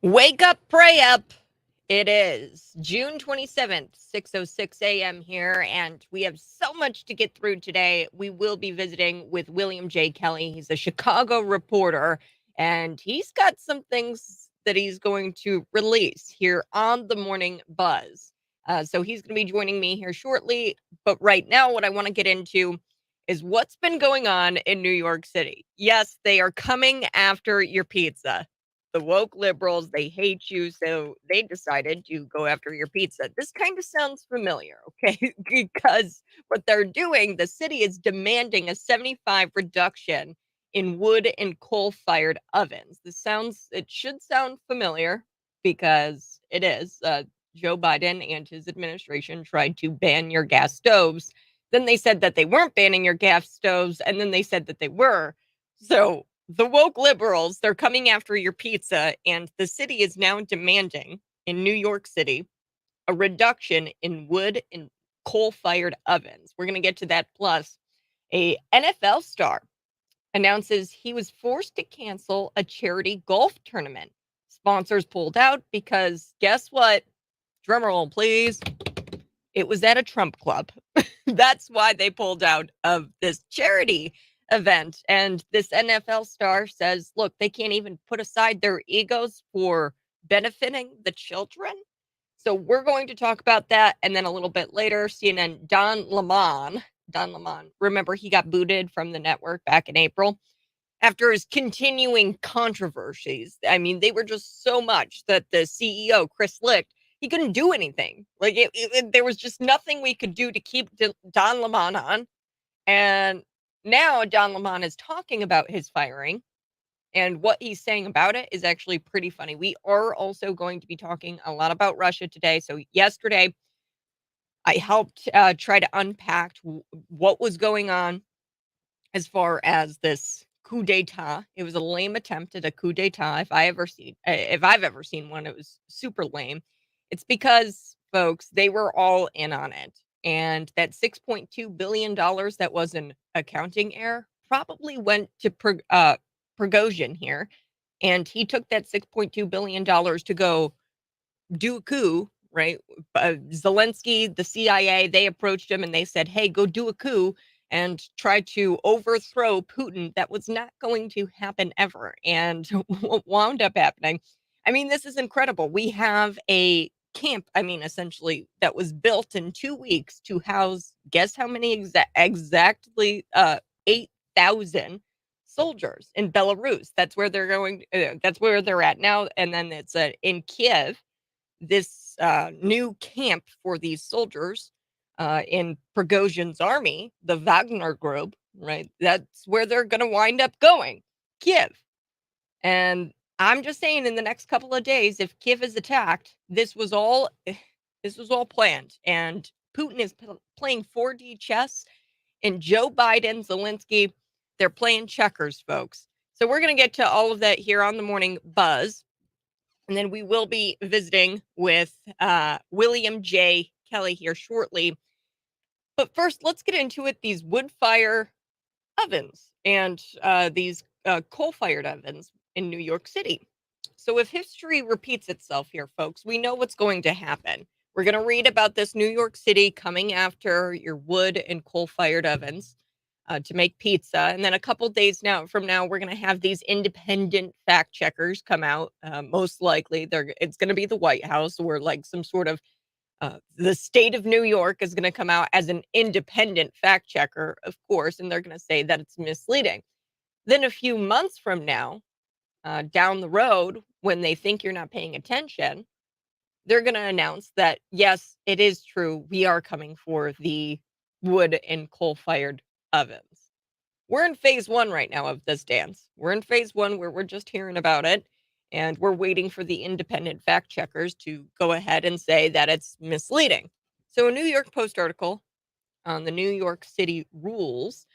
Wake up, pray up. It is June 27th, 6:06 a.m. here, and we have so much to get through today. We will be visiting with William J. Kelly. He's a Chicago reporter, and he's got some things that he's going to release here on the Morning Buzz. So he's going to be joining me here shortly. But right now, what I want to get into is what's been going on in New York City. Yes, they are coming after your pizza. The woke liberals, they hate you, so they decided to go after your pizza. This kind of sounds familiar, okay? Because what they're doing, the city is demanding a 75 reduction in wood and coal-fired ovens. It should sound familiar because it is. Joe Biden and his administration tried to ban your gas stoves. Then they said that they weren't banning your gas stoves, and then they said that they were. So the woke liberals, they're coming after your pizza, and the city is now demanding in New York City a reduction in wood and coal-fired ovens. We're going to get to that. Plus, a NFL star announces he was forced to cancel a charity golf tournament. Sponsors pulled out because guess what? Drumroll, please. It was at a Trump club. That's why they pulled out of this charity event. And this NFL star says, look, they can't even put aside their egos for benefiting the children. So we're going to talk about that. And then a little bit later, CNN, Don Lemon, remember he got booted from the network back in April after his continuing controversies. I mean, they were just so much that the CEO, Chris Licht, he couldn't do anything. Like, there was just nothing we could do to keep Don Lemon on. And now Don Lemon is talking about his firing. And what he's saying about it is actually pretty funny. We are also going to be talking a lot about Russia today. So yesterday, I helped try to unpack what was going on as far as this coup d'etat. It was a lame attempt at a coup d'etat. If I've ever seen one, it was super lame. It's because, folks, they were all in on it. And that $6.2 billion that was an accounting error probably went to Prigozhin here. And he took that $6.2 billion to go do a coup, right? Zelensky, the CIA, they approached him and they said, hey, go do a coup and try to overthrow Putin. That was not going to happen ever. And what wound up happening, I mean, this is incredible. We have a camp, essentially, that was built in 2 weeks to house, guess how many exactly 8,000 soldiers in Belarus. That's where they're going. That's where they're at now. And then it's in Kiev, this new camp for these soldiers in Prigozhin's army, the Wagner group, right? That's where they're going to wind up going, Kiev. And I'm just saying, in the next couple of days, if Kiev is attacked, this was all planned, and Putin is playing 4D chess, and Joe Biden, Zelensky, they're playing checkers, folks. So we're going to get to all of that here on the Morning Buzz. And then we will be visiting with William J. Kelly here shortly. But first, let's get into it. These wood fire ovens and these coal-fired ovens in New York City. So if history repeats itself here, folks, we know what's going to happen. We're going to read about this New York City coming after your wood and coal-fired ovens to make pizza. And then a couple days from now, we're going to have these independent fact checkers come out. Most likely, it's going to be the White House or like some sort of the state of New York is going to come out as an independent fact checker, of course, and they're going to say that it's misleading. Then a few months from now, down the road, when they think you're not paying attention, they're going to announce that, yes, it is true. We are coming for the wood and coal-fired ovens. We're in phase 1 right now of this dance. We're in phase 1 where we're just hearing about it, and we're waiting for the independent fact checkers to go ahead and say that it's misleading. So a New York Post article on the New York City rules,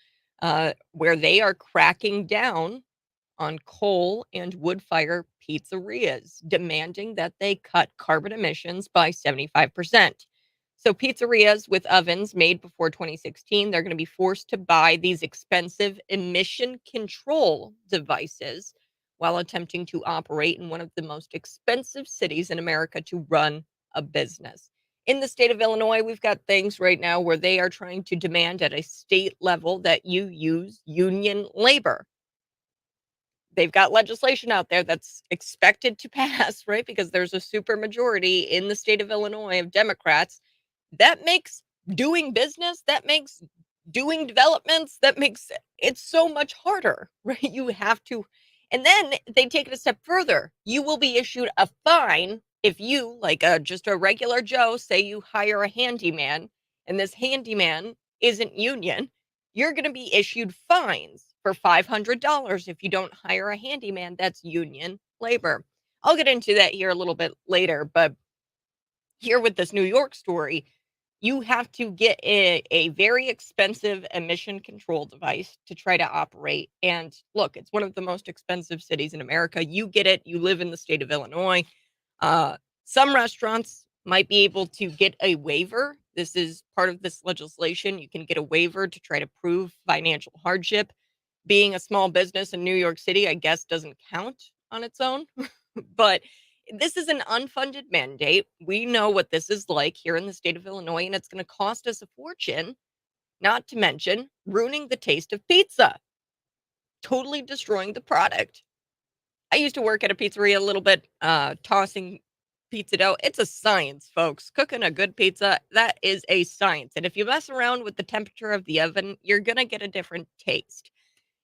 where they are cracking down on coal and wood fire pizzerias, demanding that they cut carbon emissions by 75%. So pizzerias with ovens made before 2016, they're going to be forced to buy these expensive emission control devices, while attempting to operate in one of the most expensive cities in America to run a business. In the state of Illinois, we've got things right now where they are trying to demand at a state level that you use union labor. They've got legislation out there that's expected to pass, right? Because there's a super majority in the state of Illinois of Democrats. That makes doing business, that makes doing developments, that makes it so much harder, right? You have to, and then they take it a step further. You will be issued a fine if you, like just a regular Joe, say you hire a handyman and this handyman isn't union, you're going to be issued fines for $500 if you don't hire a handyman that's union labor. I'll get into that here a little bit later, but here with this New York story, you have to get a very expensive emission control device to try to operate. And look, it's one of the most expensive cities in America. You get it. You live in the state of Illinois. Uh, some restaurants might be able to get a waiver. This is part of this legislation. You can get a waiver to try to prove financial hardship. Being a small business in New York City, I guess, doesn't count on its own. But this is an unfunded mandate. We know what this is like here in the state of Illinois, and it's going to cost us a fortune, not to mention ruining the taste of pizza, totally destroying the product. I used to work at a pizzeria a little bit, tossing pizza dough. It's a science, folks. Cooking a good pizza, that is a science. And if you mess around with the temperature of the oven, you're going to get a different taste.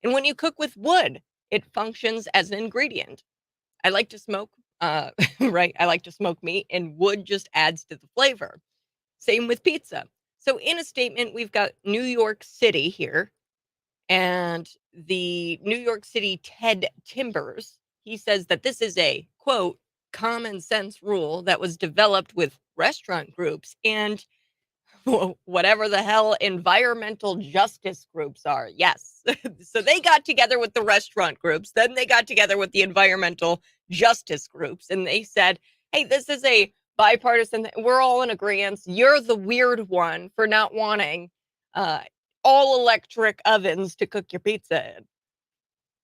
And when you cook with wood, it functions as an ingredient. I like to smoke, right? I like to smoke meat, and wood just adds to the flavor. Same with pizza. So, in a statement, we've got New York City here, and the New York City Ted Timbers. He says that this is a quote, common sense rule that was developed with restaurant groups and whatever the hell environmental justice groups are. Yes. So they got together with the restaurant groups. Then they got together with the environmental justice groups. And they said, hey, this is a bipartisan. We're all in agreement. You're the weird one for not wanting uh, all electric ovens to cook your pizza in.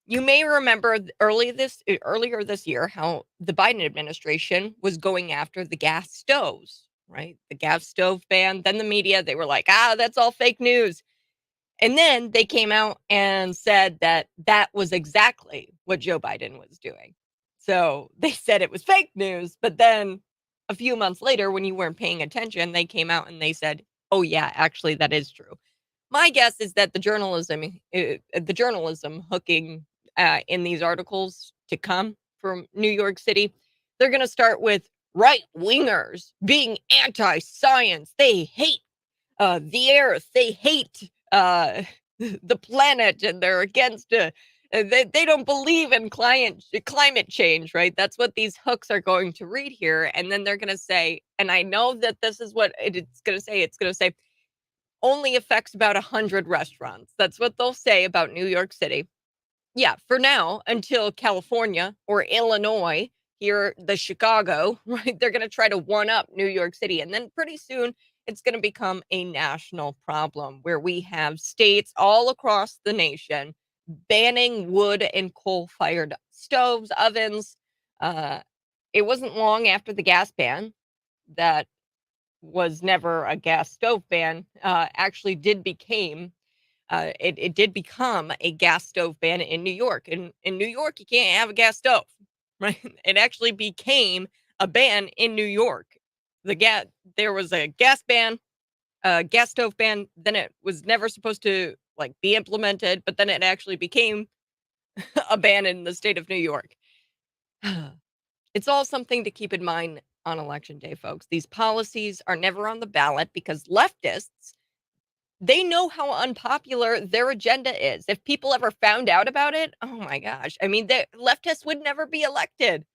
You may remember earlier this year how the Biden administration was going after the gas stoves, right? The gas stove ban. Then the media, they were like, that's all fake news. And then they came out and said that that was exactly what Joe Biden was doing. So they said it was fake news. But then a few months later, when you weren't paying attention, they came out and they said, oh, yeah, actually, that is true. My guess is that the journalism hooking in these articles to come from New York City, they're going to start with right wingers being anti-science. They hate the earth. They hate the planet, and they're against. They don't believe in climate change, right? That's what these hooks are going to read here, and then they're going to say, and I know that this is what it's going to say. It's going to say only affects about 100 restaurants. That's what they'll say about New York City. Yeah, for now, until California or Illinois, here, the Chicago, right? They're going to try to one up New York City. And then pretty soon, it's going to become a national problem where we have states all across the nation banning wood and coal fired stoves, ovens. Uh, it wasn't long after the gas ban that was never a gas stove ban, actually did became it did become a gas stove ban in New York. In New York, you can't have a gas stove, right? It actually became a ban in New York. There was a gas ban, gas stove ban. Then it was never supposed to like be implemented, but then it actually became a ban in the state of New York. It's all something to keep in mind on election day, folks. These policies are never on the ballot because leftists, they know how unpopular their agenda is. If people ever found out about it, oh my gosh. I mean, the leftists would never be elected.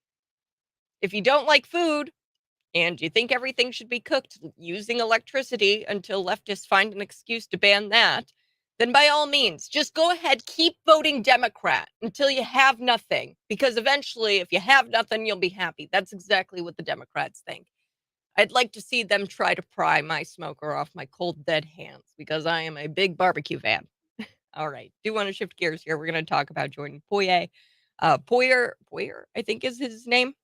If you don't like food and you think everything should be cooked using electricity until leftists find an excuse to ban that, then by all means, just go ahead, keep voting Democrat until you have nothing. Because eventually, if you have nothing, you'll be happy. That's exactly what the Democrats think. I'd like to see them try to pry my smoker off my cold, dead hands because I am a big barbecue fan. All right. Do want to shift gears here. We're going to talk about Jordan Poirier. Poyer, I think is his name.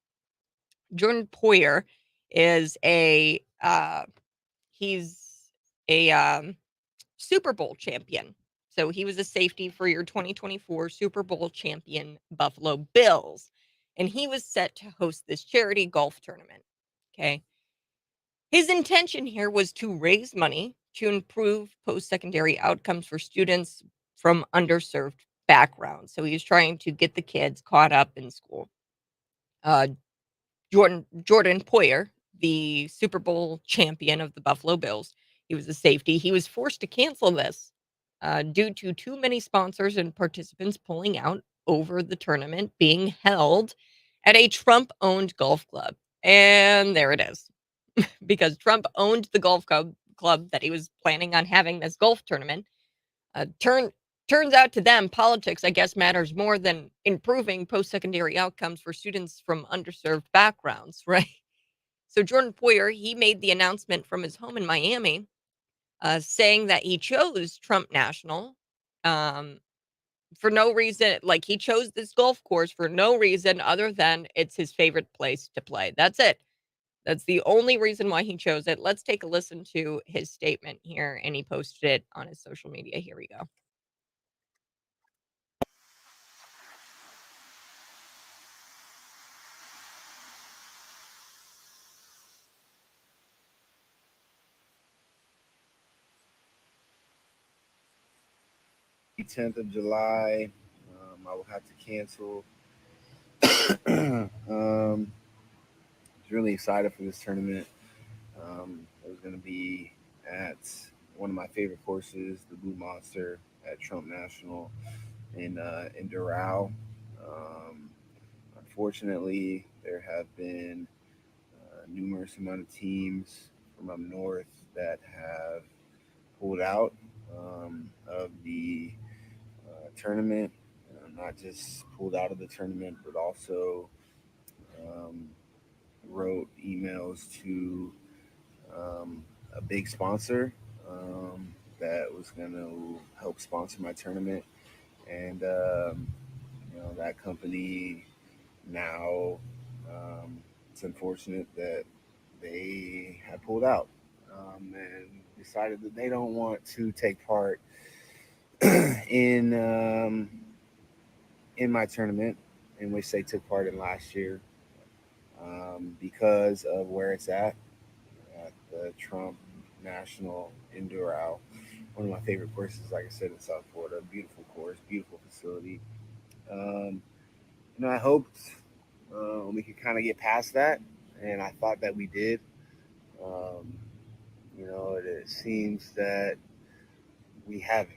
Jordan Poyer is he's a Super Bowl champion. So he was a safety for your 2024 Super Bowl champion Buffalo Bills. And he was set to host this charity golf tournament. Okay. His intention here was to raise money to improve post secondary outcomes for students from underserved backgrounds. So he was trying to get the kids caught up in school. Uh, Jordan Poyer, the Super Bowl champion of the Buffalo Bills. He was a safety. He was forced to cancel this due to too many sponsors and participants pulling out over the tournament being held at a Trump owned golf club. And there it is. Because Trump owned the club that he was planning on having this golf tournament. Uh, turn Turns out to them, politics, I guess, matters more than improving post-secondary outcomes for students from underserved backgrounds, right? So Jordan Poyer, he made the announcement from his home in Miami, saying that he chose Trump National um, for no reason. Like he chose this golf course for no reason other than it's his favorite place to play. That's it. That's the only reason why he chose it. Let's take a listen to his statement here, and he posted it on his social media. Here we go. 10th of July. I will have to cancel. Really excited for this tournament. It was going to be at one of my favorite courses, the Blue Monster at Trump National in Doral. Um, Unfortunately, there have been numerous amount of teams from up north that have pulled out of the tournament. Not just pulled out of the tournament, but also um, wrote emails to a big sponsor that was going to help sponsor my tournament, and that company now. It's unfortunate that they have pulled out and decided that they don't want to take part in in my tournament, in which they took part in last year, because of where it's at the Trump National Indoor Owl. One of my favorite courses, like I said, in South Florida. Beautiful course, beautiful facility. Um, I hoped we could kind of get past that, and I thought that we did. Um, it seems that we haven't,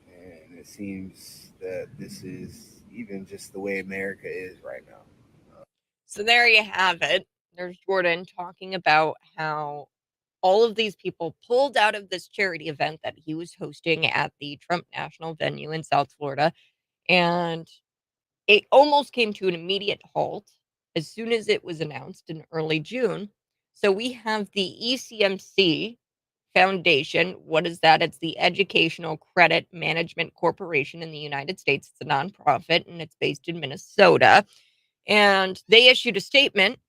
and it seems that this is even just the way America is right now. So there you have it. There's Jordan talking about how all of these people pulled out of this charity event that he was hosting at the Trump National venue in South Florida. And it almost came to an immediate halt as soon as it was announced in early June. So we have the ECMC Foundation. What is that? It's the Educational Credit Management Corporation in the United States. It's a nonprofit and it's based in Minnesota. And they issued a statement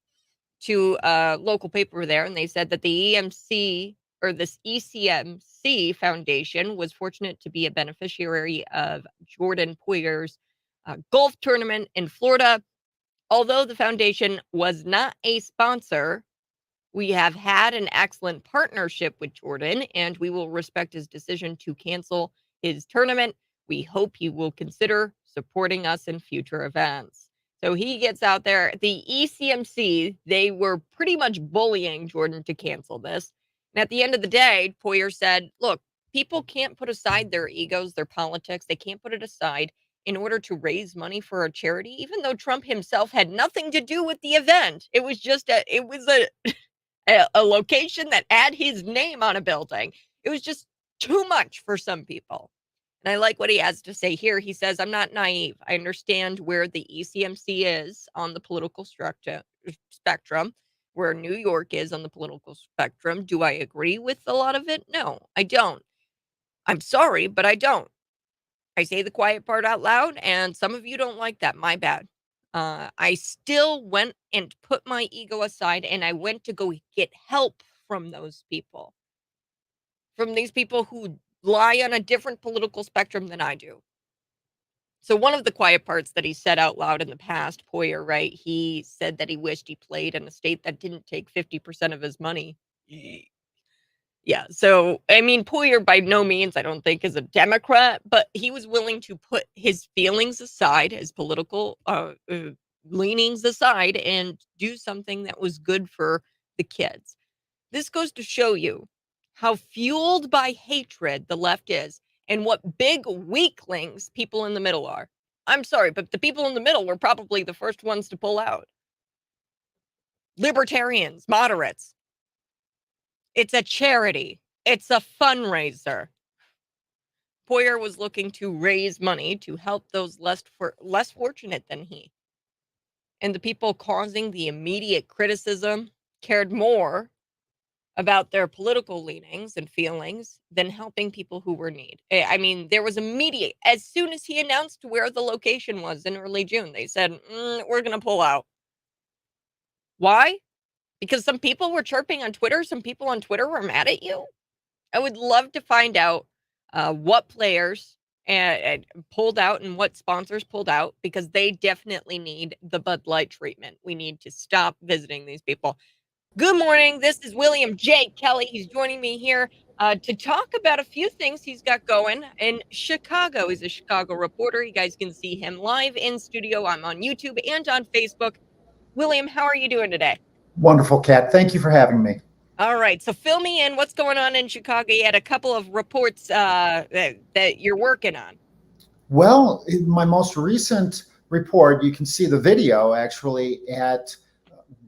to a local paper there, and they said that the EMC or this ECMC Foundation was fortunate to be a beneficiary of Jordan Poyer's golf tournament in Florida. Although the foundation was not a sponsor, we have had an excellent partnership with Jordan, and we will respect his decision to cancel his tournament. We hope he will consider supporting us in future events. So he gets out there. The ECMC, they were pretty much bullying Jordan to cancel this. And at the end of the day, Poyer said, look, people can't put aside their egos, their politics. They can't put it aside in order to raise money for a charity, even though Trump himself had nothing to do with the event. It was just a location that had his name on a building. It was just too much for some people. And I like what he has to say here. He says, I'm not naive. I understand where the ECMC is on the political spectrum, where New York is on the political spectrum. Do I agree with a lot of it? No, I don't. I'm sorry, but I don't. I say the quiet part out loud, and some of you don't like that. My bad. I still went and put my ego aside, and I went to go get help from those people. From these people who lie on a different political spectrum than I do. So one of the quiet parts that he said out loud in the past, Poyer, right? He said that he wished he played in a state that didn't take 50% of his money. Yeah. So, I mean, Poyer by no means, I don't think, is a Democrat, but he was willing to put his feelings aside, his political leanings aside, and do something that was good for the kids. This goes to show you how fueled by hatred the left is and what big weaklings people in the middle are. I'm sorry, but the people in the middle were probably the first ones to pull out. Libertarians, moderates. It's a charity. It's a fundraiser. Poyer was looking to raise money to help those less fortunate than he. And the people causing the immediate criticism cared more about their political leanings and feelings than helping people who were in need. I mean, there was immediate, as soon as he announced where the location was in early June, they said, we're going to pull out. Why? Because some people were chirping on Twitter. Some people on Twitter were mad at you. I would love to find out what players pulled out and what sponsors pulled out, because they definitely need the Bud Light treatment. We need to stop visiting these people. Good morning. This is William J. Kelly. He's joining me here to talk about a few things he's got going in Chicago. He's a Chicago reporter. You guys can see him live in studio. I'm on YouTube and on Facebook. William, how are you doing today? Wonderful, Kat. Thank you for having me. All right. So fill me in. What's going on in Chicago? You had a couple of reports that you're working on. Well, in my most recent report, you can see the video actually at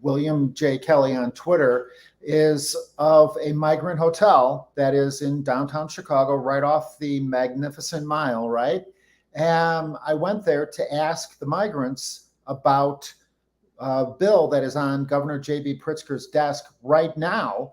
William J. Kelly on Twitter, is of a migrant hotel that is in downtown Chicago, right off the Magnificent Mile, right? And I went there to ask the migrants about a bill that is on Governor J.B. Pritzker's desk right now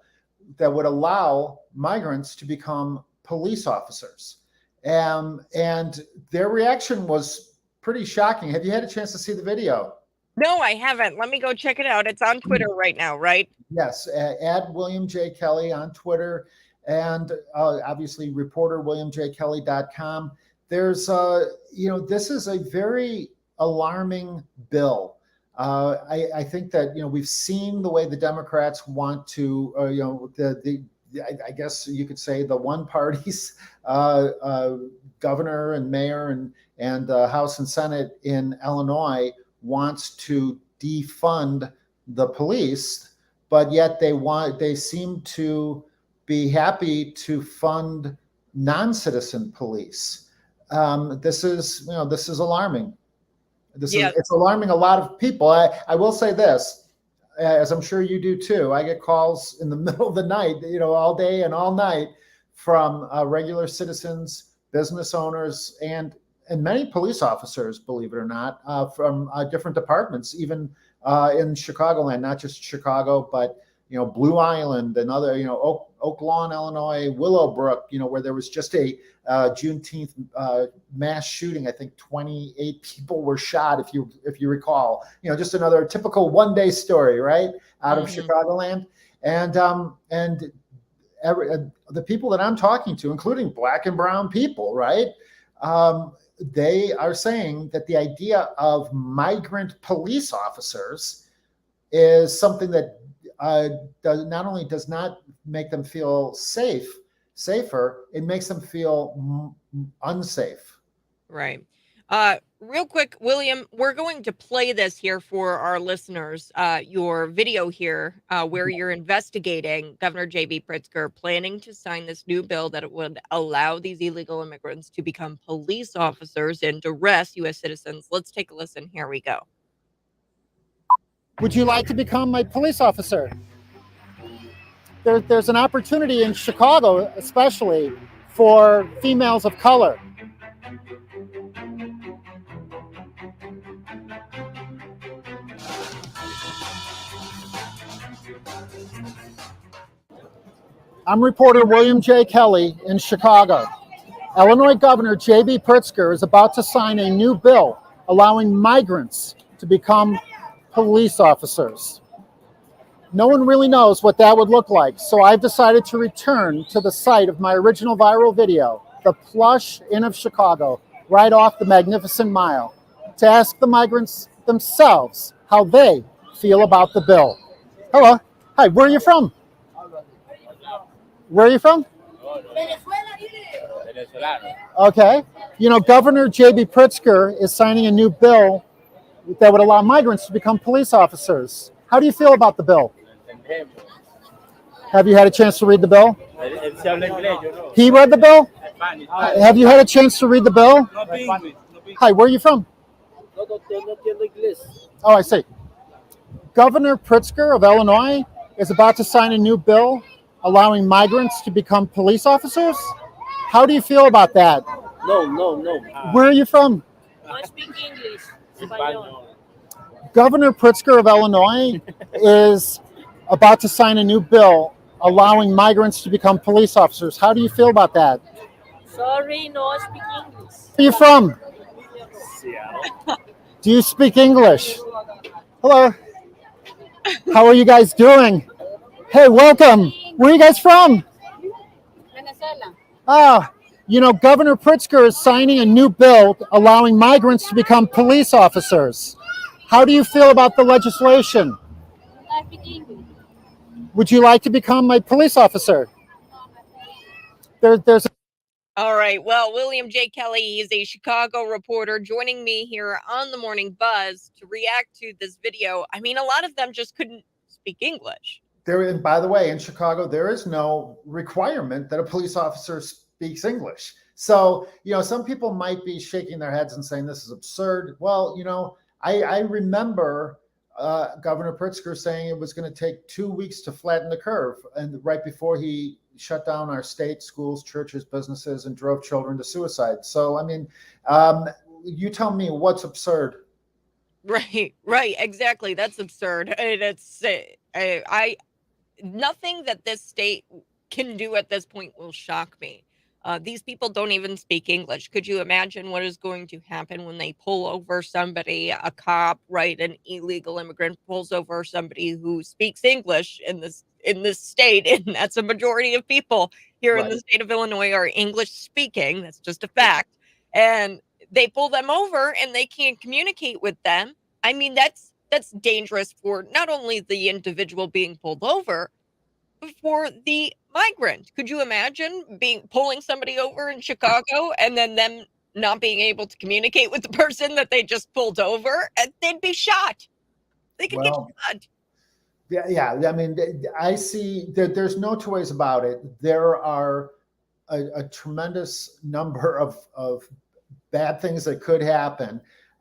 that would allow migrants to become police officers. And their reaction was pretty shocking. Have you had a chance to see the video? No, I haven't. Let me go check it out. It's on Twitter right now, right? Yes, at William J. Kelly on Twitter, and obviously reporterwilliamjkelly.com. There's, this is a very alarming bill. I think that, we've seen the way the Democrats want to, I guess you could say the one party's governor and mayor and House and Senate in Illinois wants to defund the police, but yet they seem to be happy to fund non-citizen police. This is alarming. It's alarming a lot of people. I will say this, as I'm sure you do too. I get calls in the middle of the night, all day and all night from regular citizens, business owners, and many police officers, believe it or not, from different departments, even in Chicagoland, not just Chicago, but Blue Island and other, Oak Lawn, Illinois, Willowbrook, where there was just a Juneteenth mass shooting. I think 28 people were shot, if you recall. Just another typical one-day story, right, out of Chicagoland. And the people that I'm talking to, including Black and brown people, right, they are saying that the idea of migrant police officers is something that not only does not make them feel safer, it makes them feel unsafe. Right. Real quick, William, we're going to play this here for our listeners, your video here, where you're investigating Governor J.B. Pritzker planning to sign this new bill that it would allow these illegal immigrants to become police officers and arrest U.S. citizens. Let's take a listen. Here we go. Would you like to become a police officer? There's an opportunity in Chicago, especially for females of color. I'm reporter William J. Kelly in Chicago. Illinois Governor J.B. Pritzker is about to sign a new bill allowing migrants to become police officers. No one really knows what that would look like, so I've decided to return to the site of my original viral video, the plush Inn of Chicago, right off the Magnificent Mile, to ask the migrants themselves how they feel about the bill. Hello. Hi, where are you from? Where are you from? Okay. You know, Governor J.B. Pritzker is signing a new bill that would allow migrants to become police officers. How do you feel about the bill? Have you had a chance to read the bill? He read the bill? Have you had a chance to read the bill? Hi, where are you from? Oh, I see. Governor Pritzker of Illinois is about to sign a new bill allowing migrants to become police officers. How do you feel about that? No. Where are you from? I speak English. Español. Governor Pritzker of Illinois is about to sign a new bill allowing migrants to become police officers. How do you feel about that? Sorry, no, I speak English. Where are you from? Do you speak English? Hello. How are you guys doing? Hey, welcome. Where are you guys from? Venezuela. Ah, you know, Governor Pritzker is signing a new bill allowing migrants to become police officers. How do you feel about the legislation? I speak English. Would you like to become a police officer? There's All right. Well, William J. Kelly is a Chicago reporter joining me here on the Morning Buzz to react to this video. I mean, a lot of them just couldn't speak English. And by the way, in Chicago, there is no requirement that a police officer speaks English. So, some people might be shaking their heads and saying this is absurd. Well, I remember Governor Pritzker saying it was going to take 2 weeks to flatten the curve, and right before he shut down our state, schools, churches, businesses, and drove children to suicide. So, I mean, you tell me what's absurd. Right, exactly. That's absurd. And it's nothing that this state can do at this point will shock me. These people don't even speak English. Could you imagine what is going to happen when they pull over somebody, a cop, right? An illegal immigrant pulls over somebody who speaks English in this state, and that's a majority of people here in the state of Illinois are English speaking. That's just a fact. And they pull them over and they can't communicate with them. I mean, that's dangerous for not only the individual being pulled over, but for the migrant. Could you imagine pulling somebody over in Chicago and then them not being able to communicate with the person that they just pulled over? And they'd be shot. They could get shot. Yeah. I mean, I see that there's no two ways about it. There are a tremendous number of bad things that could happen.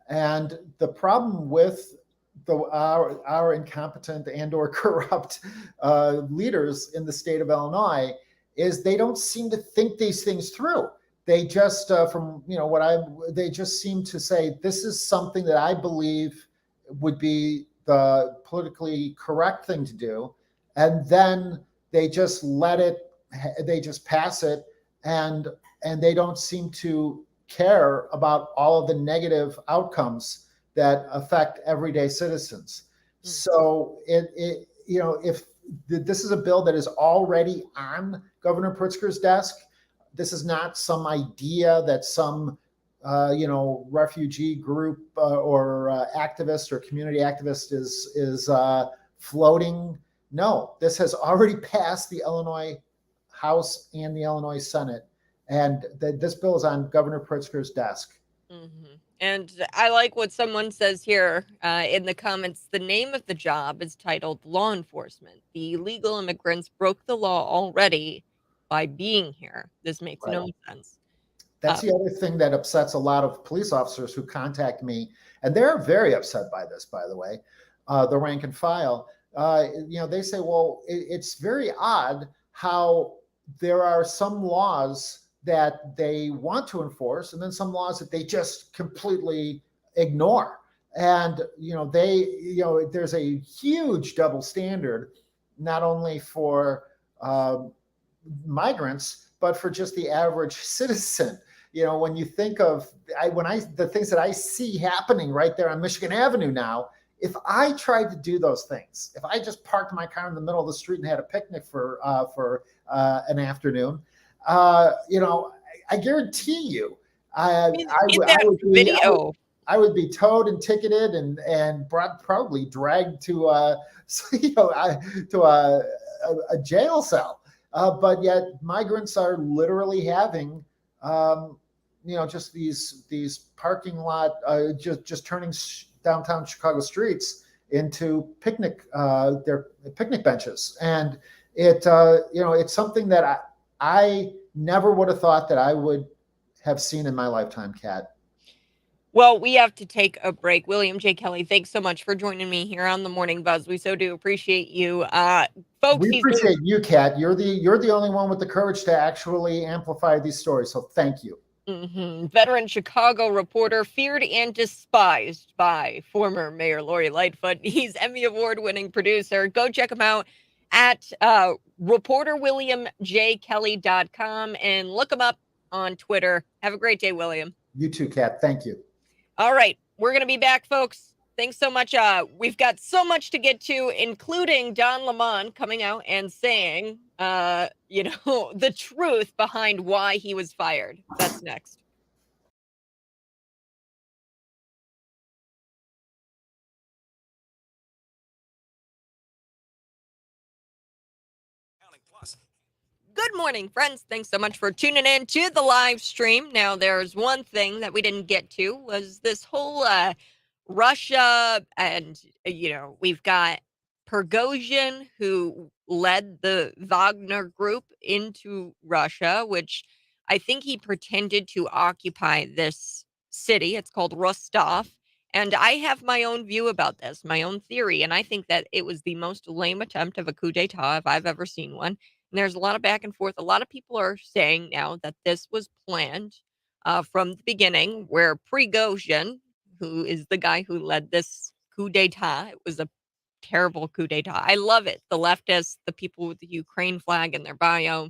And the problem with our incompetent and or corrupt leaders in the state of Illinois is they don't seem to think these things through. They just, they just seem to say, this is something that I believe would be the politically correct thing to do. And then they just they just pass it, and they don't seem to care about all of the negative outcomes that affect everyday citizens. So if this is a bill that is already on Governor Pritzker's desk, this is not some idea that some refugee group or activist or community activist is floating. No, this has already passed the Illinois House and the Illinois Senate, and this bill is on Governor Pritzker's desk. Mm-hmm. And I like what someone says here in the comments. The name of the job is titled law enforcement. The illegal immigrants broke the law already by being here. This makes no sense. That's the other thing that upsets a lot of police officers who contact me, and they're very upset by this, by the way, the rank and file. They say, well, it's very odd how there are some laws that they want to enforce, and then some laws that they just completely ignore. And there's a huge double standard, not only for migrants, but for just the average citizen. when you think of the things that I see happening right there on Michigan Avenue now, if I tried to do those things, if I just parked my car in the middle of the street and had a picnic for an afternoon, I guarantee you, I would be towed and ticketed and probably dragged to a jail cell. But yet migrants are literally having just these parking lot just turning downtown Chicago streets into their picnic benches, and it's something that I never would have thought that I would have seen in my lifetime, Kat. Well, we have to take a break. William J. Kelly, thanks so much for joining me here on the Morning Buzz. We so do appreciate you. Folks, we appreciate you, Kat. You're the only one with the courage to actually amplify these stories, so thank you. Veteran Chicago reporter, feared and despised by former Mayor Lori Lightfoot. He's Emmy Award-winning producer. Go check him out at reporterwilliamjkelly.com and look him up on Twitter. Have a great day, William. You too, Kat. Thank you. All right. We're going to be back, folks. Thanks so much. We've got so much to get to, including Don Lemon coming out and saying, the truth behind why he was fired. That's next. Good morning, friends. Thanks so much for tuning in to the live stream. Now, there's one thing that we didn't get to was this whole Russia, and we've got Prigozhin, who led the Wagner group into Russia, which I think he pretended to occupy this city. It's called Rostov. And I have my own view about this, my own theory. And I think that it was the most lame attempt of a coup d'etat if I've ever seen one. And there's a lot of back and forth. A lot of people are saying now that this was planned from the beginning, where Prigozhin, who is the guy who led this coup d'etat, it was a terrible coup d'etat. I love it. The leftists, the people with the Ukraine flag in their bio,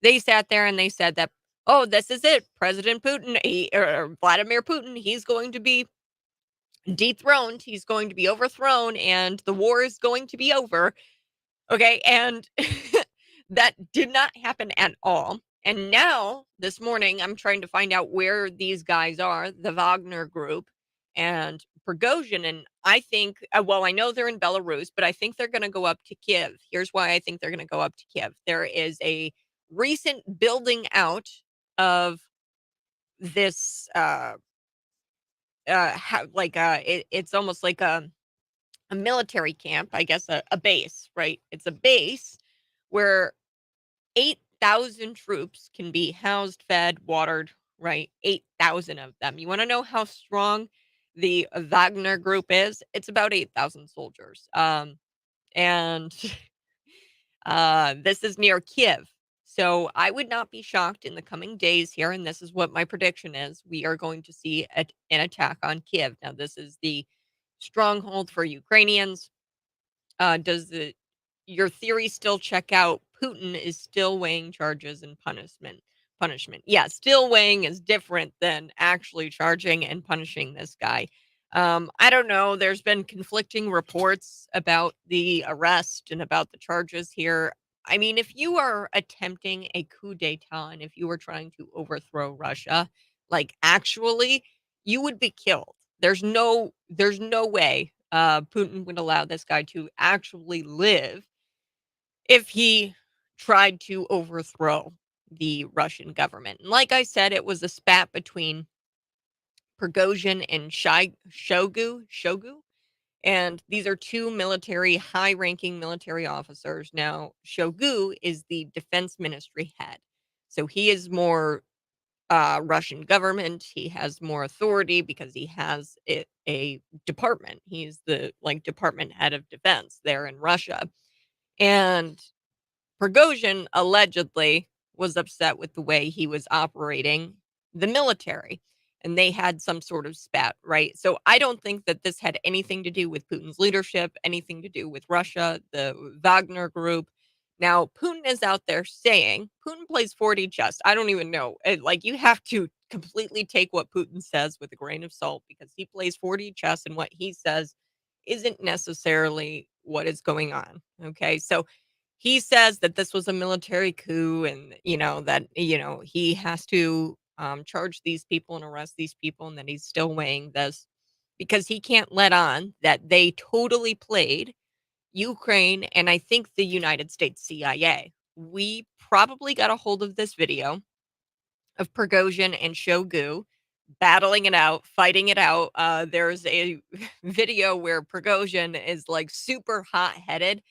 they sat there and they said that, oh, this is it. President Putin, or Vladimir Putin, he's going to be dethroned. He's going to be overthrown, and the war is going to be over. Okay, and that did not happen at all. And now, this morning, I'm trying to find out where these guys are, the Wagner group and Prigozhin. And I think, I know they're in Belarus, but I think they're going to go up to Kiev. Here's why I think they're going to go up to Kiev. There is a recent building out of this, it's almost like a military camp, I guess, a base, right? It's a base where 8,000 troops can be housed, fed, watered, right? 8,000 of them. You want to know how strong the Wagner group is? It's about 8,000 soldiers. And this is near Kiev. So I would not be shocked in the coming days here, and this is what my prediction is. We are going to see an attack on Kiev. Now, this is the stronghold for Ukrainians. Does your theory still check out? Putin is still weighing charges and punishment. Yeah, still weighing is different than actually charging and punishing this guy. I don't know. There's been conflicting reports about the arrest and about the charges here. I mean, if you are attempting a coup d'etat and if you were trying to overthrow Russia, actually, you would be killed. There's no way Putin would allow this guy to actually live if he tried to overthrow the Russian government. And like I said, it was a spat between Prigozhin and Shoigu. And these are two high-ranking military officers. Now, Shoigu is the defense ministry head. So he is more Russian government. He has more authority because he has a department. He's the department head of defense there in Russia. And Prigozhin allegedly was upset with the way he was operating the military. And they had some sort of spat, right? So I don't think that this had anything to do with Putin's leadership, anything to do with Russia, the Wagner group. Now, Putin is out there saying, Putin plays 4D chess. I don't even know. Like, you have to completely take what Putin says with a grain of salt because he plays 4D chess and what he says isn't necessarily what is going on. Okay. So he says that this was a military coup and, that, he has to charge these people and arrest these people and that he's still weighing this because he can't let on that they totally played Ukraine, and I think the United States CIA. We probably got a hold of this video of Prigozhin and Shogu battling it out, fighting it out. There's a video where Prigozhin is like super hot headed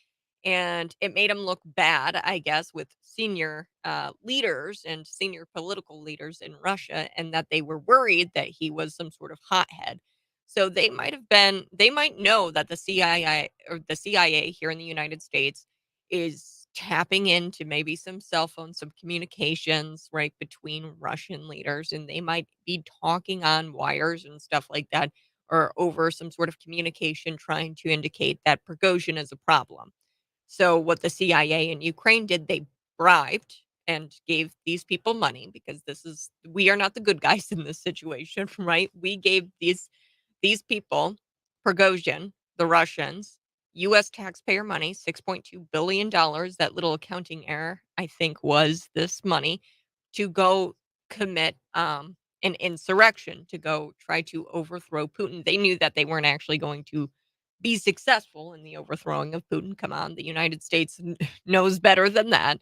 and it made him look bad, I guess, with senior leaders and senior political leaders in Russia, and that they were worried that he was some sort of hothead. So they might know that the CIA here in the United States is tapping into maybe some cell phones, some communications, right, between Russian leaders, and they might be talking on wires and stuff like that, or over some sort of communication trying to indicate that Prigozhin is a problem. So what the CIA in Ukraine did, they bribed and gave these people money because we are not the good guys in this situation, right? We gave these people, Prigozhin, the Russians, US taxpayer money, $6.2 billion. That little accounting error, I think, was this money to go commit an insurrection, to go try to overthrow Putin. They knew that they weren't actually going to be successful in the overthrowing of Putin. Come on, the United States knows better than that.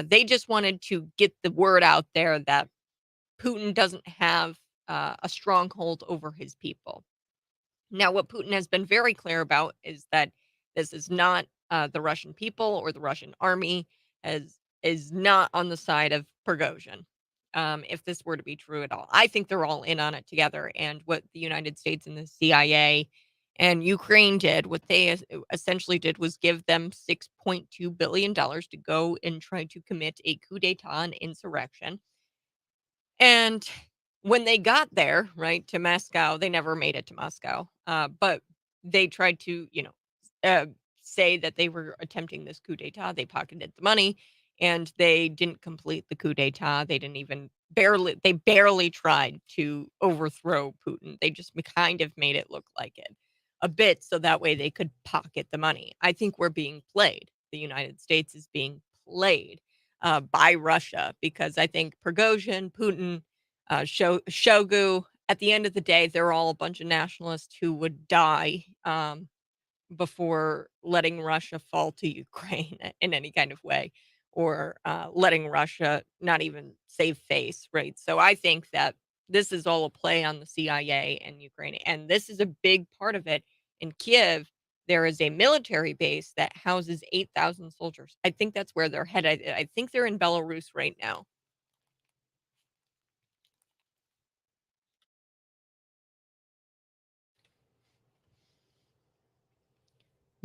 They just wanted to get the word out there that Putin doesn't have a stronghold over his people. Now, what Putin has been very clear about is that this is not the Russian people or the Russian army is not on the side of Prigozhin. If this were to be true at all, I think they're all in on it together. And what the United States and the CIA and Ukraine did, what they essentially did was give them $6.2 billion to go and try to commit a coup d'etat, an insurrection. And when they got there, right, to Moscow, they never made it to Moscow. But they tried to, uh, say that they were attempting this coup d'etat. They pocketed the money and they didn't complete the coup d'etat. They barely tried to overthrow Putin. They just kind of made it look like it a bit so that way they could pocket the money. I think we're being played. The United States is being played by Russia because I think Prigozhin, Putin, Shogu, at the end of the day, they're all a bunch of nationalists who would die before letting Russia fall to Ukraine in any kind of way or letting Russia not even save face, right? So I think that this is all a play on the CIA and Ukraine, and this is a big part of it. In Kiev, there is a military base that houses 8,000 soldiers. I think that's where they're headed. I think they're in Belarus right now.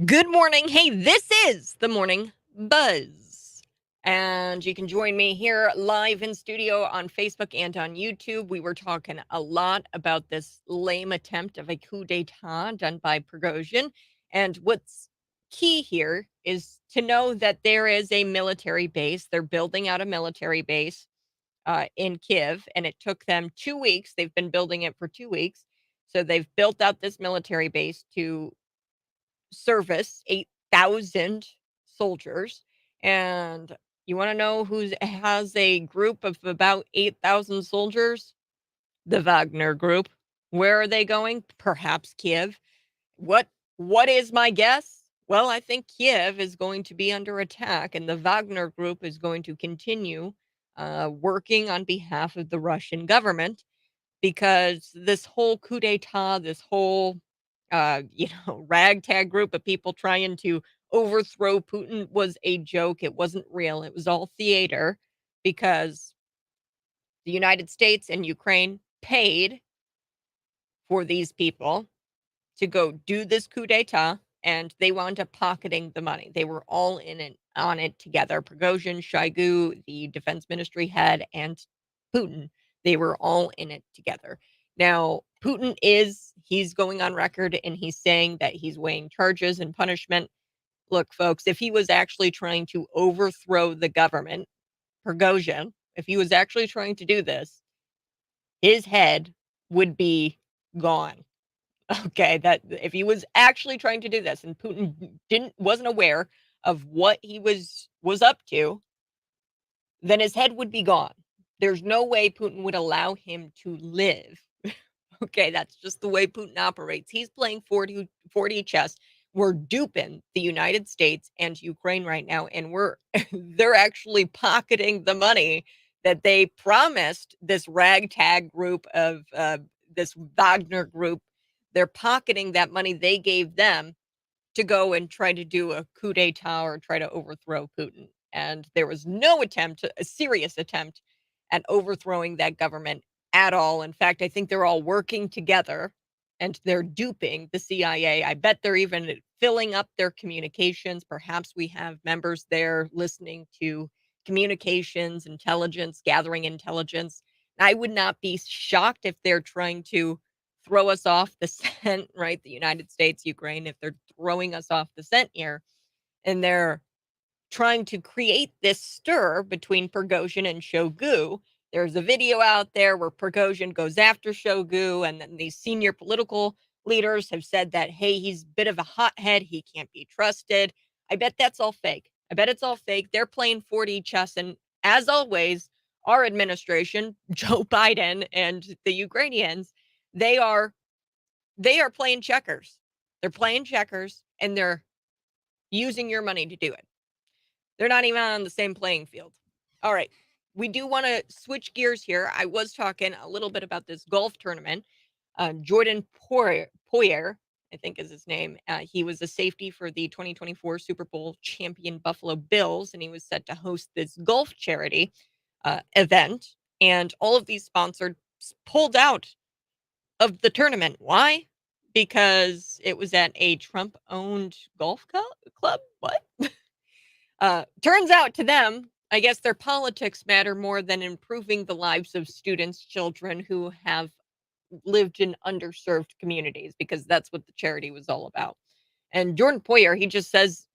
Good morning. Hey, this is the Morning Buzz. And you can join me here live in studio on Facebook and on YouTube. We were talking a lot about this lame attempt of a coup d'etat done by Prigozhin. And what's key here is to know that there is a military base. They're building out a military base in Kiev, and it took them 2 weeks. They've been building it for 2 weeks. So they've built out this military base to service 8,000 soldiers. And you want to know who has a group of about 8,000 soldiers? The Wagner group. Where are they going? Perhaps Kiev. What is my guess? Well, I think Kiev is going to be under attack, and the Wagner group is going to continue working on behalf of the Russian government because this whole coup d'etat, this whole ragtag group of people trying to overthrow Putin was a joke. It wasn't real. It was all theater because the United States and Ukraine paid for these people to go do this coup d'etat, and they wound up pocketing the money. They were all in it on it together. Prigozhin, Shoigu, the defense ministry head, and Putin. They were all in it together. Now, he's going on record and he's saying that he's weighing charges and punishment. Look, folks, if he was actually trying to overthrow the government, Prigozhin, if he was actually trying to do this, his head would be gone. Okay, that if he was actually trying to do this and Putin wasn't aware of what he was up to, then his head would be gone. There's no way Putin would allow him to live. Okay, that's just the way Putin operates. He's playing 40 chess. We're duping the United States and Ukraine right now, and they're actually pocketing the money that they promised this ragtag group of this Wagner group. They're pocketing that money they gave them to go and try to do a coup d'etat or try to overthrow Putin. And there was no attempt, a serious attempt, at overthrowing that government at all. In fact, I think they're all working together and they're duping the CIA. I bet they're even filling up their communications. Perhaps we have members there listening to communications, intelligence, gathering intelligence. I would not be shocked if they're trying to throw us off the scent, right? The United States, Ukraine, if they're throwing us off the scent here and they're trying to create this stir between Prigozhin and Shoigu. There's a video out there where Prigozhin goes after Shoigu, and then these senior political leaders have said that, hey, he's a bit of a hothead. He can't be trusted. I bet that's all fake. I bet it's all fake. They're playing 4D chess. And as always, our administration, Joe Biden and the Ukrainians, they are playing checkers. They're playing checkers and they're using your money to do it. They're not even on the same playing field. All right. We do want to switch gears here. I was talking a little bit about this golf tournament. Jordan Poyer, I think is his name. He was a safety for the 2024 Super Bowl champion Buffalo Bills, and he was set to host this golf charity event. And all of these sponsors pulled out of the tournament. Why? Because it was at a Trump-owned golf club? What? Turns out to them, I guess their politics matter more than improving the lives of students, children who have lived in underserved communities, because that's what the charity was all about. And Jordan Poyer, he says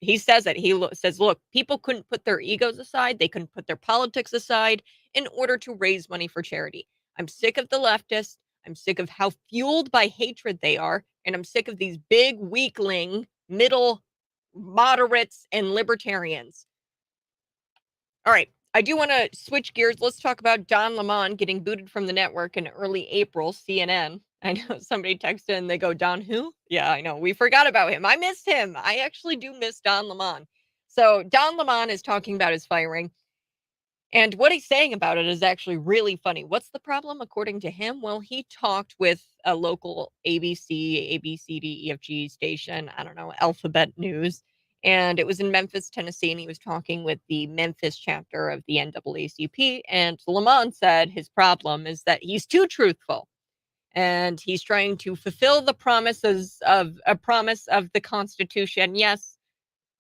it. He says, look, people couldn't put their egos aside. They couldn't put their politics aside in order to raise money for charity. I'm sick of the leftists. I'm sick of how fueled by hatred they are. And I'm sick of these big weakling, middle moderates and libertarians. All right. I do want to switch gears. Let's talk about Don Lemon getting booted from the network in early April, CNN. I know somebody texted and they go, Don who? Yeah, I know. We forgot about him. I missed him. I actually do miss Don Lemon. So Don Lemon is talking about his firing. And what he's saying about it is actually really funny. What's the problem, according to him? Well, he talked with a local ABC, ABCD, station, I don't know, Alphabet News. And it was in Memphis, Tennessee, and he was talking with the Memphis chapter of the NAACP. And Lemon said his problem is that he's too truthful. And he's trying to fulfill the promises of the Constitution. Yes,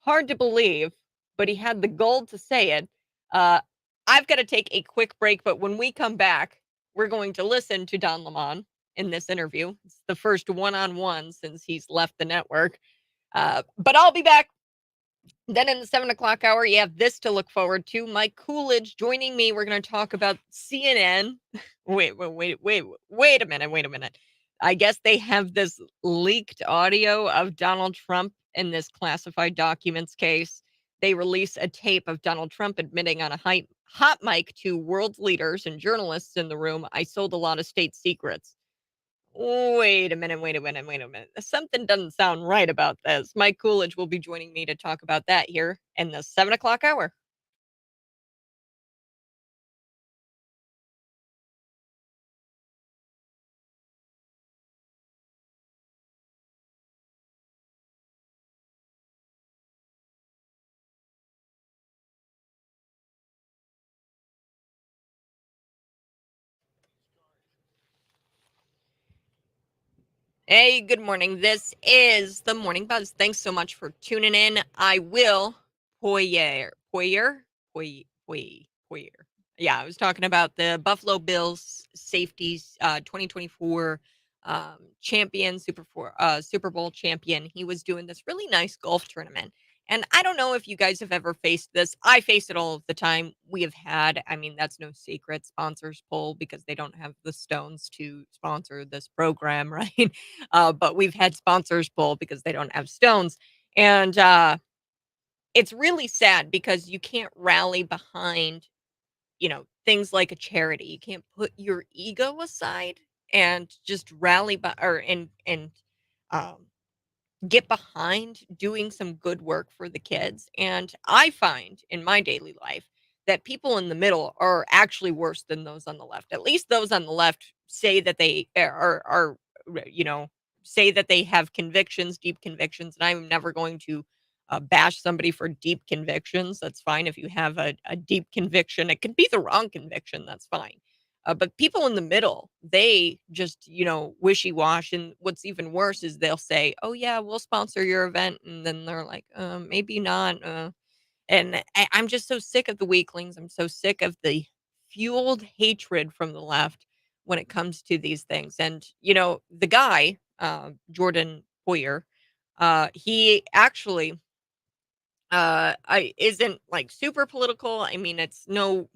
hard to believe, but he had the gold to say it. I've got to take a quick break, but when we come back, we're going to listen to Don Lemon in this interview. It's the first one-on-one since he's left the network. But I'll be back. Then in the 7 o'clock hour, you have this to look forward to. Mike Coolidge joining me. We're going to talk about CNN. Wait a minute. I guess they have this leaked audio of Donald Trump in this classified documents case. They release a tape of Donald Trump admitting on a hot mic to world leaders and journalists in the room, I sold a lot of state secrets. Wait a minute. Something doesn't sound right about this. Mike Coolidge will be joining me to talk about that here in the 7 o'clock hour. Hey, good morning. This is the Morning Buzz. Thanks so much for tuning in. I will Poyer. Yeah, I was talking about the Buffalo Bills safeties 2024 champion, Super Bowl champion. He was doing this really nice golf tournament. And I don't know if you guys have ever faced this. I face it all the time. We have had, I mean, that's no secret, sponsors pull because they don't have the stones to sponsor this program, right? But we've had sponsors pull because they don't have stones. And it's really sad because you can't rally behind, things like a charity. You can't put your ego aside and just rally and um get behind doing some good work for the kids. And I find in my daily life that people in the middle are actually worse than those on the left. At least those on the left say that they are you know, say that they have convictions, deep convictions. And I'm never going to bash somebody for deep convictions. That's fine if you have a deep conviction. It can be the wrong conviction. That's fine. But people in the middle, they just, wishy-wash. And what's even worse is they'll say, "Oh yeah, we'll sponsor your event," and then they're like, maybe not." And I'm just so sick of the weaklings. I'm so sick of the fueled hatred from the left when it comes to these things. And the guy, Jordan Poyer, he actually I isn't like super political. I mean, it's no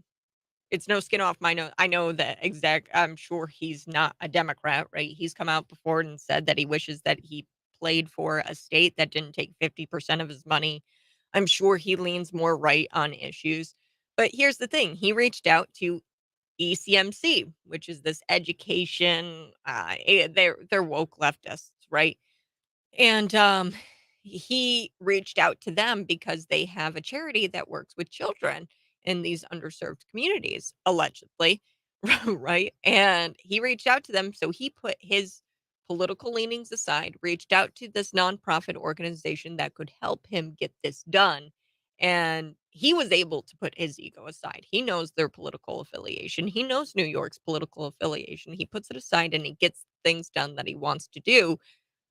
skin off my nose. I know that exact. I'm sure he's not a Democrat, right? He's come out before and said that he wishes that he played for a state that didn't take 50% of his money. I'm sure he leans more right on issues. But here's the thing, he reached out to ECMC, which is this education, they're woke leftists, right? And he reached out to them because they have a charity that works with children in these underserved communities, allegedly, right? And he reached out to them. So he put his political leanings aside, reached out to this nonprofit organization that could help him get this done. And he was able to put his ego aside. He knows their political affiliation. He knows New York's political affiliation. He puts it aside and he gets things done that he wants to do.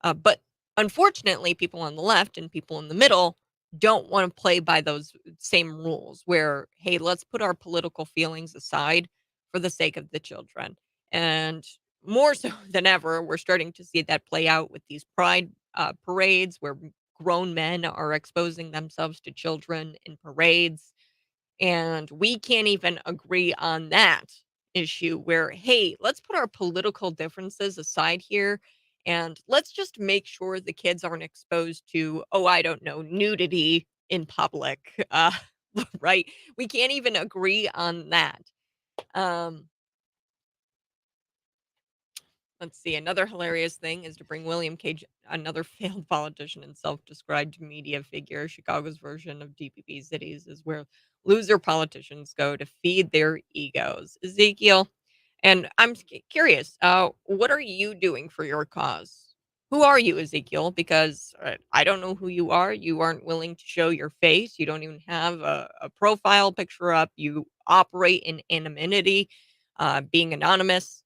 But unfortunately, people on the left and people in the middle don't want to play by those same rules where, hey, let's put our political feelings aside for the sake of the children. And more so than ever, we're starting to see that play out with these pride parades where grown men are exposing themselves to children in parades. And we can't even agree on that issue where, hey, let's put our political differences aside here and let's just make sure the kids aren't exposed to, oh, I don't know, nudity in public. Right? We can't even agree on that. Um, Let's see. Another hilarious thing is to bring William Cage, another failed politician and self-described media figure. Chicago's version of DPP cities is where loser politicians go to feed their egos. Ezekiel, and I'm curious, what are you doing for your cause? Who are you, Ezekiel? Because I don't know who you are. You aren't willing to show your face. You don't even have a profile picture up. You operate in anonymity, being anonymous,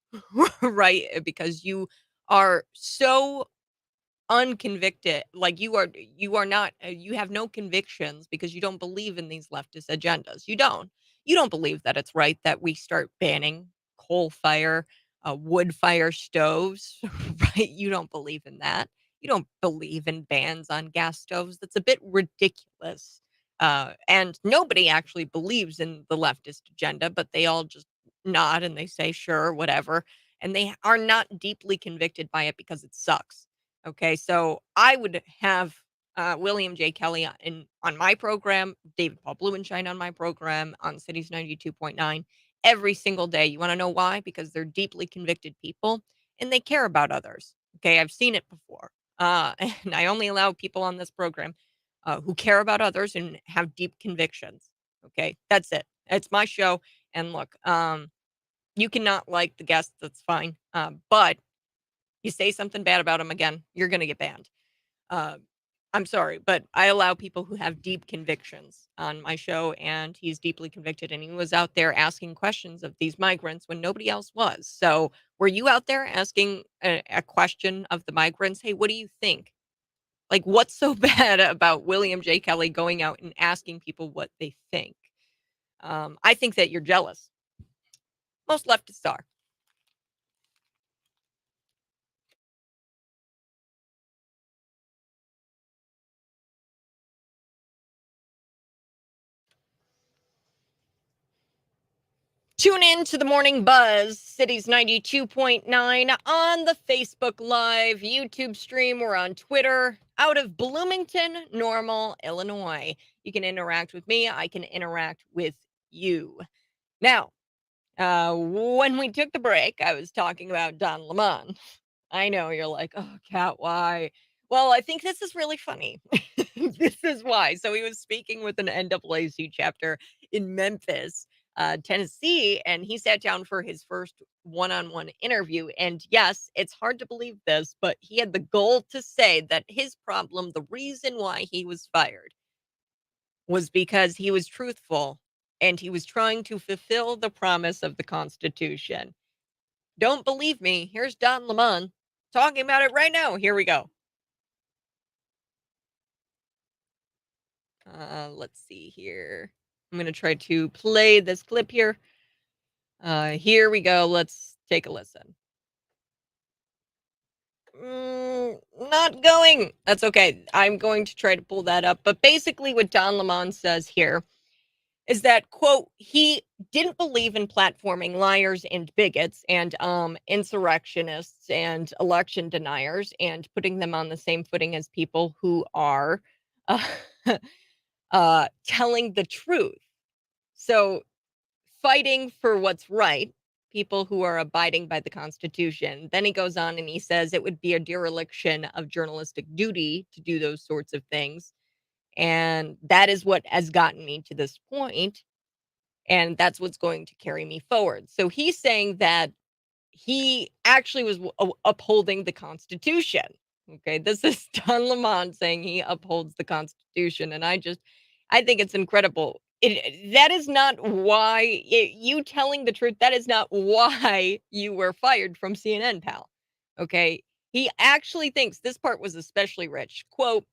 right? Because you are so unconvicted, like you are not, you have no convictions because you don't believe in these leftist agendas. You don't believe that it's right that we start banning coal fire, wood fire stoves. Right? You don't believe in that. You don't believe in bans on gas stoves. That's a bit ridiculous. And nobody actually believes in the leftist agenda, but they all just nod and they say sure, whatever, and they are not deeply convicted by it because it sucks. Okay, so I would have William J. Kelly on my program, David Paul Blumenschein on my program, on Cities 92.9 every single day. You want to know why? Because they're deeply convicted people and they care about others. Okay, I've seen it before. And I only allow people on this program who care about others and have deep convictions. Okay, that's it. It's my show. And look, you cannot like the guest, that's fine. But you say something bad about him again, you're going to get banned. Uh, I'm sorry, but I allow people who have deep convictions on my show, and he's deeply convicted, and he was out there asking questions of these migrants when nobody else was. So, were you out there asking a question of the migrants? Hey, what do you think? Like, what's so bad about William J. Kelly going out and asking people what they think? I think that you're jealous. Most leftists are. Tune in to the Morning Buzz, Cities 92.9 on the Facebook Live, YouTube stream. We're on Twitter out of Bloomington, Normal, Illinois. You can interact with me. I can interact with you. Now, when we took the break, I was talking about Don Lemon. I know you're like, oh, Kat, why? Well, I think this is really funny. This is why. So he was speaking with an NAACP chapter in Memphis, Tennessee, and he sat down for his first one-on-one interview. And yes, it's hard to believe this, but he had the goal to say that his problem, the reason why he was fired, was because he was truthful and he was trying to fulfill the promise of the Constitution. Don't believe me? Here's Don Lemon talking about it right now. Here we go. Let's see here. I'm going to try to play this clip here. Here we go. Let's take a listen. Not going. That's okay. I'm going to try to pull that up. But basically what Don Lemon says here is that, quote, he didn't believe in platforming liars and bigots and insurrectionists and election deniers and putting them on the same footing as people who are telling the truth. So fighting for what's right, people who are abiding by the Constitution. Then he goes on and he says it would be a dereliction of journalistic duty to do those sorts of things. And that is what has gotten me to this point. And that's what's going to carry me forward. So he's saying that he actually was upholding the Constitution. Okay, this is Don Lemon saying he upholds the Constitution. And I think it's incredible. That is not why, you telling the truth, that is not why you were fired from CNN, pal. Okay, he actually thinks this part was especially rich. Quote,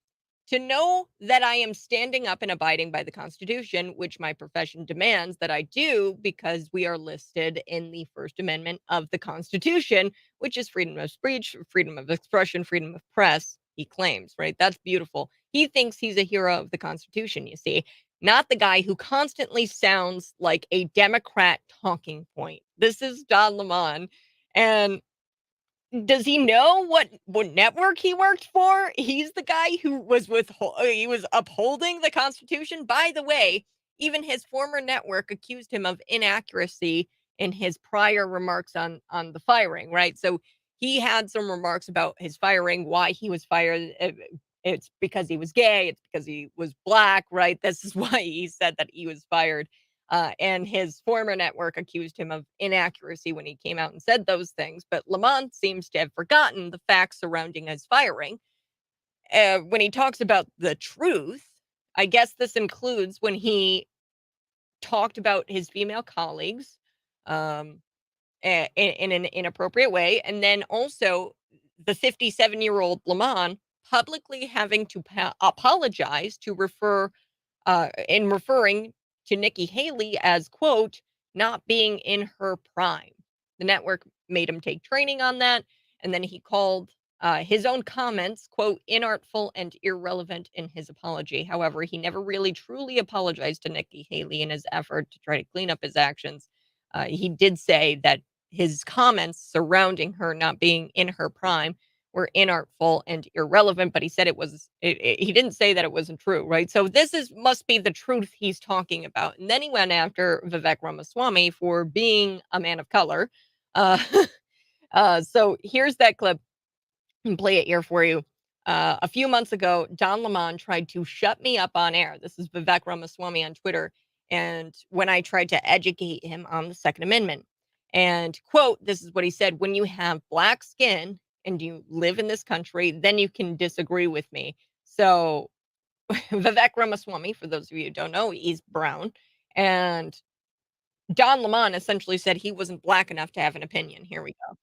to know that I am standing up and abiding by the Constitution, which my profession demands that I do because we are listed in the First Amendment of the Constitution, which is freedom of speech, freedom of expression, freedom of press, he claims, right? That's beautiful. He thinks he's a hero of the Constitution, you see, not the guy who constantly sounds like a Democrat talking point. This is Don Lemon. And does he know what network he worked for? He's the guy who was he was upholding the Constitution. By the way, even his former network accused him of inaccuracy in his prior remarks on the firing, right? So he had some remarks about his firing, why he was fired. It's because he was gay, it's because he was black, right? This is why he said that he was fired. And his former network accused him of inaccuracy when he came out and said those things. But Lemon seems to have forgotten the facts surrounding his firing. When he talks about the truth, I guess this includes when he talked about his female colleagues in an inappropriate way. And then also the 57-year-old Lemon publicly having to apologize to referring to Nikki Haley as, quote, not being in her prime. The network made him take training on that. And then he called his own comments, quote, inartful and irrelevant in his apology. However, he never really truly apologized to Nikki Haley in his effort to try to clean up his actions. He did say that his comments surrounding her not being in her prime were inartful and irrelevant, but he said he didn't say that it wasn't true, right? So this must be the truth he's talking about. And then he went after Vivek Ramaswamy for being a man of color. So here's that clip and play it here for you. A few months ago, Don Lemon tried to shut me up on air. This is Vivek Ramaswamy on Twitter. And when I tried to educate him on the Second Amendment, and quote, this is what he said: when you have black skin and you live in this country, then you can disagree with me. So Vivek Ramaswamy, for those of you who don't know, he's brown. And Don Lemon essentially said he wasn't black enough to have an opinion. Here we go.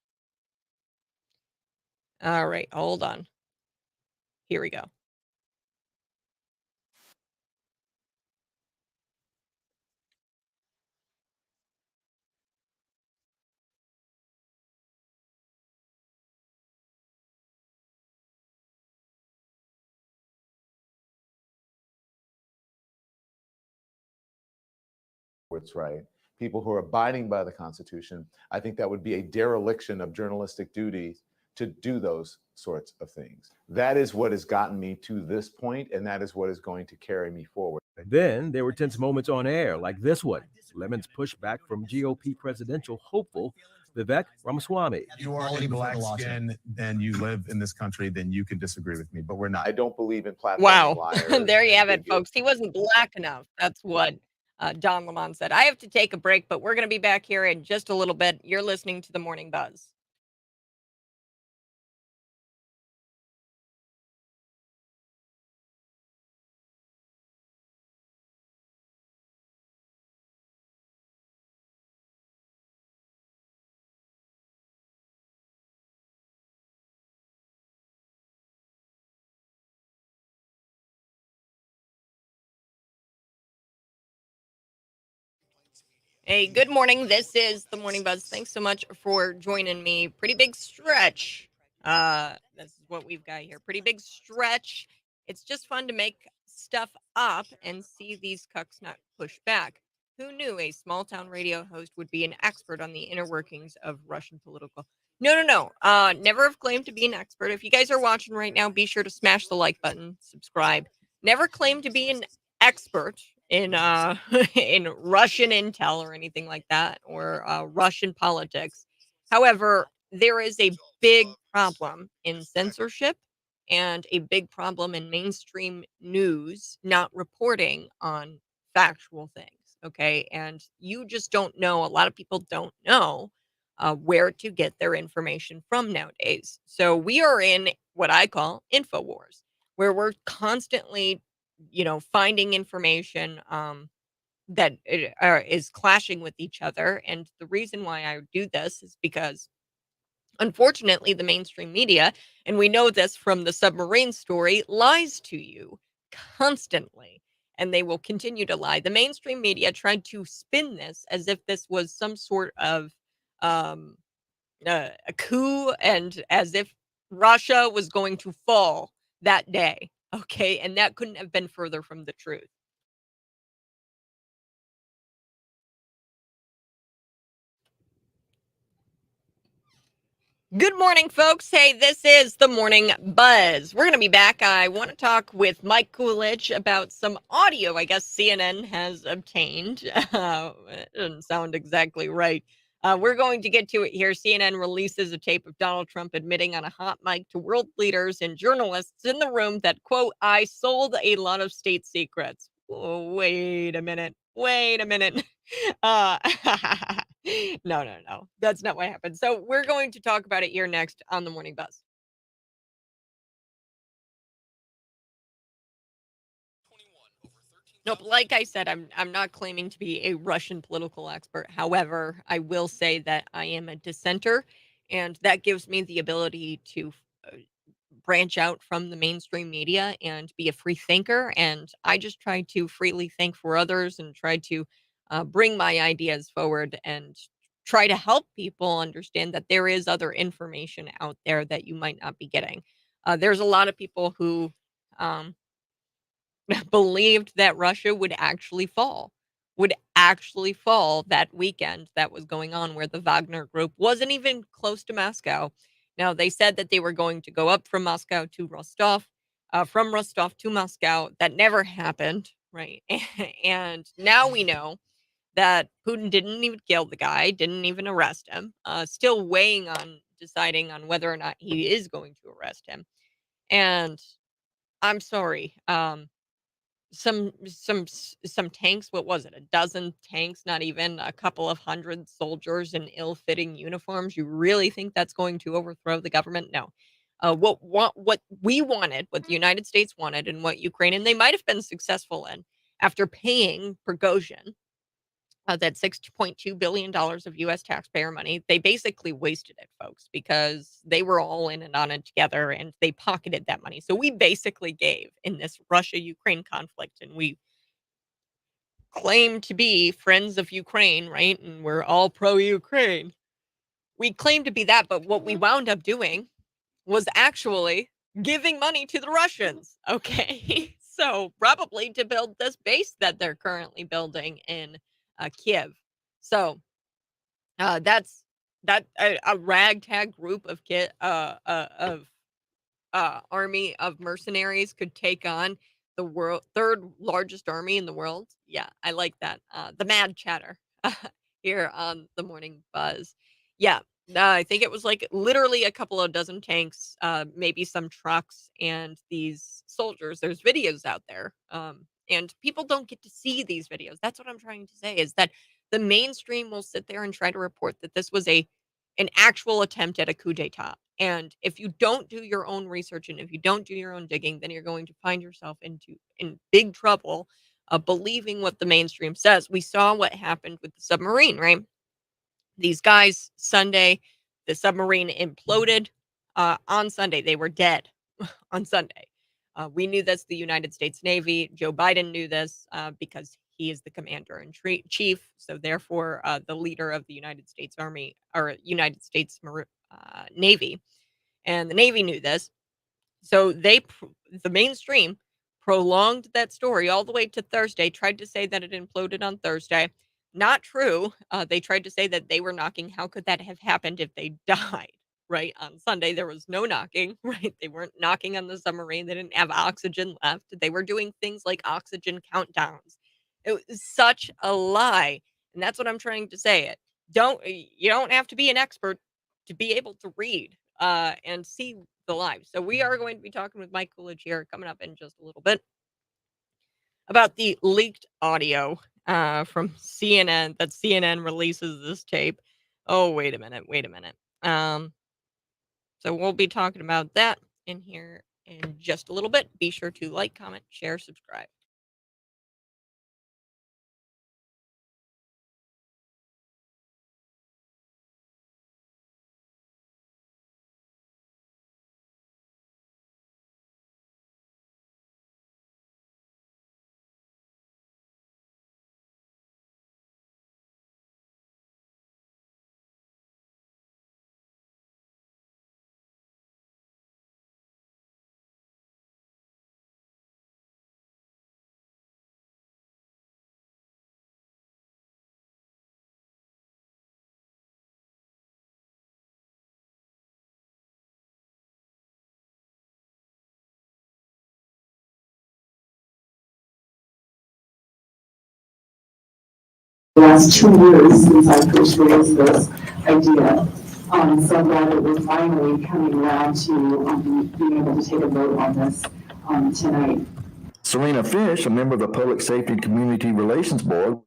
All right, hold on. Here we go. What's right. people who are abiding by the Constitution, I think that would be a dereliction of journalistic duty to do those sorts of things. That is what has gotten me to this point, and that is what is going to carry me forward. Then there were tense moments on air, like this one. Lemon's pushback from GOP presidential hopeful Vivek Ramaswamy. You are in black skin and you live in this country, then you can disagree with me, but we're not. I don't believe in platform Wow. liars. There you have it, folks. He wasn't black enough. That's what Don Lemon said. I have to take a break, but we're going to be back here in just a little bit. You're listening to The Morning Buzz. Hey, good morning. This is The Morning Buzz. Thanks so much for joining me. Pretty big stretch. This is what we've got here. Pretty big stretch. It's just fun to make stuff up and see these cucks not push back. Who knew a small town radio host would be an expert on the inner workings of Russian political? No. Never have claimed to be an expert. If you guys are watching right now, be sure to smash the like button, subscribe. Never claimed to be an expert in in Russian intel or anything like that, or Russian politics. However, there is a big problem in censorship and a big problem in mainstream news not reporting on factual things. Okay, and you just don't know. A lot of people don't know where to get their information from nowadays. So we are in what I call info wars, where we're constantly finding information that is clashing with each other. And the reason why I do this is because, unfortunately, the mainstream media, and we know this from the submarine story, lies to you constantly. And they will continue to lie. The mainstream media tried to spin this as if this was some sort of a coup, and as if Russia was going to fall that day. Okay, and that couldn't have been further from the truth. Good morning, folks. Hey, this is The Morning Buzz. We're going to be back. I want to talk with Mike Coolidge about some audio I guess CNN has obtained. It doesn't sound exactly right. We're going to get to it here. CNN releases a tape of Donald Trump admitting on a hot mic to world leaders and journalists in the room that, quote, I sold a lot of state secrets. Oh, wait a minute. No. That's not what happened. So we're going to talk about it here next on The Morning Buzz. Nope, like I said, I'm not claiming to be a Russian political expert. However, I will say that I am a dissenter, and that gives me the ability to branch out from the mainstream media and be a free thinker. And I just try to freely think for others and try to bring my ideas forward and try to help people understand that there is other information out there that you might not be getting. There's a lot of people who believed that Russia would actually fall that weekend that was going on, where the Wagner group wasn't even close to Moscow. Now, they said that they were going to go up from Moscow to Rostov, from Rostov to Moscow. That never happened, right? And now we know that Putin didn't even kill the guy, didn't even arrest him, still weighing on deciding on whether or not he is going to arrest him. And I'm sorry, some tanks, what was it, a dozen tanks, not even a couple of hundred soldiers in ill-fitting uniforms? You really think that's going to overthrow the government? No. What we wanted, what the United States wanted, and what Ukraine, and they might have been successful in, after paying Prigozhin that $6.2 billion of U.S. taxpayer money, they basically wasted it, folks, because they were all in and on it together, and they pocketed that money. So we basically gave in this Russia-Ukraine conflict, and we claim to be friends of Ukraine, right? And we're all pro-Ukraine. We claim to be that, but what we wound up doing was actually giving money to the Russians, okay? So probably to build this base that they're currently building in Kiev. So that's a ragtag group of army of mercenaries could take on the world third largest army in the world. Yeah, I like that. The mad chatter here on the Morning Buzz. Yeah, I think it was like literally a couple of dozen tanks, maybe some trucks, and these soldiers. There's videos out there, and people don't get to see these videos. That's what I'm trying to say, is that the mainstream will sit there and try to report that this was an actual attempt at a coup d'etat. And if you don't do your own research and if you don't do your own digging, then you're going to find yourself in big trouble believing what the mainstream says. We saw what happened with the submarine, right? These guys, Sunday, the submarine imploded. On Sunday, they were dead on Sunday. We knew this, the United States Navy. Joe Biden knew this because he is the commander in chief. So, therefore, the leader of the United States Army or United States Navy. And the Navy knew this. So, the mainstream prolonged that story all the way to Thursday, tried to say that it imploded on Thursday. Not true. They tried to say that they were knocking. How could that have happened if they died? Right, on Sunday, there was no knocking, right? They weren't knocking on the submarine. They didn't have oxygen left. They were doing things like oxygen countdowns. It was such a lie. And that's what I'm trying to say. You don't have to be an expert to be able to read and see the live. So we are going to be talking with Mike Coolidge here coming up in just a little bit about the leaked audio from CNN, that CNN releases this tape. Oh, wait a minute. So we'll be talking about that in here in just a little bit. Be sure to like, comment, share, subscribe. The last 2 years since I first raised this idea. So I'm glad that we're finally coming around to being able to take a vote on this tonight. Serena Fish, a member of the Public Safety and Community Relations Board,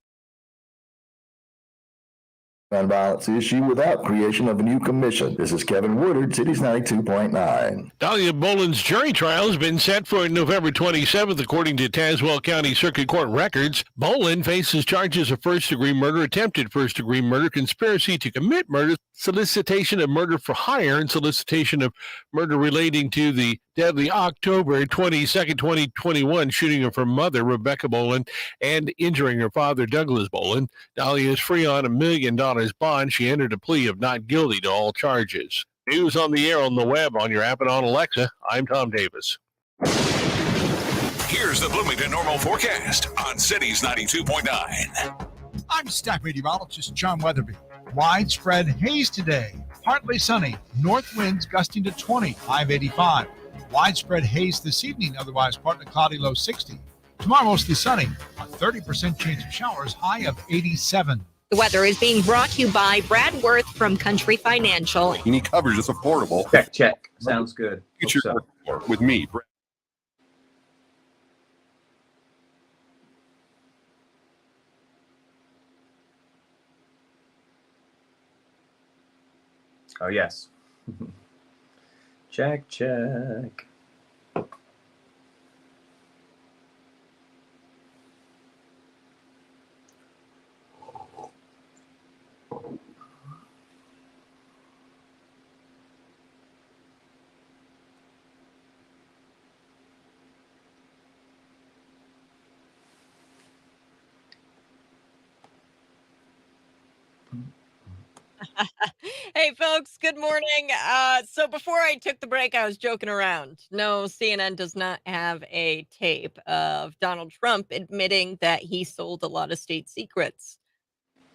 gun violence issue without creation of a new commission. This is Kevin Woodard, Cities 92.9. Dahlia Boland's jury trial has been set for November 27th, according to Tazewell County Circuit Court records. Boland faces charges of first-degree murder, attempted first-degree murder, conspiracy to commit murder, solicitation of murder for hire, and solicitation of murder relating to the deadly October 22nd, 2021 shooting of her mother, Rebecca Boland, and injuring her father, Douglas Boland. Dahlia is free on $1 million bond. She entered a plea of not guilty to all charges. News on the air, on the web, on your app, and on Alexa. I'm Tom Davis. Here's the Bloomington Normal Forecast on Cities 92.9. I'm staff meteorologist John Weatherby. Widespread haze today. Partly sunny. North winds gusting to 20, high of 85. Widespread haze this evening, otherwise partly cloudy, low 60. Tomorrow mostly sunny. A 30% chance of showers, high of 87. The weather is being brought to you by Brad Worth from Country Financial. You need coverage that's affordable. Check. Sounds good. Get your with me. Oh, yes. Check. Hey, folks, good morning. So before I took the break, I was joking around. No, CNN does not have a tape of Donald Trump admitting that he sold a lot of state secrets.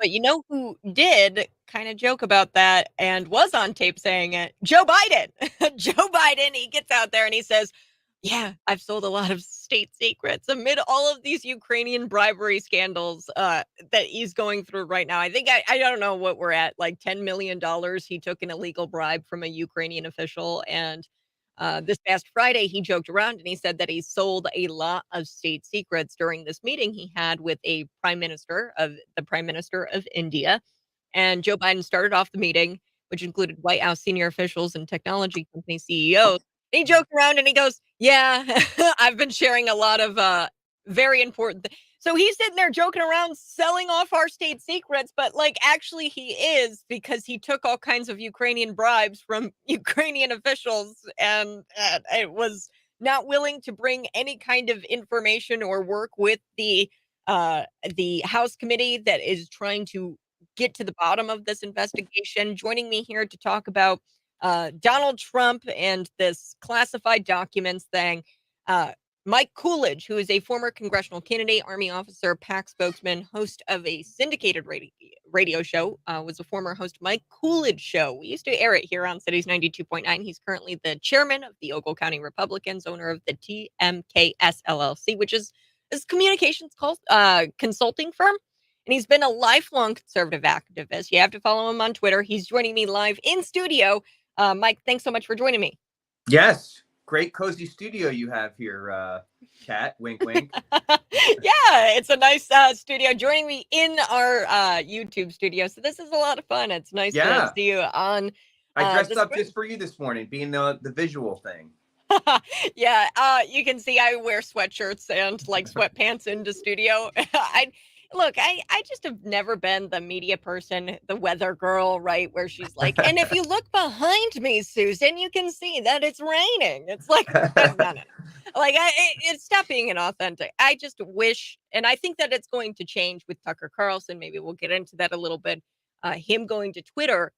But you know who did kind of joke about that and was on tape saying it? Joe Biden. Joe Biden, he gets out there and he says, yeah, I've sold a lot of state secrets amid all of these Ukrainian bribery scandals that he's going through right now. I think I don't know what we're at, like $10 million. He took an illegal bribe from a Ukrainian official. And this past Friday, he joked around and he said that he sold a lot of state secrets during this meeting he had with the Prime Minister of India. And Joe Biden started off the meeting, which included White House senior officials and technology company CEOs. He joked around and he goes, yeah, I've been sharing a lot of very important. So he's sitting there joking around, selling off our state secrets, but like actually he is, because he took all kinds of Ukrainian bribes from Ukrainian officials and it was not willing to bring any kind of information or work with the House committee that is trying to get to the bottom of this investigation. Joining me here to talk about Donald Trump and this classified documents thing, Mike Coolidge, who is a former congressional candidate, Army officer, PAC spokesman, host of a syndicated radio show, was a former host, Mike Coolidge Show. We used to air it here on Cities 92.9. He's currently the chairman of the Ogle County Republicans, owner of the TMKS LLC, which is a communications consulting firm. And he's been a lifelong conservative activist. You have to follow him on Twitter. He's joining me live in studio. Mike, thanks so much for joining me. Yes. Great cozy studio you have here, Kat. Wink, wink. Yeah, it's a nice studio. Joining me in our YouTube studio. So this is a lot of fun. It's nice to see you on. I dressed up just for you this morning, being the visual thing. Yeah, you can see I wear sweatshirts and like sweatpants into studio. I just have never been the media person, the weather girl, right? Where she's like, and if you look behind me, Susan, you can see that it's raining. It's like, it stopped being inauthentic. I just wish, and I think that it's going to change with Tucker Carlson. Maybe we'll get into that a little bit. Him going to Twitter.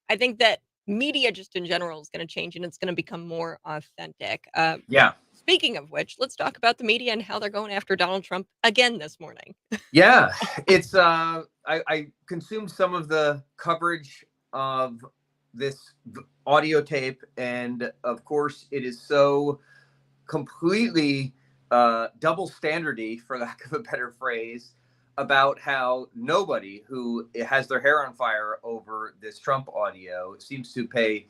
I think that media just in general is going to change and it's going to become more authentic. Yeah. Speaking of which, let's talk about the media and how they're going after Donald Trump again this morning. Yeah, it's I consumed some of the coverage of this audio tape, and of course it is so completely double standardy, for lack of a better phrase, about how nobody who has their hair on fire over this Trump audio seems to pay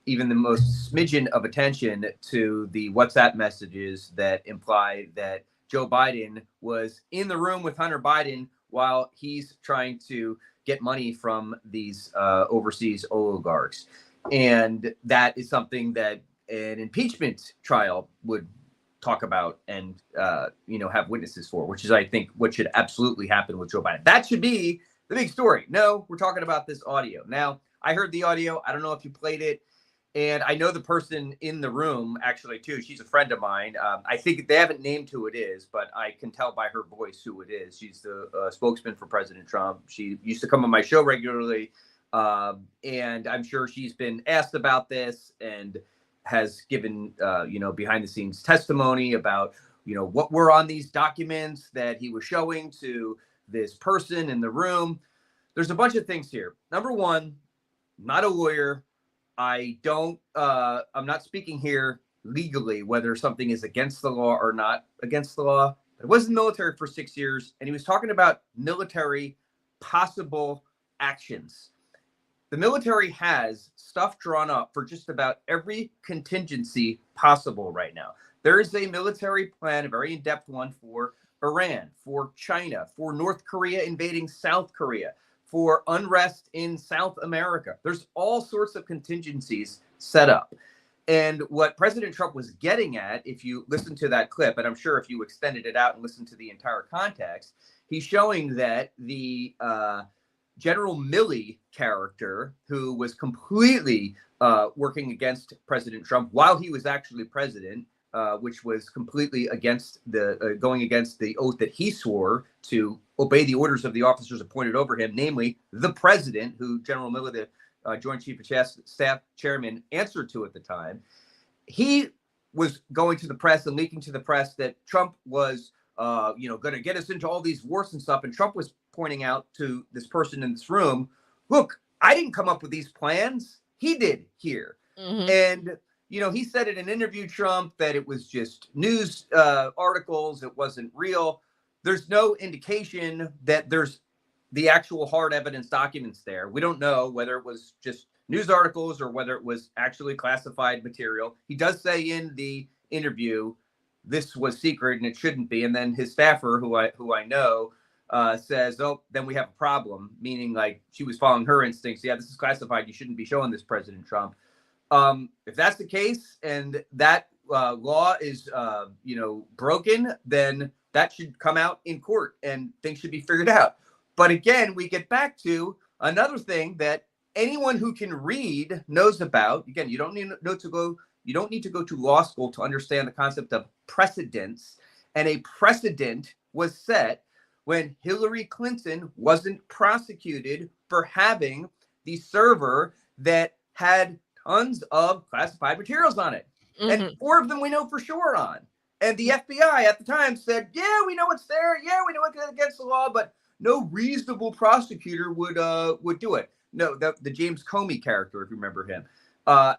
even the most smidgen of attention to the WhatsApp messages that imply that Joe Biden was in the room with Hunter Biden while he's trying to get money from these overseas oligarchs. And that is something that an impeachment trial would talk about and, have witnesses for, which is, I think, what should absolutely happen with Joe Biden. That should be the big story. No, we're talking about this audio. Now, I heard the audio. I don't know if you played it. And I know the person in the room, actually, too. She's a friend of mine. I think they haven't named who it is, but I can tell by her voice who it is. She's the spokesman for President Trump. She used to come on my show regularly. And I'm sure she's been asked about this and has given, behind the scenes testimony about, what were on these documents that he was showing to this person in the room. There's a bunch of things here. Number one, not a lawyer. I'm not speaking here legally, whether something is against the law or not against the law. But I was in the military for 6 years, and he was talking about military possible actions. The military has stuff drawn up for just about every contingency possible right now. There is a military plan, a very in-depth one, for Iran, for China, for North Korea invading South Korea, for unrest in South America. There's all sorts of contingencies set up. And what President Trump was getting at, if you listen to that clip, and I'm sure if you extended it out and listened to the entire context, he's showing that the General Milley character, who was completely working against President Trump while he was actually president, which was completely against going against the oath that he swore to obey the orders of the officers appointed over him, namely the president, who General Milley, the Joint Chief of Staff Chairman, answered to at the time. He was going to the press and leaking to the press that Trump was going to get us into all these wars and stuff. And Trump was pointing out to this person in this room, look, I didn't come up with these plans. He did here. And, he said in an interview, Trump, that it was just news articles. It wasn't real. There's no indication that there's the actual hard evidence documents there. We don't know whether it was just news articles or whether it was actually classified material. He does say in the interview, this was secret and it shouldn't be. And then his staffer, who I know, says, oh, then we have a problem, meaning like she was following her instincts. Yeah, this is classified. You shouldn't be showing this, President Trump. If that's the case and that law is, broken, then that should come out in court and things should be figured out. But again, we get back to another thing that anyone who can read knows about. Again, you don't need to go to law school to understand the concept of precedents. And a precedent was set when Hillary Clinton wasn't prosecuted for having the server that had tons of classified materials on it. And 4 of them we know for sure on. And the FBI at the time said, yeah, we know it's there. Yeah, we know it's against the law, but no reasonable prosecutor would do it. No, the James Comey character, if you remember him.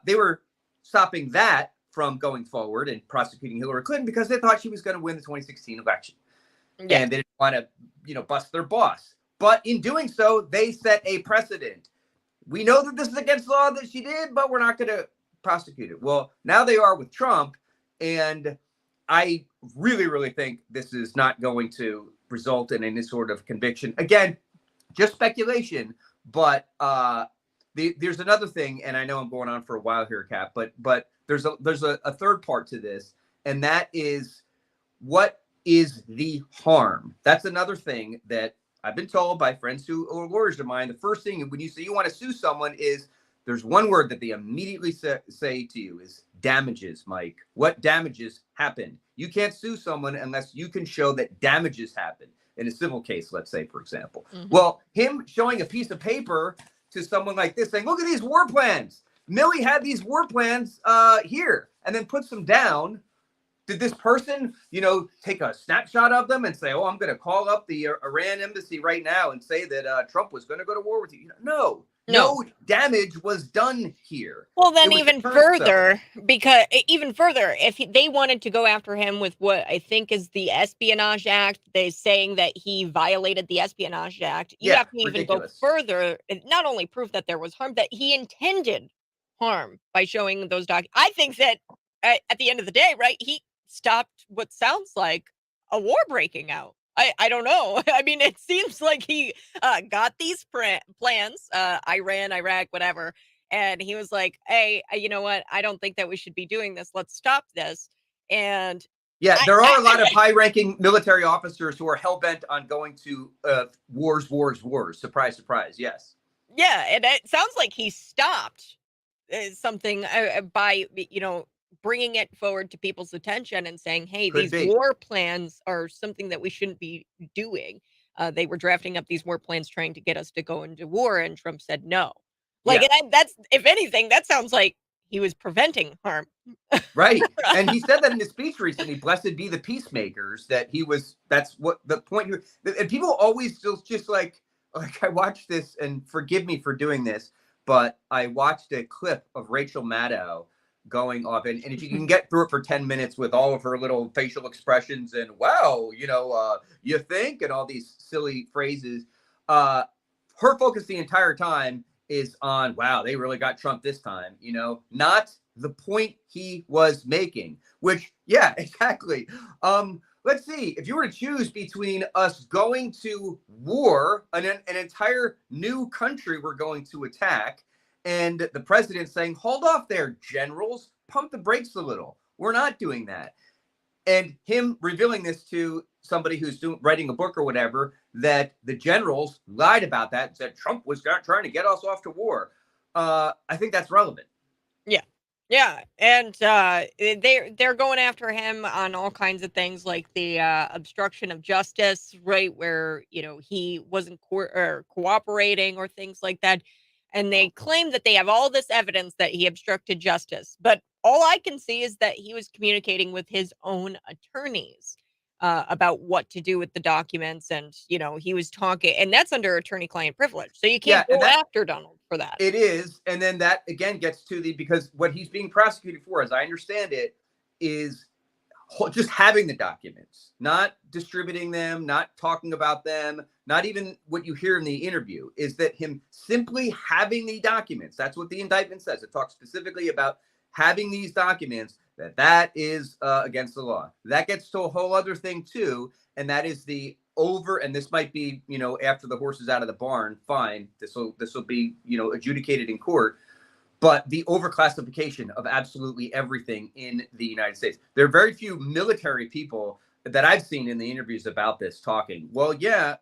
They were stopping that from going forward and prosecuting Hillary Clinton because they thought she was going to win the 2016 election. Yeah. And they didn't want to, bust their boss. But in doing so, they set a precedent. We know that this is against the law that she did, but we're not going to prosecute it. Well, now they are with Trump. And I really, really think this is not going to result in any sort of conviction. Again, just speculation. But there's another thing, and I know I'm going on for a while here, Cap, but there's a third part to this, and that is what is the harm? That's another thing that I've been told by friends who are lawyers of mine. The first thing when you say you want to sue someone is there's one word that they immediately say to you is damages, Mike. What damages happened? You can't sue someone unless you can show that damages happened. In a civil case, let's say, for example. Well, him showing a piece of paper to someone like this saying, look at these war plans. Milley had these war plans here and then puts them down. Did this person, take a snapshot of them and say, oh, I'm going to call up the Iran embassy right now and say that Trump was going to go to war with you? No damage was done here. Well, then even further, if they wanted to go after him with what I think is the Espionage Act, they're saying that he violated the Espionage Act. You have to even go further, and not only prove that there was harm, that he intended harm by showing those documents. I think that at the end of the day, right, he stopped what sounds like a war breaking out. I don't know. I mean, it seems like he got these plans, Iran, Iraq, whatever. And he was like, hey, you know what? I don't think that we should be doing this. Let's stop this. And yeah, there are a lot of high-ranking military officers who are hell-bent on going to wars. Surprise, surprise. Yes. Yeah. And it sounds like he stopped something by, bringing it forward to people's attention and saying, hey, these war plans are something that we shouldn't be doing. They were drafting up these war plans trying to get us to go into war. And Trump said no. That's, if anything, that sounds like he was preventing harm. Right. And he said that in his speech recently, blessed be the peacemakers, that's what the point here. And people always just like I watched this, and forgive me for doing this, but I watched a clip of Rachel Maddow going off, and if you can get through it for 10 minutes with all of her little facial expressions and wow, you think, and all these silly phrases, her focus the entire time is on, wow, they really got Trump this time, not the point he was making, which, yeah, exactly. Let's see, if you were to choose between us going to war, an entire new country we're going to attack, and the president saying, hold off there, generals, pump the brakes a little. We're not doing that. And him revealing this to somebody who's writing a book or whatever, that the generals lied about that and said Trump was trying to get us off to war. I think that's relevant. Yeah. Yeah. And they're going after him on all kinds of things like the obstruction of justice, right? Where, he wasn't cooperating or things like that. And they claim that they have all this evidence that he obstructed justice. But all I can see is that he was communicating with his own attorneys. about what to do with the documents. And, he was talking, and that's under attorney-client privilege. So you can't go after Donald for that. It is. And then that, again, gets to because what he's being prosecuted for, as I understand it, is just having the documents, not distributing them, not talking about them, not even what you hear in the interview, is that him simply having the documents. That's what the indictment says. It talks specifically about having these documents, that is against the law. That gets to a whole other thing too, and that is and this might be, after the horse is out of the barn, fine. This will be, adjudicated in court. But the overclassification of absolutely everything in the United States. There are very few military people that I've seen in the interviews about this talking. Well, yeah,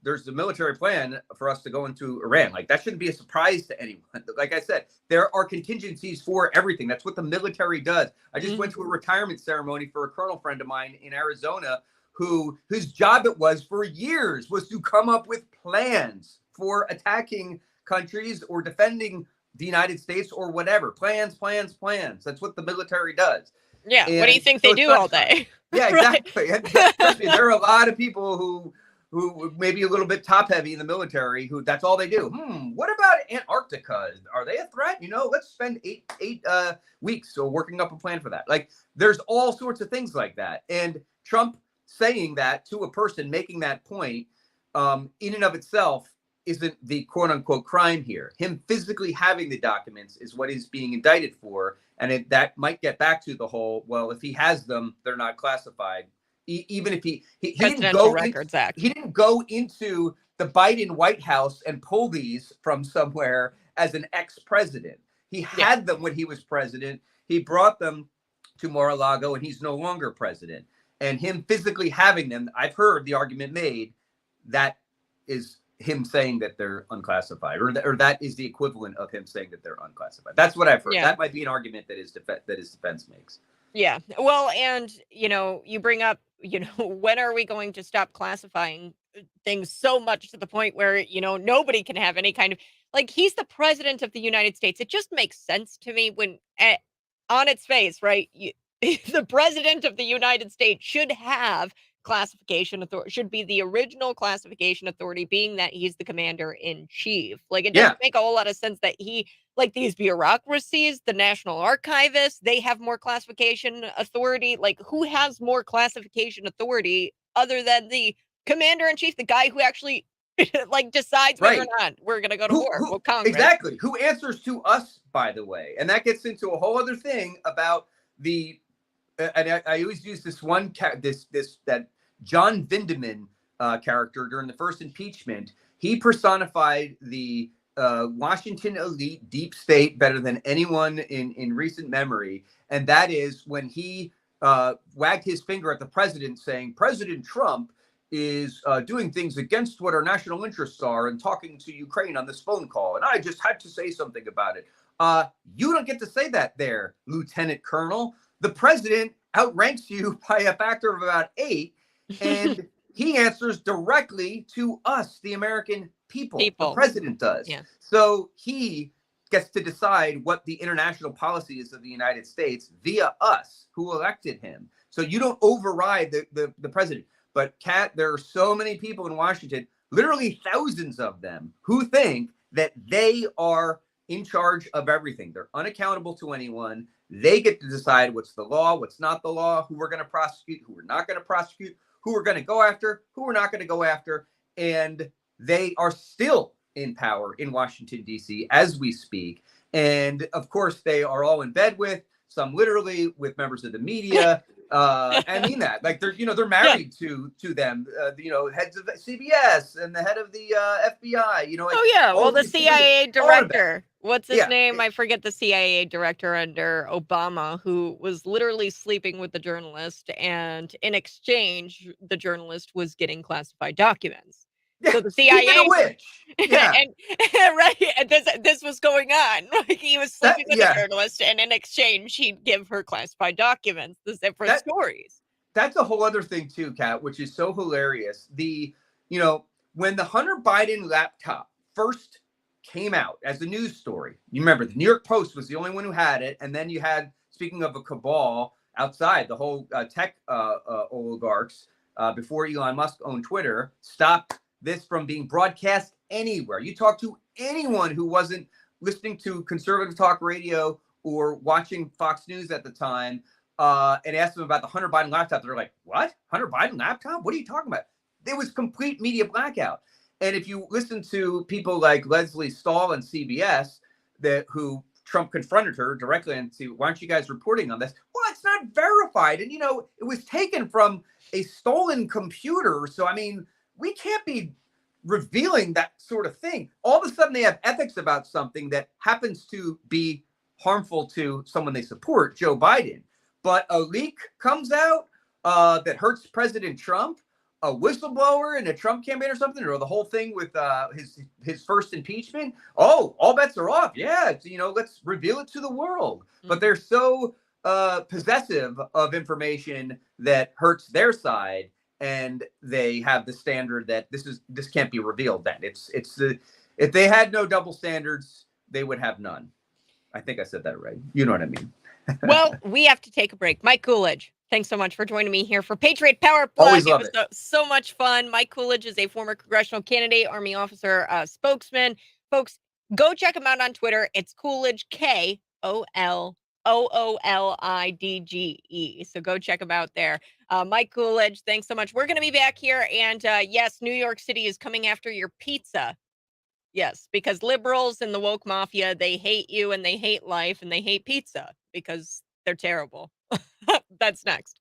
there's a military plan for us to go into Iran. Like, that shouldn't be a surprise to anyone. Like I said, there are contingencies for everything. That's what the military does. I just went to a retirement ceremony for a colonel friend of mine in Arizona whose job it was for years was to come up with plans for attacking countries or defending the United States or whatever. Plans. That's what the military does. Yeah. And what do you think they do all day? Yeah, exactly. And trust me, there are a lot of people who may be a little bit top heavy in the military who that's all they do. What about Antarctica? Are they a threat? Let's spend eight weeks working up a plan for that. Like, there's all sorts of things like that. And Trump saying that to a person, making that point, in and of itself isn't the quote unquote crime here. Him physically having the documents is what he's being indicted for. And that might get back to the whole, well, if he has them, they're not classified. Even if he didn't go Records Act. He didn't go into the Biden White House and pull these from somewhere as an ex-president. He had them when he was president. He brought them to Mar-a-Lago, and he's no longer president. And him physically having them, I've heard the argument made that is him saying that they're unclassified, or that is the equivalent of him saying that they're unclassified. That's what I've heard. That might be an argument that his defense makes. Yeah. Well, and, you bring up, when are we going to stop classifying things so much to the point where, nobody can have any kind of, like, he's the president of the United States. It just makes sense to me when on its face, right? The president of the United States should have classification authority, should be the original classification authority, being that he's the commander in chief. Like, it doesn't make a whole lot of sense that like these bureaucracies, the National Archivist, they have more classification authority. Like, who has more classification authority other than the commander in chief, the guy who actually decides whether or not we're going to go to war? Well, Congress. Exactly. Who answers to us, by the way. And that gets into a whole other thing about and I always use this one that John Vindeman character during the first impeachment. He personified the Washington elite deep state better than anyone in recent memory. And that is when he wagged his finger at the president saying, President Trump is doing things against what our national interests are and talking to Ukraine on this phone call. And I just had to say something about it. You don't get to say that there, Lieutenant Colonel. The president outranks you by a factor of about 8, and he answers directly to us, the American people. The president does. Yeah. So he gets to decide what the international policy is of the United States via us, who elected him. So you don't override the president. But, Kat, there are so many people in Washington, literally thousands of them, who think that they are in charge of everything. They're unaccountable to anyone. They get to decide what's the law, what's not the law, who we're going to prosecute, who we're not going to prosecute, who we're going to go after, who we're not going to go after. And they are still in power in Washington, D.C. as we speak. And of course, they are all in bed with, some literally with members of the media. I mean that, like, they're married to them, heads of CBS and the head of the FBI, Well, the CIA director, what's his name? I forget the CIA director under Obama, who was literally sleeping with the journalist, and in exchange, the journalist was getting classified documents. So the CIA, and this was going on. Like, he was sleeping with a journalist, and in exchange, he'd give her classified documents, the different stories. That's a whole other thing too, Kat, which is so hilarious. When the Hunter Biden laptop first came out as a news story, you remember the New York Post was the only one who had it, and then you had, speaking of a cabal, outside, the whole tech oligarchs, before Elon Musk owned Twitter, stopped this from being broadcast anywhere. You talk to anyone who wasn't listening to conservative talk radio or watching Fox News at the time, and asked them about the Hunter Biden laptop. They're like, what? Hunter Biden laptop? What are you talking about? There was complete media blackout. And if you listen to people like Leslie Stahl and CBS, who Trump confronted her directly and said, why aren't you guys reporting on this? Well, it's not verified. And, it was taken from a stolen computer. So, I mean, we can't be revealing that sort of thing. All of a sudden, they have ethics about something that happens to be harmful to someone they support, Joe Biden. But a leak comes out that hurts President Trump, a whistleblower in a Trump campaign or something, or the whole thing with his first impeachment. Oh, all bets are off. Yeah, let's reveal it to the world. But they're so possessive of information that hurts their side, and they have the standard that this can't be revealed. Then if they had no double standards, they would have none. I think I said that right. You know what I mean? Well, we have to take a break. Mike Coolidge, thanks so much for joining me here for Patriot Power Plug. Always love it. So much fun. Mike Coolidge is a former congressional candidate, Army officer, spokesman. Folks, go check him out on Twitter. It's Coolidge, KOOLIDGE. So go check him out there. Mike Coolidge, thanks so much. We're going to be back here. And yes, New York City is coming after your pizza. Yes, because liberals and the woke mafia, they hate you and they hate life and they hate pizza because they're terrible. That's next.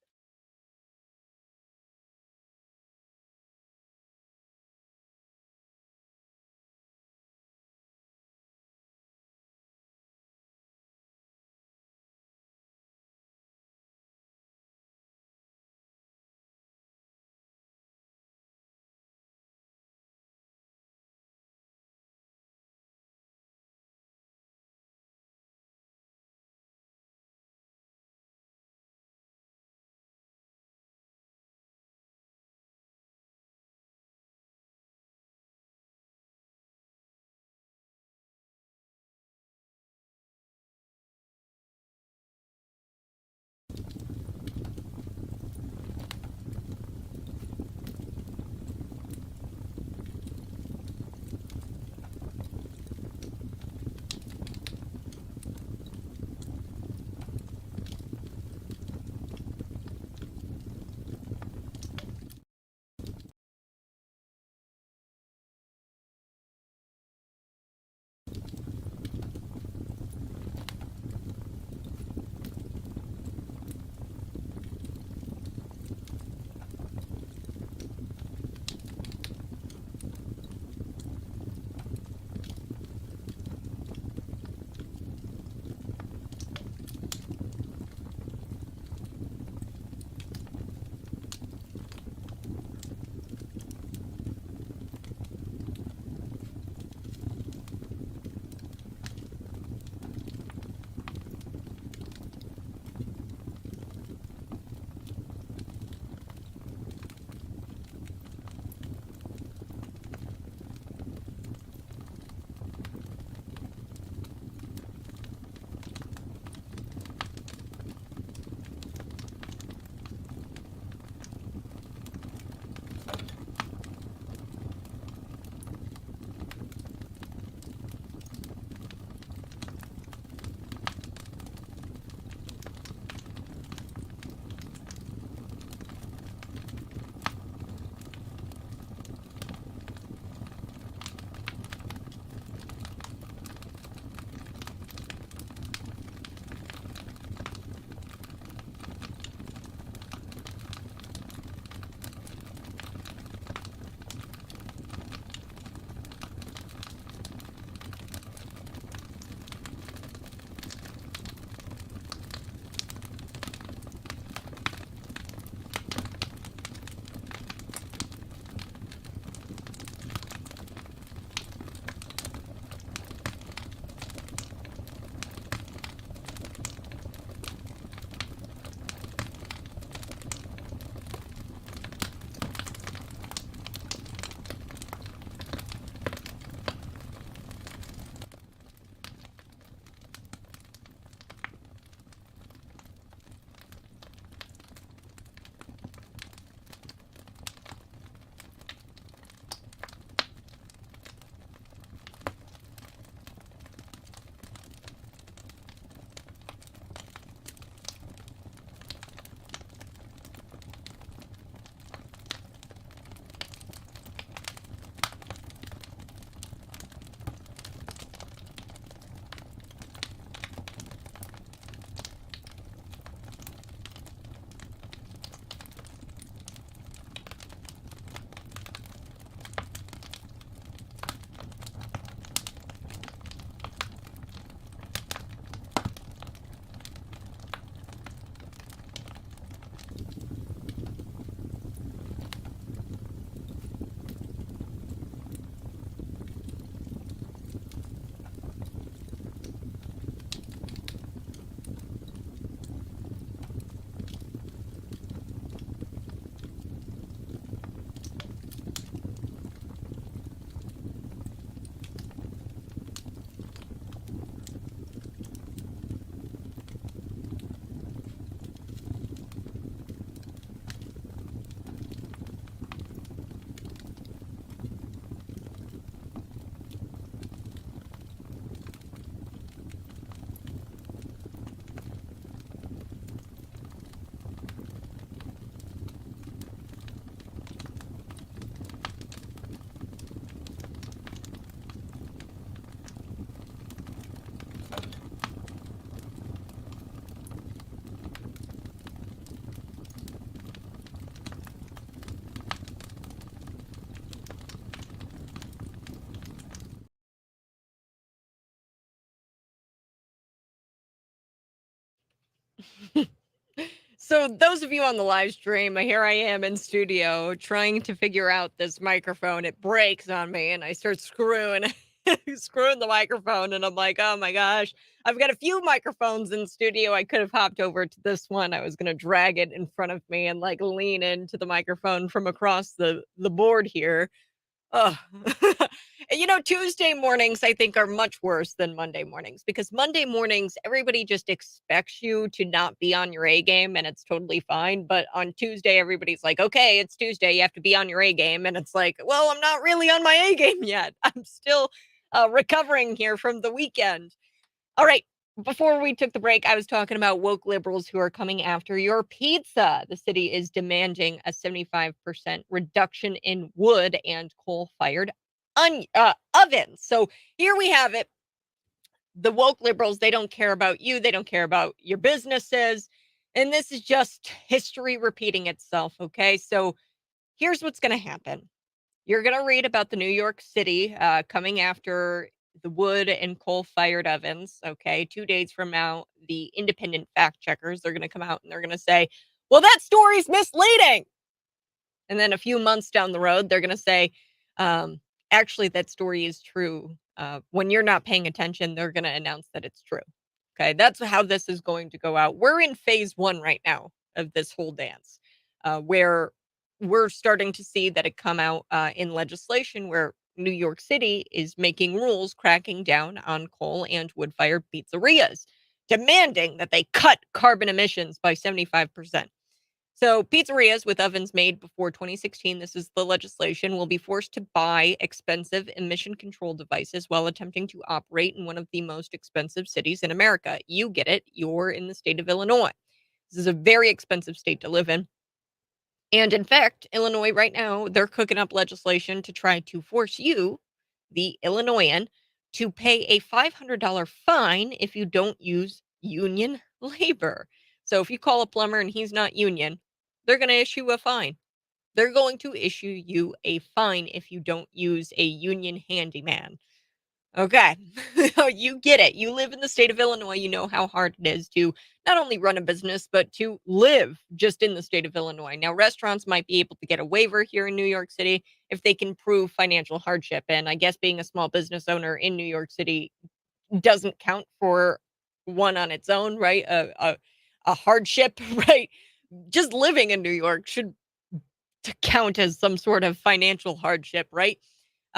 So those of you on the live stream, here I am in studio trying to figure out this microphone. It breaks on me and I start screwing the microphone, and I'm like, oh my gosh, I've got a few microphones in the studio. I could have hopped over to this one. I was going to drag it in front of me and like lean into the microphone from across the board here. Oh, Tuesday mornings, I think, are much worse than Monday mornings, because Monday mornings, everybody just expects you to not be on your A game, and it's totally fine. But on Tuesday, everybody's like, okay, it's Tuesday. You have to be on your A game. And it's like, well, I'm not really on my A game yet. I'm still recovering here from the weekend. All right. Before we took the break, I was talking about woke liberals who are coming after your pizza. The city is demanding a 75% reduction in wood and coal-fired ovens. So here we have it. The woke liberals, they don't care about you. They don't care about your businesses. And this is just history repeating itself, okay? So here's what's going to happen. You're going to read about the New York City coming after the wood and coal-fired ovens, okay? 2 days from now, the independent fact checkers, they're going to come out and they're going to say, well, that story's misleading. And then a few months down the road, they're going to say, actually, that story is true. When you're not paying attention, they're going to announce that it's true. Okay, that's how this is going to go out. We're in phase 1 right now of this whole dance, where we're starting to see that it come out in legislation where New York City is making rules cracking down on coal and wood-fired pizzerias, demanding that they cut carbon emissions by 75%. So pizzerias with ovens made before 2016, this is the legislation, will be forced to buy expensive emission control devices while attempting to operate in one of the most expensive cities in America. You get it. You're in the state of Illinois. This is a very expensive state to live in. And in fact, Illinois right now, they're cooking up legislation to try to force you, the Illinoisan, to pay a $500 fine if you don't use union labor. So if you call a plumber and he's not union, they're going to issue a fine. They're going to issue you a fine if you don't use a union handyman. Okay. You get it. You live in the state of Illinois. You know how hard it is to not only run a business, but to live just in the state of Illinois. Now, restaurants might be able to get a waiver here in New York City if they can prove financial hardship. And I guess being a small business owner in New York City doesn't count for one on its own, right? A hardship, right? Just living in New York should count as some sort of financial hardship, right?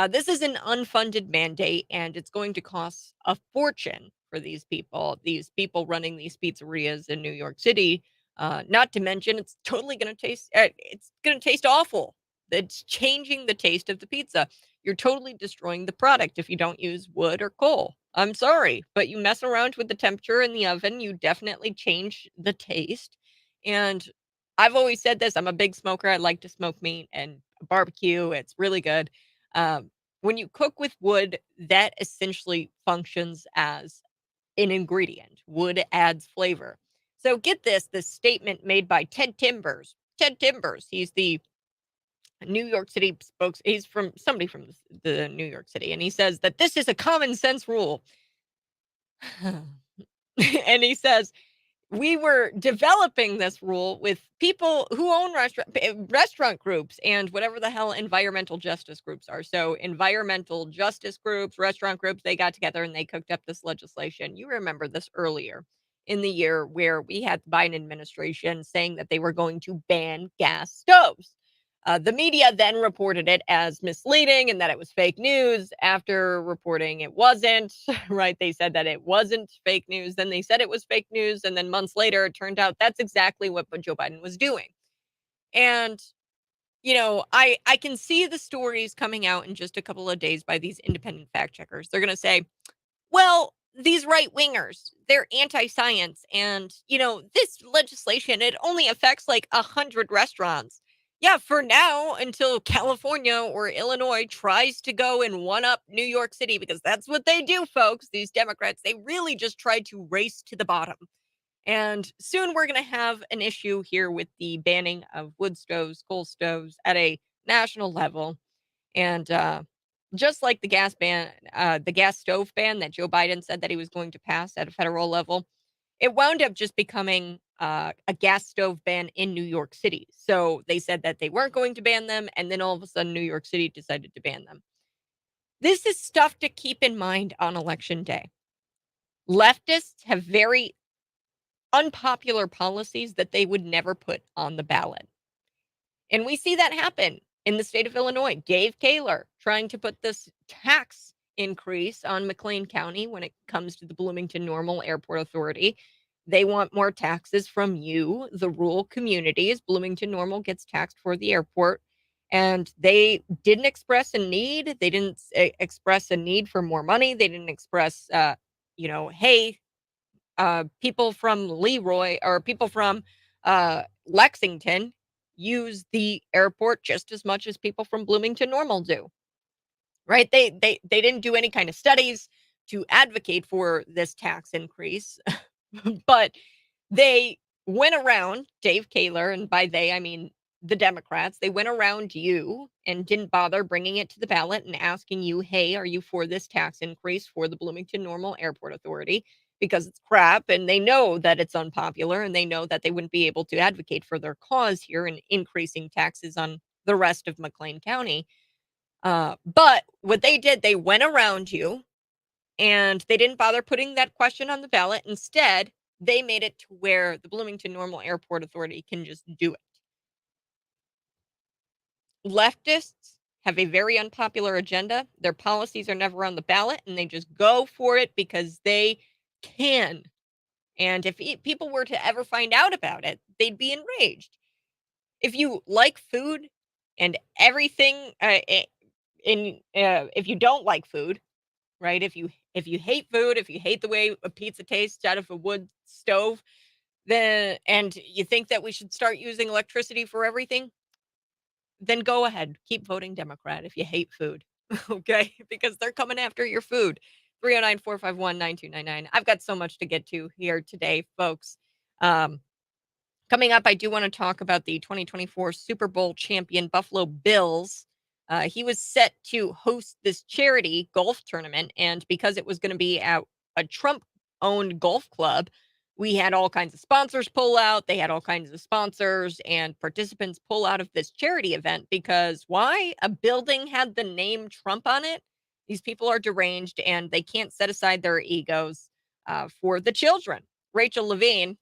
This is an unfunded mandate, and it's going to cost a fortune for these people running these pizzerias in New York City. Not to mention, it's totally going to taste. It's going to taste awful. It's changing the taste of the pizza. You're totally destroying the product if you don't use wood or coal. I'm sorry, but you mess around with the temperature in the oven, you definitely change the taste. And I've always said this. I'm a big smoker. I like to smoke meat and barbecue. It's really good. When you cook with wood, that essentially functions as an ingredient. Wood adds flavor. So get this statement made by Ted Timbers. Ted Timbers, he's the New York City he's from somebody from the New York City, and he says that this is a common sense rule. And he says, we were developing this rule with people who own restaurant groups and whatever the hell environmental justice groups are. So environmental justice groups, restaurant groups, they got together and they cooked up this legislation. You remember this earlier in the year where we had the Biden administration saying that they were going to ban gas stoves. The media then reported it as misleading and that it was fake news. After reporting it wasn't, right? They said that it wasn't fake news. Then they said it was fake news. And then months later, it turned out that's exactly what Joe Biden was doing. And, I can see the stories coming out in just a couple of days by these independent fact checkers. They're going to say, well, these right wingers, they're anti-science. And, this legislation, it only affects like 100 restaurants. Yeah, for now, until California or Illinois tries to go and one-up New York City, because that's what they do, folks. These Democrats, they really just try to race to the bottom. And soon we're going to have an issue here with the banning of wood stoves, coal stoves at a national level. And just like the gas stove ban that Joe Biden said that he was going to pass at a federal level, it wound up just becoming a gas stove ban in New York City. So they said that they weren't going to ban them, and then all of a sudden New York City decided to ban them. This is stuff to keep in mind on election day. Leftists have very unpopular policies that they would never put on the ballot. And we see that happen in the state of Illinois. Dave Kaler trying to put this tax increase on McLean County when it comes to the Bloomington Normal Airport Authority. They want more taxes from you, the rural communities. Bloomington Normal gets taxed for the airport. And they didn't express a need. They didn't express a need for more money. They didn't express, hey, people from Leroy or people from Lexington use the airport just as much as people from Bloomington Normal do. Right? They didn't do any kind of studies to advocate for this tax increase, but they went around Dave Kaler, and by they I mean the Democrats. They went around you and didn't bother bringing it to the ballot and asking you, hey, are you for this tax increase for the Bloomington Normal Airport Authority? Because it's crap, and they know that it's unpopular, and they know that they wouldn't be able to advocate for their cause here in increasing taxes on the rest of McLean County. But what they did, they went around you, and they didn't bother putting that question on the ballot. Instead, they made it to where the Bloomington Normal Airport Authority can just do it. Leftists have a very unpopular agenda. Their policies are never on the ballot, and they just go for it because they can. And if people were to ever find out about it, they'd be enraged. If you like food and everything, if you don't like food, right? If you hate food, if you hate the way a pizza tastes out of a wood stove, and you think that we should start using electricity for everything, then go ahead, keep voting Democrat if you hate food, okay? Because they're coming after your food. 309-451-9299. I've got so much to get to here today, folks. Coming up, I do want to talk about the 2024 Super Bowl champion Buffalo Bills. He was set to host this charity golf tournament, and because it was going to be at a Trump-owned golf club, we had all kinds of sponsors pull out. They had all kinds of sponsors and participants pull out of this charity event because why? A building had the name Trump on it. These people are deranged and they can't set aside their egos for the children. Rachel Levine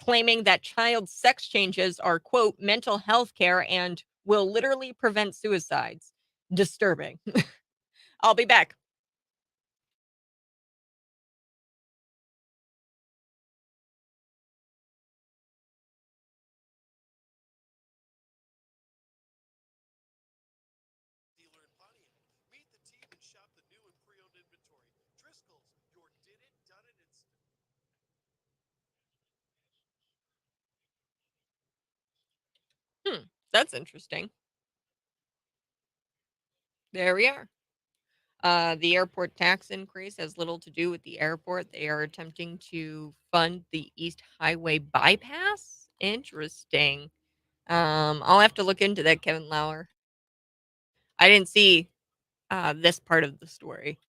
claiming that child sex changes are, quote, mental health care and will literally prevent suicides. Disturbing. I'll be back. That's interesting. There we are. The airport tax increase has little to do with the airport. They are attempting to fund the East Highway bypass. Interesting. I'll have to look into that, Kevin Lauer. I didn't see this part of the story.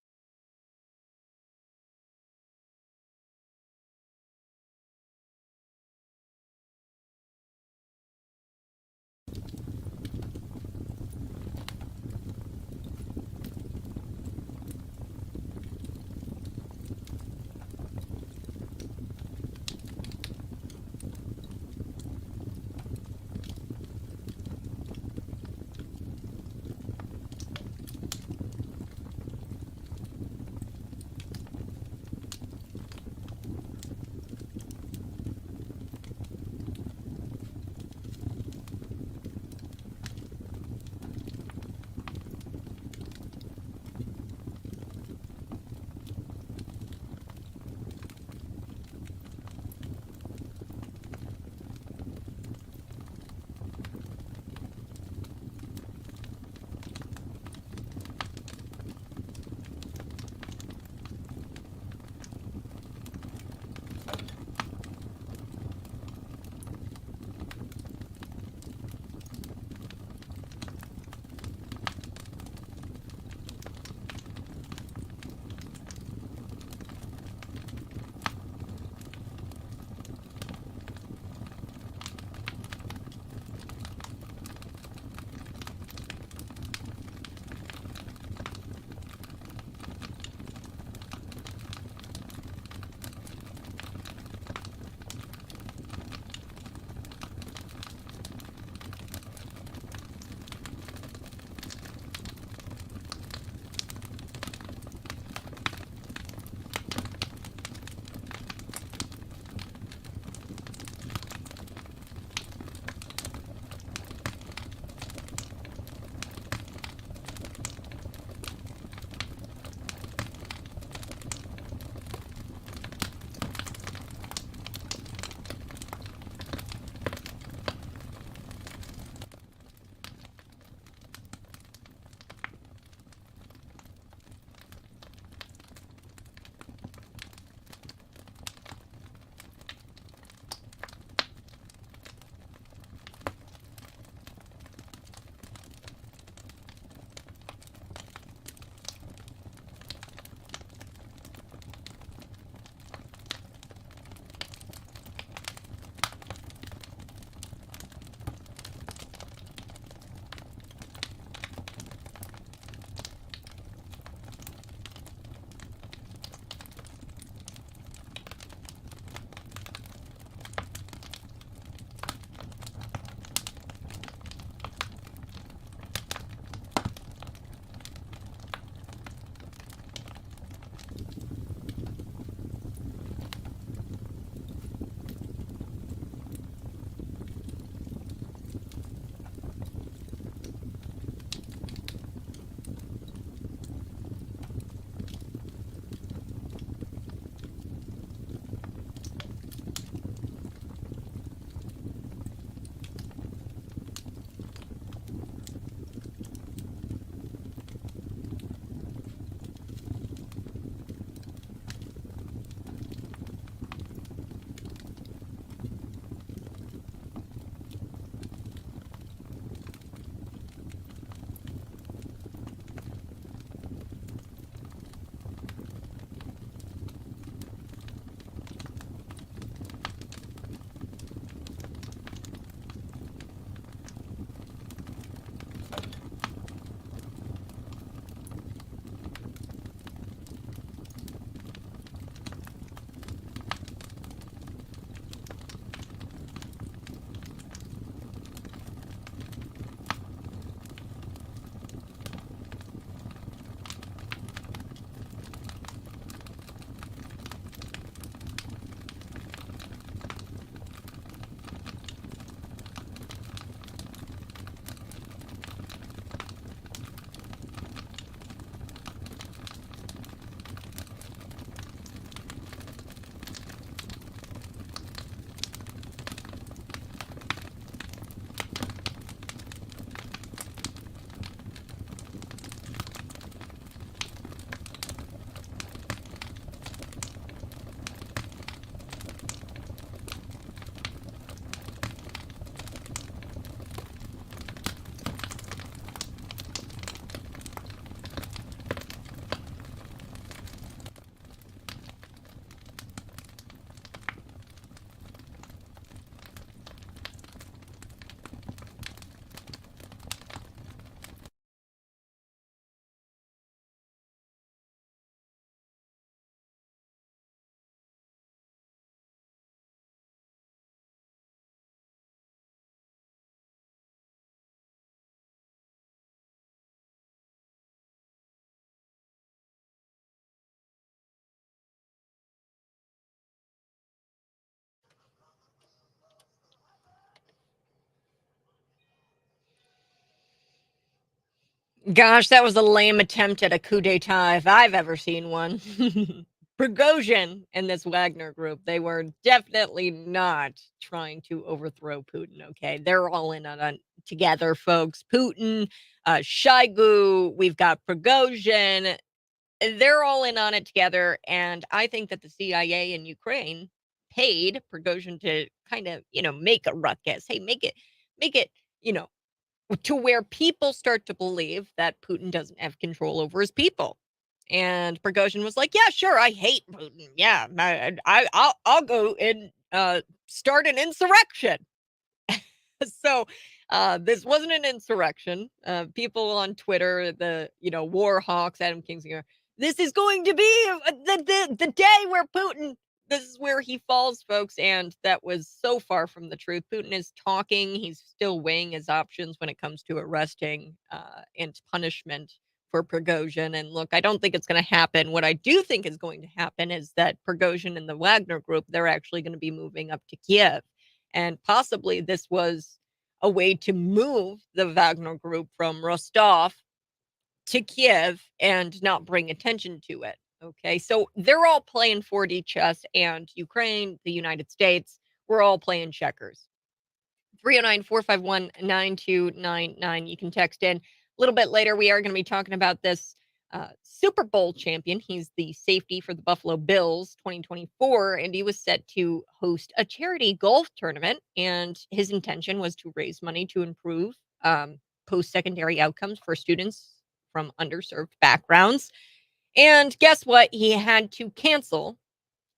Gosh, that was a lame attempt at a coup d'etat if I've ever seen one. Prigozhin and this Wagner group, they were definitely not trying to overthrow Putin, okay? They're all in on it together, folks. Putin, Shoigu, we've got Prigozhin. They're all in on it together, and I think that the CIA in Ukraine paid Prigozhin to kind of, make a ruckus. Hey, make it, you know, to where people start to believe that Putin doesn't have control over his people. And Prigozhin was like, "Yeah, sure, I hate Putin. Yeah, I'll go and start an insurrection." So this wasn't an insurrection. People on Twitter, the war hawks, Adam Kinzinger, this is going to be the day where Putin. This is where he falls, folks, and that was so far from the truth. Putin is talking; he's still weighing his options when it comes to arresting and punishment for Prigozhin. And look, I don't think it's going to happen. What I do think is going to happen is that Prigozhin and the Wagner group, they're actually going to be moving up to Kiev. And possibly this was a way to move the Wagner group from Rostov to Kiev and not bring attention to it. Okay, so they're all playing 4D chess, and Ukraine, the United States, we're all playing checkers. 309-451-9299. You can text in. A little bit later, we are going to be talking about this Super Bowl champion. He's the safety for the Buffalo Bills 2024, and he was set to host a charity golf tournament. And his intention was to raise money to improve post-secondary outcomes for students from underserved backgrounds. And guess what? He had to cancel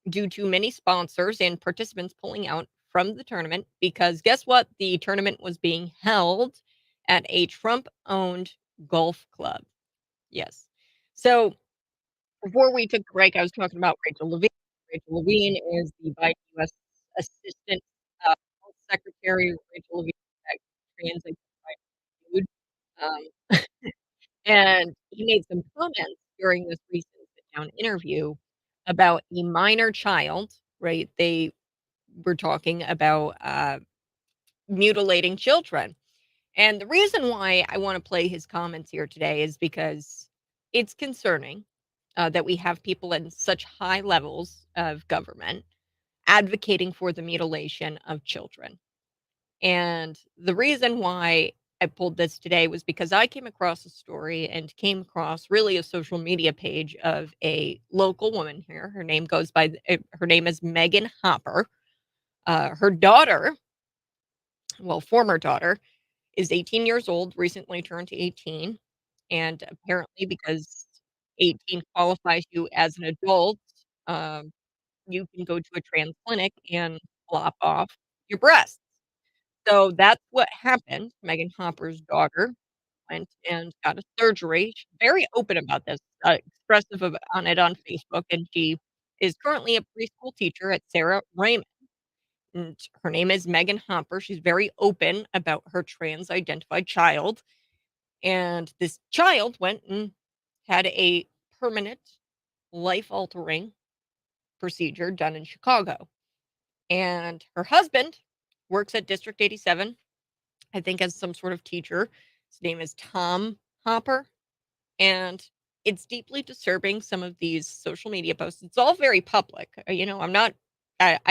due to many sponsors and participants pulling out from the tournament because guess what? The tournament was being held at a Trump-owned golf club. Yes. So before we took the break, I was talking about Rachel Levine. Rachel Levine is the Biden U.S. Assistant Health Secretary. Rachel Levine is a transidential dude. And he made some comments during this recent sit-down interview about a minor child, right? They were talking about mutilating children. And the reason why I want to play his comments here today is because it's concerning that we have people in such high levels of government advocating for the mutilation of children. And the reason why I pulled this today was because I came across a story and came across really a social media page of a local woman here. Her name her name is Megan Hopper. Her daughter, well, former daughter, is 18 years old, recently turned 18. And apparently, because 18 qualifies you as an adult, you can go to a trans clinic and lop off your breasts. So that's what happened. Megan Hopper's daughter went and got a surgery. She's very open about this, expressive on it on Facebook, and she is currently a preschool teacher at Sarah Raymond. And her name is Megan Hopper. She's very open about her trans identified child. And this child went and had a permanent life altering procedure done in Chicago. And her husband works at District 87, I think, as some sort of teacher. His name is Tom Hopper. And it's deeply disturbing, some of these social media posts. It's all very public. I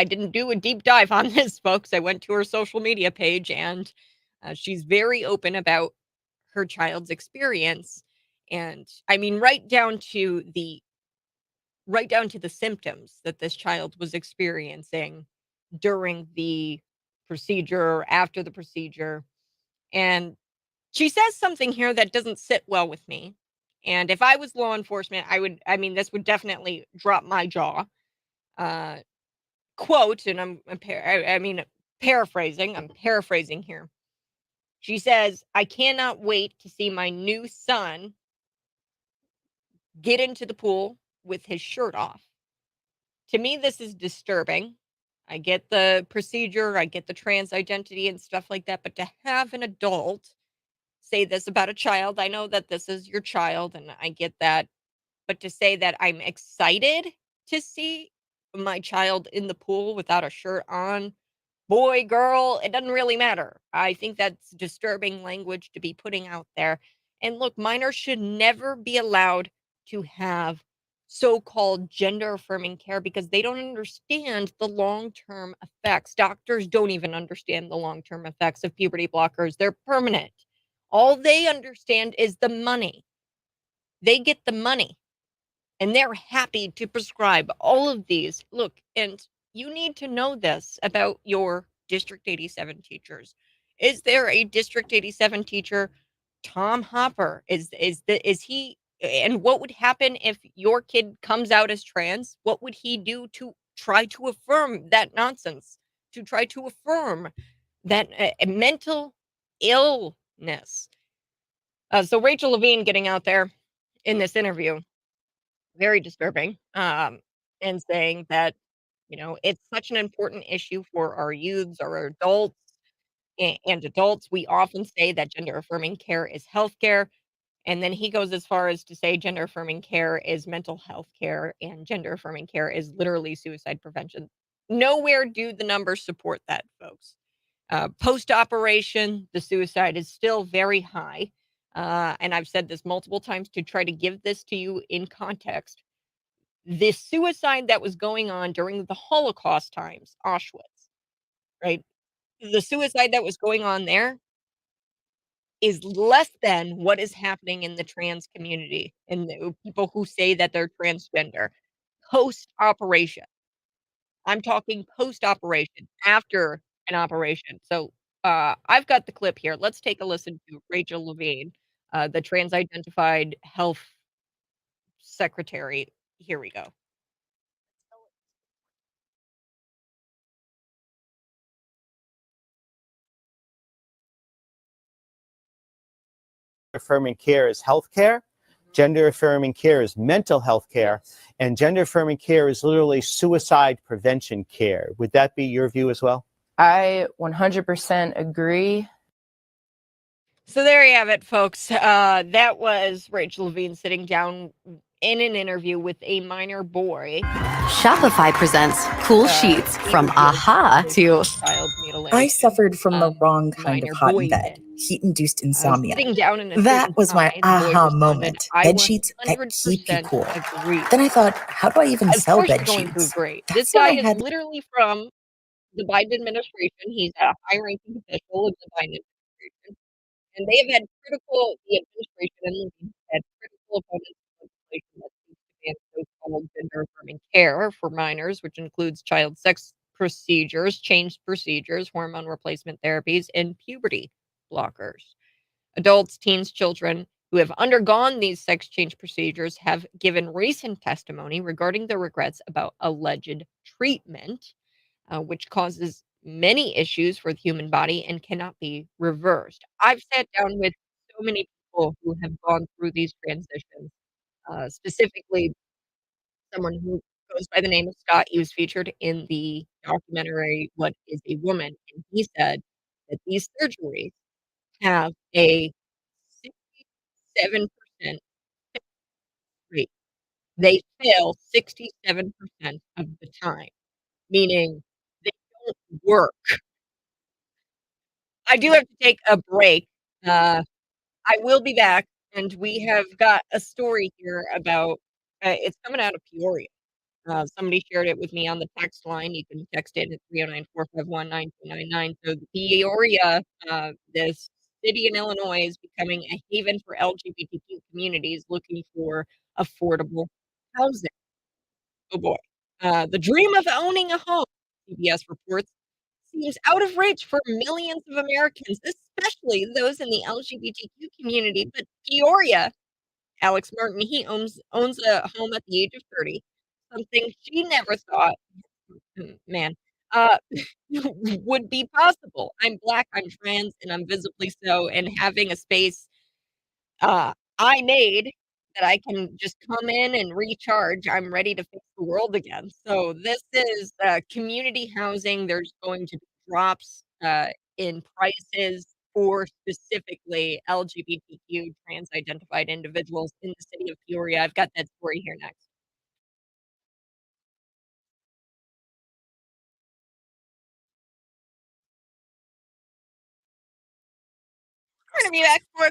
didn't do a deep dive on this, folks. I went to her social media page, and she's very open about her child's experience. And I mean, right down to the symptoms that this child was experiencing during the procedure, after the procedure. And she says something here that doesn't sit well with me. And if I was law enforcement, this would definitely drop my jaw. Quote, and I'm paraphrasing here. She says, "I cannot wait to see my new son get into the pool with his shirt off." To me, this is disturbing. I get the procedure, I get the trans identity and stuff like that, but to have an adult say this about a child, I know that this is your child and I get that, but to say that I'm excited to see my child in the pool without a shirt on, boy, girl, it doesn't really matter. I think that's disturbing language to be putting out there. And look, minors should never be allowed to have so-called gender affirming care because they don't understand the long-term effects. Doctors don't even understand the long-term effects of puberty blockers. They're permanent. All they understand is the money. They get the money and they're happy to prescribe all of these. Look, and you need to know this about your District 87 teachers. Is there a District 87 teacher, Tom Hopper? Is he, and what would happen if your kid comes out as trans? What would he do to try to affirm that nonsense? To try to affirm that mental illness? So Rachel Levine getting out there in this interview, very disturbing, and saying that, it's such an important issue for our youths, our adults, and adults. We often say that gender affirming care is healthcare. And then he goes as far as to say gender affirming care is mental health care and gender affirming care is literally suicide prevention. Nowhere do the numbers support that, folks. Post operation, the suicide is still very high. And I've said this multiple times to try to give this to you in context. The suicide that was going on during the Holocaust times, Auschwitz, right? The suicide that was going on there is less than what is happening in the trans community and the people who say that they're transgender post-operation. I'm talking post-operation, after an operation. So, I've got the clip here. Let's take a listen to Rachel Levine, the trans-identified health secretary. Here we go. Affirming care is healthcare. Gender affirming care is mental health care. And gender affirming care is literally suicide prevention care. Would that be your view as well? I 100% agree. So there you have it, folks. That was Rachel Levine sitting down in an interview with a minor boy. Shopify presents cool sheets from aha to I suffered from the wrong kind of hot in bed, heat-induced insomnia. Sitting down in a That was my certain tie, the boy aha responded, moment. "I Bed sheets that 100% keep you cool. agree." Then I thought, how do I even Of sell course you're bed going through sheets? great. That's This when guy I is had literally from the Biden administration. He's a high-ranking official of the Biden administration. And they have had the administration and Levine had critical opponents of legislation that seeks to ban so-called gender-affirming care for minors, which includes child sex procedures, changed procedures, hormone replacement therapies, and puberty blockers. Adults, teens, children who have undergone these sex change procedures have given recent testimony regarding their regrets about alleged treatment, which causes many issues for the human body and cannot be reversed. I've sat down with so many people who have gone through these transitions, specifically someone who goes by the name of Scott. He was featured in the documentary What is a Woman? And he said that these surgeries have a 67% rate. They fail 67% of the time, meaning they don't work. I do have to take a break. I will be back, and we have got a story here about it's coming out of Peoria. Somebody shared it with me on the text line. You can text it at 309-451-9299. So the Peoria, this city in Illinois, is becoming a haven for LGBTQ communities looking for affordable housing. Oh boy. The dream of owning a home, CBS reports, seems out of reach for millions of Americans, especially those in the LGBTQ community. But Peoria, Alex Martin, he owns a home at the age of 30, something she never thought, man, uh, would be possible. I'm Black, I'm trans, and I'm visibly so, and having a space I made that I can just come in and recharge. I'm ready to fix the world again. So this is community housing. There's going to be drops in prices for specifically LGBTQ trans identified individuals in the city of Peoria. I've got that story here next. We're going to be back for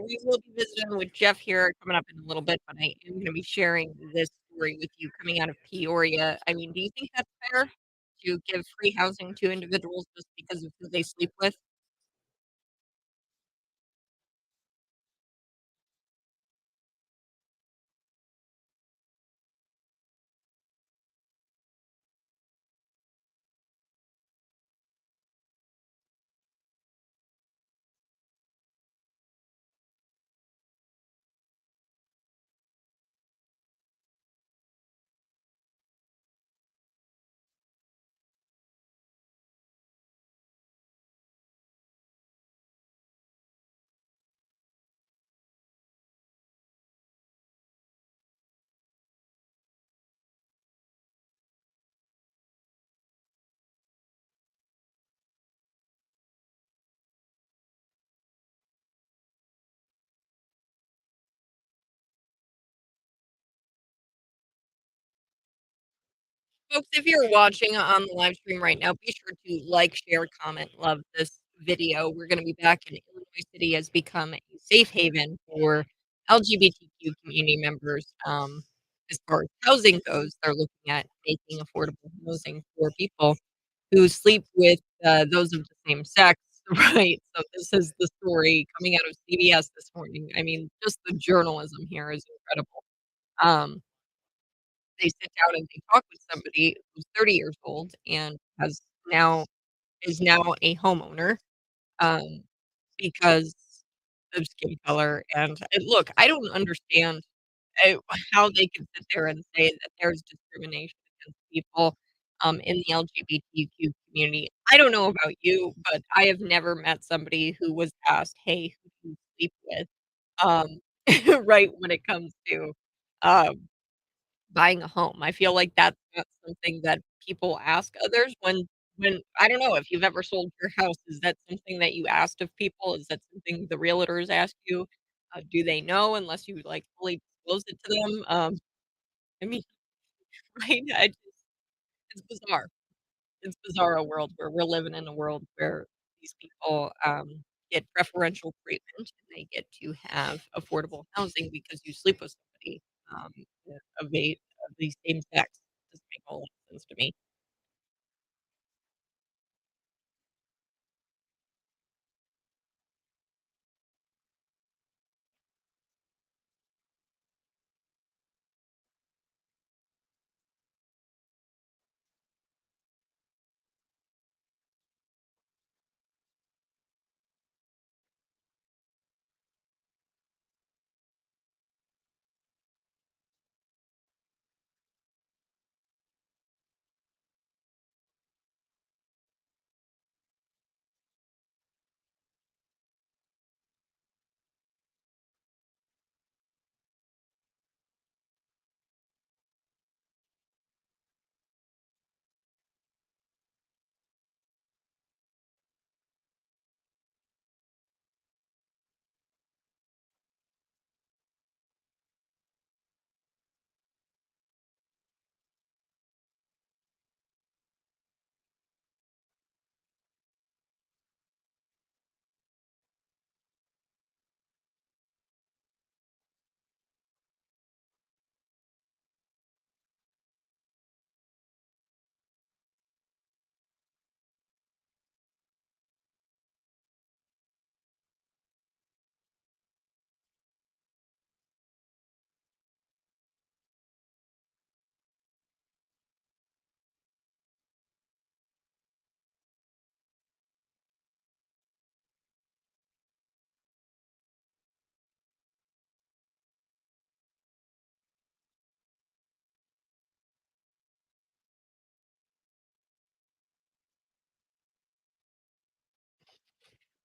we will be visiting with Jeff here coming up in a little bit, but I am going to be sharing this story with you coming out of Peoria. I mean, do you think that's fair to give free housing to individuals just because of who they sleep with? Folks, if you're watching on the live stream right now, be sure to like, share, comment, love this video. We're going to be back in Illinois City has become a safe haven for LGBTQ community members. As far as housing goes, they're looking at making affordable housing for people who sleep with those of the same sex, right? So this is the story coming out of CBS this morning. I mean, just the journalism here is incredible. Um, they sit down and they talk with somebody who's 30 years old and has now is now a homeowner, um, because of skin color, and look, I don't understand, uh, how they can sit there and say that there's discrimination against people, in the LGBTQ community. I don't know about you, but I have never met somebody who was asked, "Hey, who do you sleep with?" Um, right when it comes to, um buying a home. I feel like that's not something that people ask others when I don't know if you've ever sold your house, is that something that you asked of people? Is that something the realtors ask you? Do they know unless you, like, fully disclose it to them? I mean, right? It's bizarre. It's bizarre a world where we're living in a world where these people, get preferential treatment, and they get to have affordable housing because you sleep with somebody, um, of the same sex. Doesn't make a whole lot of sense to me.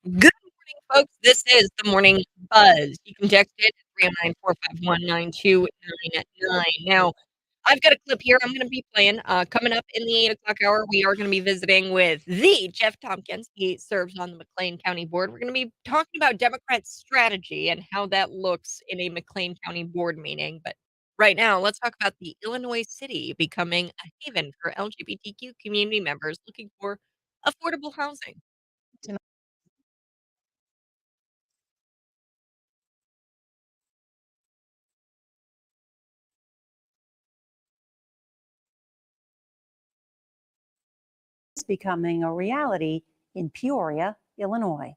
Good morning, folks. This is the Morning Buzz. You can text it at 309-451-9299. Now, I've got a clip here I'm gonna be playing, coming up in the 8 o'clock hour, we are gonna be visiting with the Jeff Tompkins. He serves on the McLean County Board. We're gonna be talking about Democrat strategy and how that looks in a McLean County board meeting, but right now, let's talk about the Illinois City becoming a haven for LGBTQ community members looking for affordable housing. becoming a reality in Peoria, Illinois.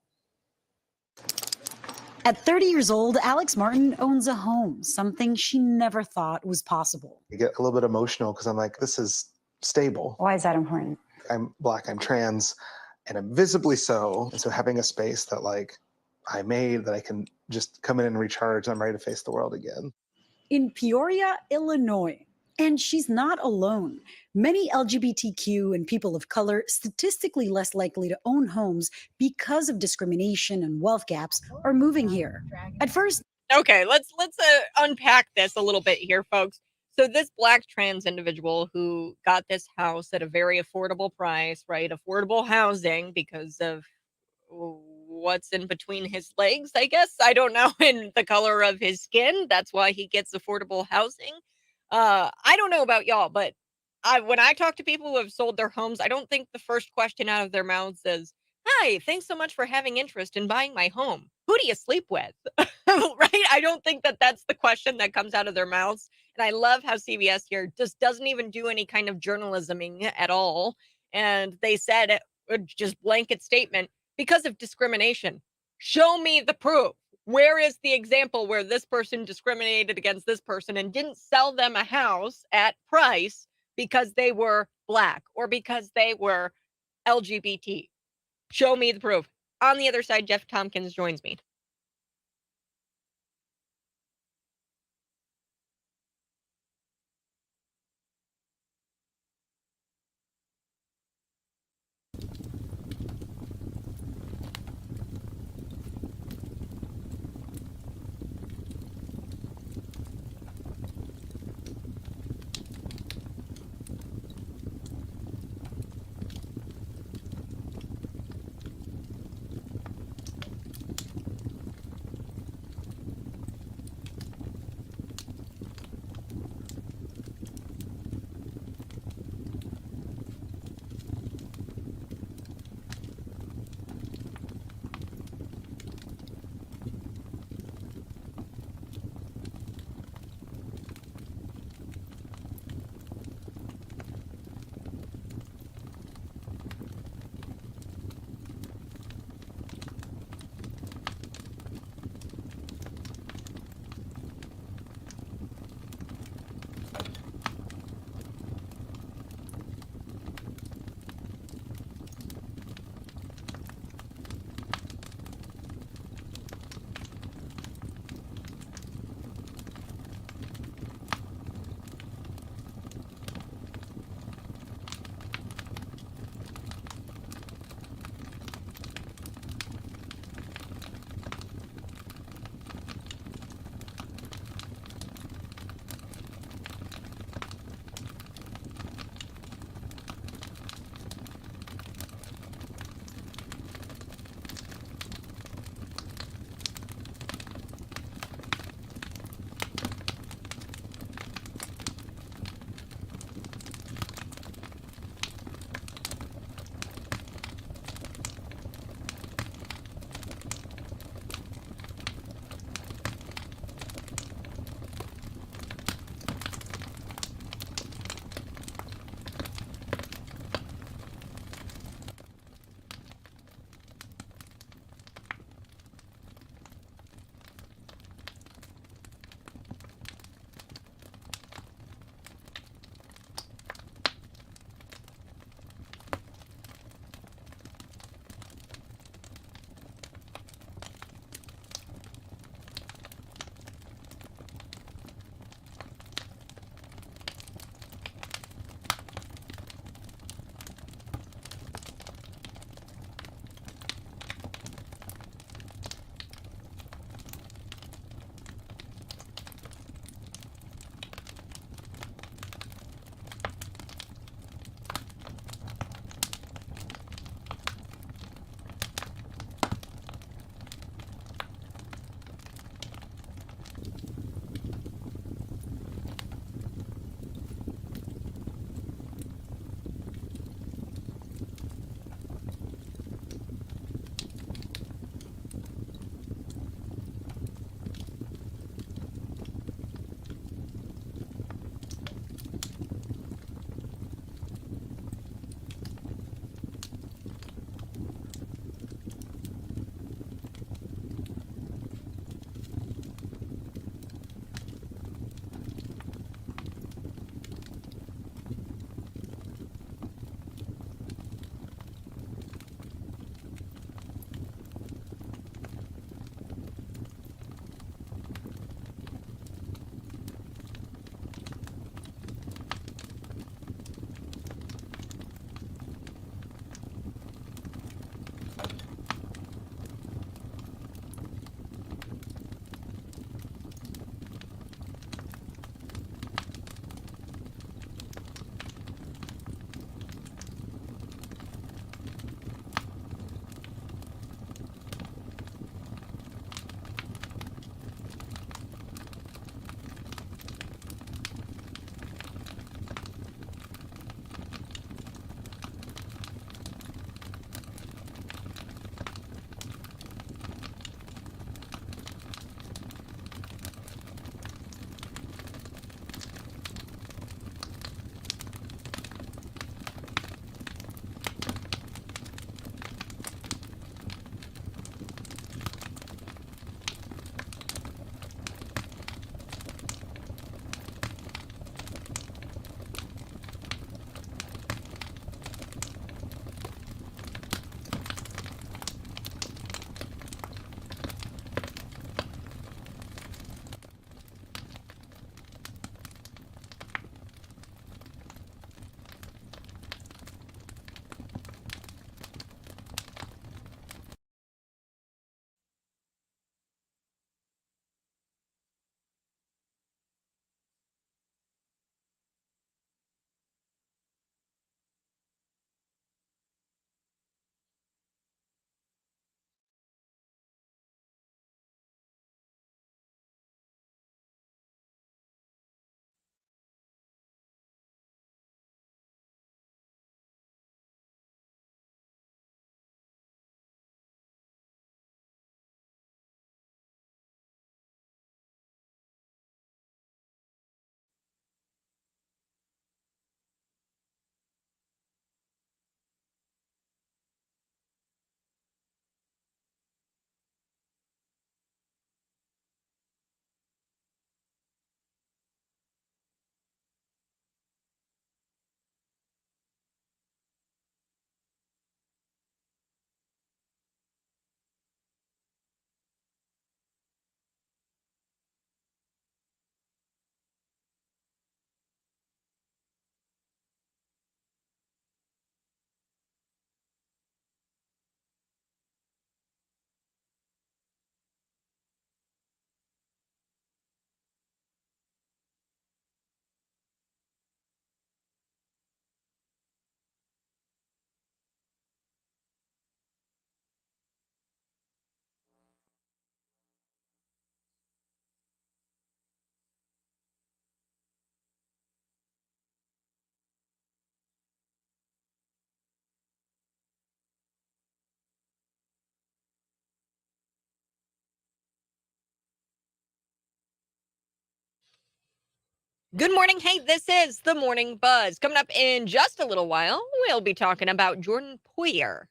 At 30 years old, Alex Martin owns a home, something she never thought was possible. I get a little bit emotional because I'm like, this is stable. Why is that important? I'm Black, I'm trans, and I'm visibly so. And so having a space that like I made that I can just come in and recharge, I'm ready to face the world again. In Peoria, Illinois. And she's not alone. Many LGBTQ and people of color statistically less likely to own homes because of discrimination and wealth gaps are moving here. At first, okay, let's unpack this a little bit here, folks. So this Black trans individual who got this house at a very affordable price, right? Affordable housing because of what's in between his legs, I guess. I don't know, in the color of his skin. That's why he gets affordable housing. I don't know about y'all, but when I talk to people who have sold their homes, I don't think the first question out of their mouths is, "Hi, thanks so much for having interest in buying my home. Who do you sleep with?" Right? I don't think that that's the question that comes out of their mouths. And I love how CBS here just doesn't even do any kind of journalisming at all. And they said, just blanket statement, because of discrimination. Show me the proof. Where is the example where this person discriminated against this person and didn't sell them a house at price because they were Black or because they were LGBT? Show me the proof. On the other side, Jeff Tompkins joins me. Good morning. Hey, this is the Morning Buzz. Coming up in just a little while, we'll be talking about Jordan Poyer.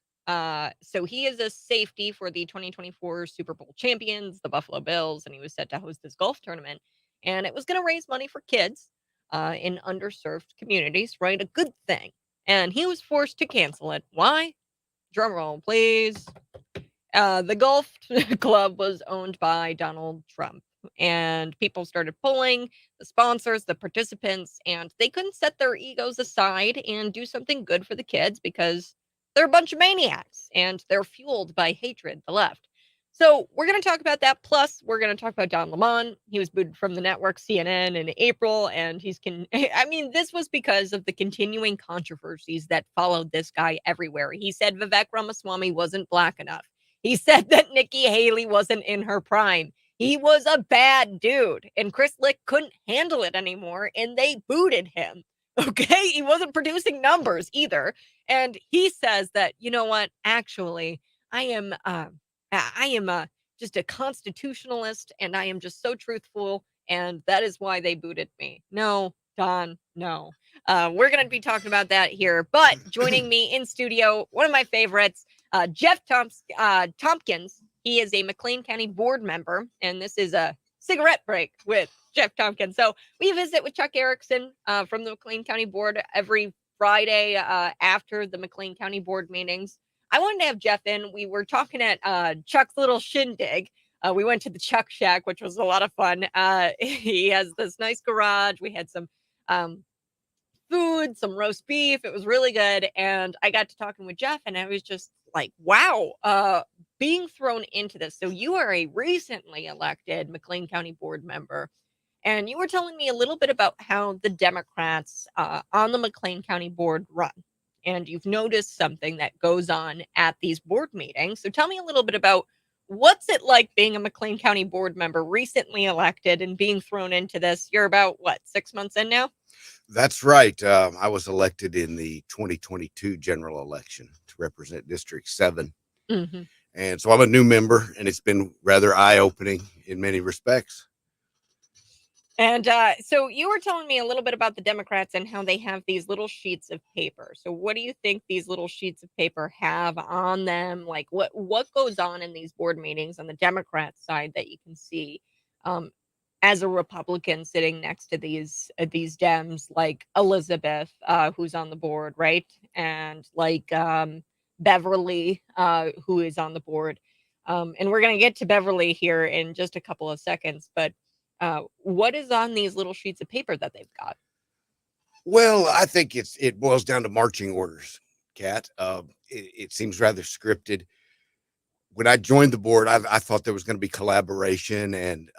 So he is a safety for the 2024 Super Bowl champions, the Buffalo Bills, and he was set to host this golf tournament. And it was going to raise money for kids in underserved communities, right? A good thing. And he was forced to cancel it. Why? Drum roll, please. The golf club was owned by Donald Trump, and people started pulling, the sponsors, the participants, and they couldn't set their egos aside and do something good for the kids because they're a bunch of maniacs and they're fueled by hatred, the left. So we're going to talk about that. Plus, we're going to talk about Don Lemon. He was booted from the network CNN in April, and I mean, this was because of the continuing controversies that followed this guy everywhere. He said Vivek Ramaswamy wasn't black enough. He said that Nikki Haley wasn't in her prime. He was a bad dude, and Chris Licht couldn't handle it anymore, and they booted him. Okay? He wasn't producing numbers either. And he says that, you know what? Actually, I am just a constitutionalist, and I am just so truthful, and that is why they booted me. No, Don, no. We're going to be talking about that here, but joining me in studio, one of my favorites, Jeff Tompkins. He is a McLean County board member, and this is a cigarette break with Jeff Tompkins. So we visit with Chuck Erickson from the McLean County board every Friday after the McLean County board meetings. I wanted to have Jeff in. We were talking at Chuck's little shindig. We went to the Chuck Shack, which was a lot of fun. He has this nice garage. We had some food, some roast beef. It was really good. And I got to talking with Jeff, and I was just like, wow, being thrown into this. So you are a recently elected McLean County board member, and you were telling me a little bit about how the Democrats on the McLean County board run. And you've noticed something that goes on at these board meetings. So tell me a little bit about what's it like being a McLean County board member, recently elected, and being thrown into this. You're about, 6 months in now? That's right. I was elected in the 2022 general election to represent District 7. Mm-hmm. And so I'm a new member, and it's been rather eye-opening in many respects. And so you were telling me a little bit about the Democrats and how they have these little sheets of paper. So what do you think these little sheets of paper have on them? Like what goes on in these board meetings on the Democrat side that you can see as a Republican sitting next to these Dems, like Elizabeth, who's on the board, right? And like Beverly, who is on the board. And we're going to get to Beverly here in just a couple of seconds, but what is on these little sheets of paper that they've got? Well, I think it boils down to marching orders, Kat. It seems rather scripted. When I joined the board, I thought there was going to be collaboration and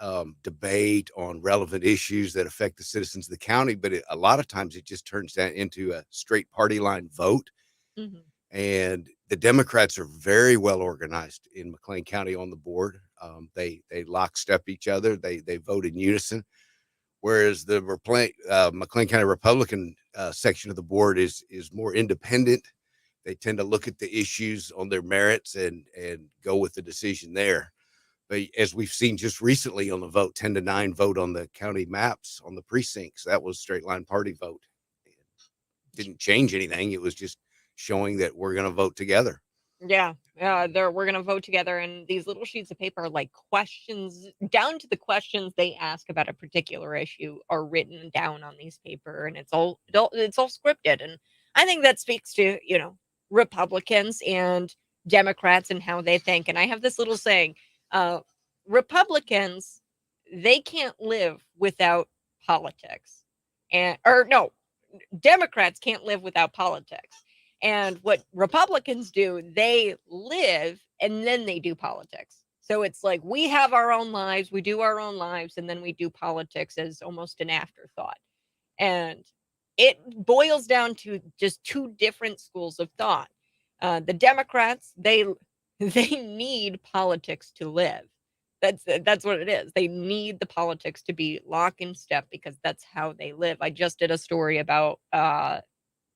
debate on relevant issues that affect the citizens of the county, but a lot of times it just turns that into a straight party line vote. Mm-hmm. And the Democrats are very well organized in McLean County on the board. They lockstep each other. They vote in unison, whereas the McLean County Republican section of the board is more independent. They tend to look at the issues on their merits and go with the decision there. But as we've seen just recently on the vote, 10-9 vote on the county maps on the precincts, that was straight line party vote. It didn't change anything. It was just showing that we're going to vote together. Yeah, we're going to vote together, and these little sheets of paper are like questions, down to the questions they ask about a particular issue are written down on these paper, and it's all scripted. And I think that speaks to, Republicans and Democrats and how they think. And I have this little saying, Republicans, they can't live without politics, Democrats can't live without politics. And what Republicans do, they live and then they do politics. So it's like we have our own lives, we do our own lives, and then we do politics as almost an afterthought. And it boils down to just two different schools of thought. The Democrats, they need politics to live. That's what it is. They need the politics to be lock in step because that's how they live. I just did a story about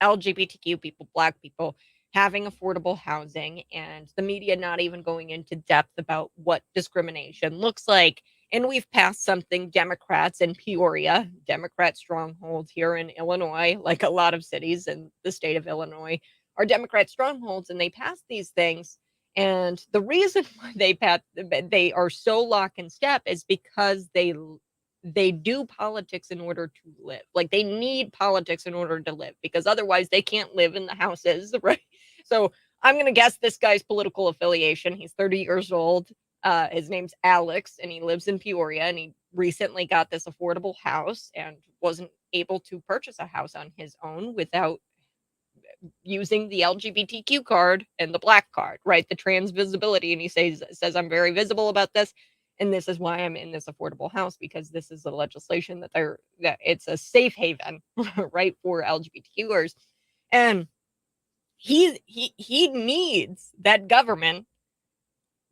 LGBTQ people, Black people, having affordable housing, and the media not even going into depth about what discrimination looks like And we've passed something, Democrats in Peoria, Democrat strongholds here in Illinois, like a lot of cities in the state of Illinois are Democrat strongholds, and they pass these things. And the reason why they are so lock in step is because they do politics in order to live. Like, they need politics in order to live, because otherwise they can't live in the houses, right? So I'm going to guess this guy's political affiliation. He's 30 years old. His name's Alex, and he lives in Peoria, and he recently got this affordable house and wasn't able to purchase a house on his own without using the LGBTQ card and the black card, right? The trans visibility. And he says, I'm very visible about this. And this is why I'm in this affordable house, because this is the legislation that it's a safe haven, right, for LGBTQers. And he needs that government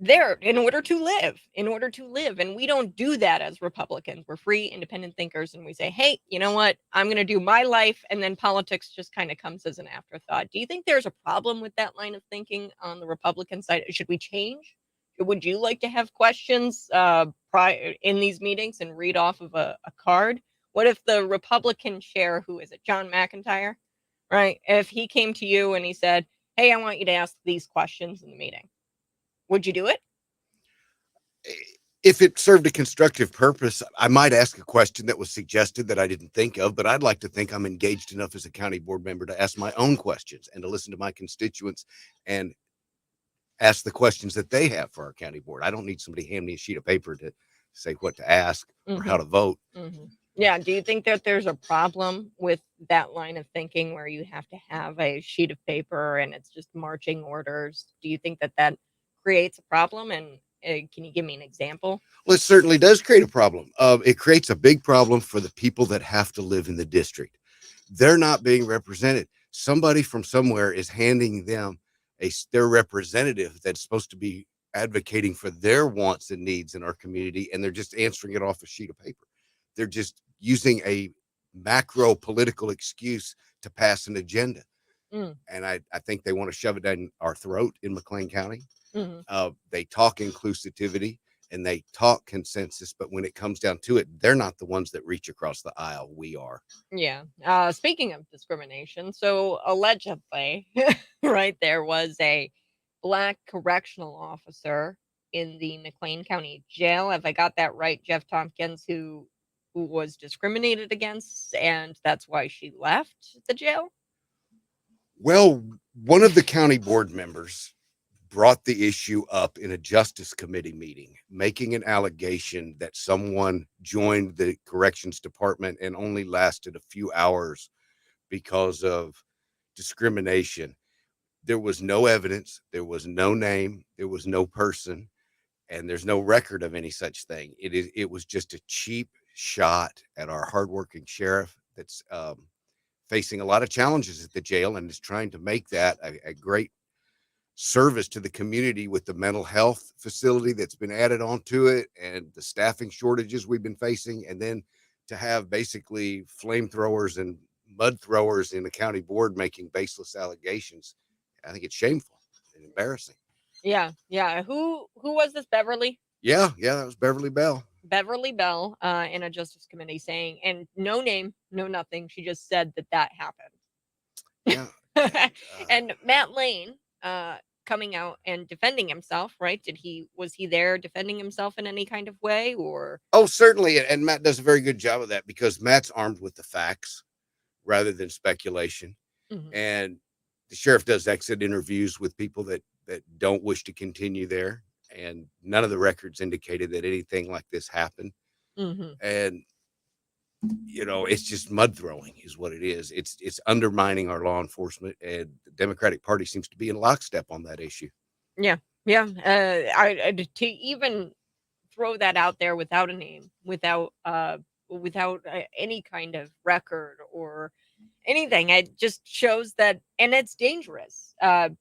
there in order to live, And we don't do that as Republicans. We're free, independent thinkers. And we say, hey, you know what? I'm going to do my life. And then politics just kind of comes as an afterthought. Do you think there's a problem with that line of thinking on the Republican side? Should we change? Would you like to have questions in these meetings and read off of a card? What if the Republican chair, who is it, John McIntyre, right? If he came to you and he said, hey, I want you to ask these questions in the meeting, would you do it? If it served a constructive purpose, I might ask a question that was suggested that I didn't think of, but I'd like to think I'm engaged enough as a county board member to ask my own questions and to listen to my constituents and ask the questions that they have for our county board. I don't need somebody hand me a sheet of paper to say what to ask or how to vote. Yeah. Do you think that there's a problem with that line of thinking where you have to have a sheet of paper and it's just marching orders? Do you think that creates a problem? And can you give me an example? Well, it certainly does create a problem. It creates a big problem for the people that have to live in the district. They're not being represented. Somebody from somewhere is handing them their representative that's supposed to be advocating for their wants and needs in our community, and they're just answering it off a sheet of paper. They're just using a macro political excuse to pass an agenda. And I think they want to shove it down our throat in McLean County. They talk inclusivity and they talk consensus, but when it comes down to it, they're not the ones that reach across the aisle. We are. Yeah. Speaking of discrimination, so allegedly, right, there was a Black correctional officer in the McLean County Jail. Have I got that right? Jeff Tompkins, who was discriminated against, and that's why she left the jail? Well, one of the county board members brought the issue up in a justice committee meeting, making an allegation that someone joined the corrections department and only lasted a few hours because of discrimination. There was no evidence, there was no name, there was no person, and there's no record of any such thing. It was just a cheap shot at our hardworking sheriff that's facing a lot of challenges at the jail and is trying to make that a great service to the community with the mental health facility that's been added onto it and the staffing shortages we've been facing. And then to have basically flamethrowers and mud throwers in the county board making baseless allegations, I think it's shameful and embarrassing. Yeah. Who was this? Beverly? Yeah, that was Beverly Bell. Beverly Bell in a justice committee saying, and no name, no nothing. She just said that happened. Yeah. And Matt Lane coming out and defending himself, right? Was he there defending himself in any kind of way, or? Oh, certainly. And Matt does a very good job of that because Matt's armed with the facts rather than speculation. And the sheriff does exit interviews with people that don't wish to continue there. And none of the records indicated that anything like this happened. And, it's just mud throwing is what it is. It's undermining our law enforcement, and the Democratic Party seems to be in lockstep on that issue. Yeah. To even throw that out there without a name, without any kind of record or anything, it just shows that, and it's dangerous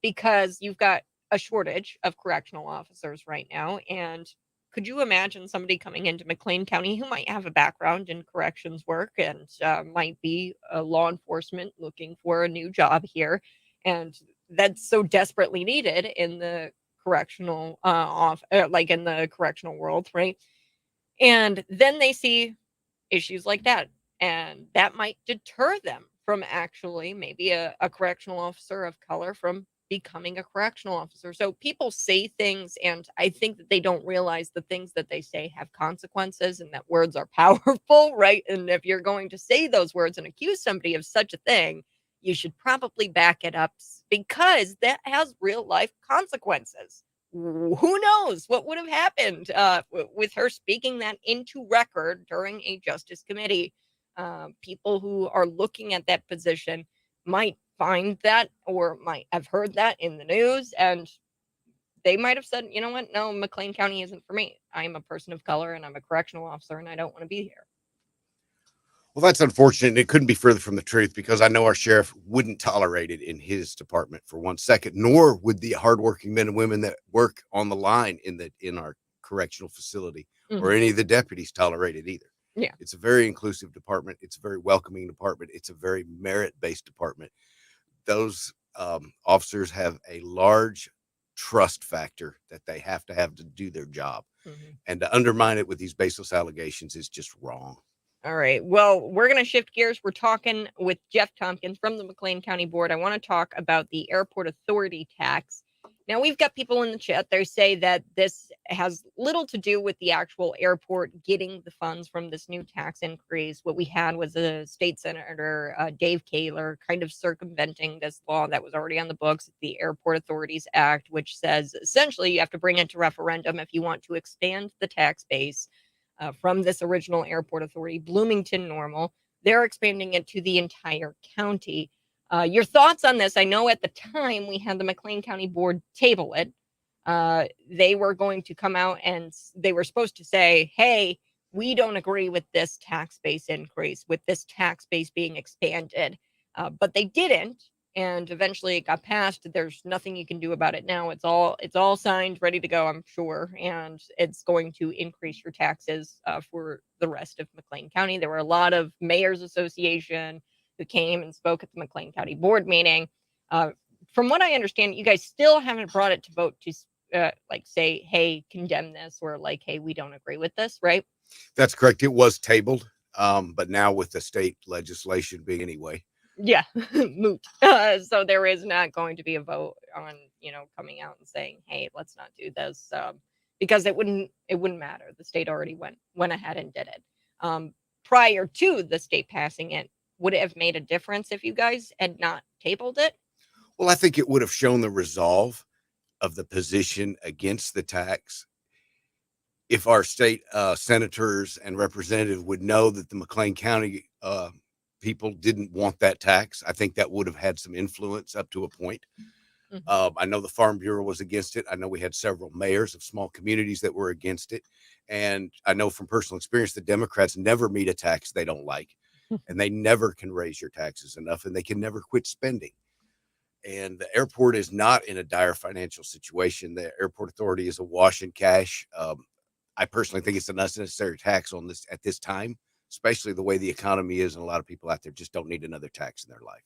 because you've got a shortage of correctional officers right now. And could you imagine somebody coming into McLean County who might have a background in corrections work and might be a law enforcement looking for a new job here, and that's so desperately needed in the correctional in the correctional world, right? And then they see issues like that, and that might deter them from actually maybe a correctional officer of color from becoming a correctional officer. So people say things, and I think that they don't realize the things that they say have consequences and that words are powerful, right? And if you're going to say those words and accuse somebody of such a thing, you should probably back it up, because that has real life consequences. Who knows what would have happened with her speaking that into record during a justice committee. People who are looking at that position might find that, or might have heard that in the news, and they might have said, you know what, no, McLean County isn't for me. I'm a person of color and I'm a correctional officer and I don't want to be here. Well, that's unfortunate. It couldn't be further from the truth, because I know our sheriff wouldn't tolerate it in his department for 1 second, nor would the hardworking men and women that work on the line in our correctional facility or any of the deputies tolerate it either. Yeah. It's a very inclusive department. It's a very welcoming department. It's a very merit-based department. Those officers have a large trust factor that they have to do their job. And to undermine it with these baseless allegations is just wrong. All right. Well, we're going to shift gears. We're talking with Jeff Tompkins from the McLean County Board. I want to talk about the airport authority tax. Now, we've got people in the chat. They say that this has little to do with the actual airport getting the funds from this new tax increase. What we had was a state senator, Dave Kaler, kind of circumventing this law that was already on the books, the Airport Authorities Act, which says essentially you have to bring it to referendum if you want to expand the tax base from this original airport authority, Bloomington Normal. They're expanding it to the entire county. Your thoughts on this? I know at the time we had the McLean County Board table it. They were going to come out and they were supposed to say, hey, we don't agree with this tax base increase, with this tax base being expanded. But they didn't. And eventually it got passed. There's nothing you can do about it now. It's all signed, ready to go, I'm sure. And it's going to increase your taxes for the rest of McLean County. There were a lot of Mayor's Association who came and spoke at the McLean County Board meeting. From what I understand, you guys still haven't brought it to vote to say, hey, condemn this, or like, hey, we don't agree with this, right? That's correct. It was tabled, but now with the state legislation being anyway. Yeah, moot. So there is not going to be a vote on, coming out and saying, hey, let's not do this, because it wouldn't matter. The state already went ahead and did it. Prior to the state passing it, would it have made a difference if you guys had not tabled it? Well, I think it would have shown the resolve of the position against the tax. If our state senators and representatives would know that the McLean County people didn't want that tax, I think that would have had some influence up to a point. I know the Farm Bureau was against it. I know we had several mayors of small communities that were against it. And I know from personal experience, the Democrats never meet a tax they don't like. And they never can raise your taxes enough, and they can never quit spending. And the airport is not in a dire financial situation. The airport authority is awash in cash. I personally think it's an unnecessary tax on this at this time, especially the way the economy is, and a lot of people out there just don't need another tax in their life.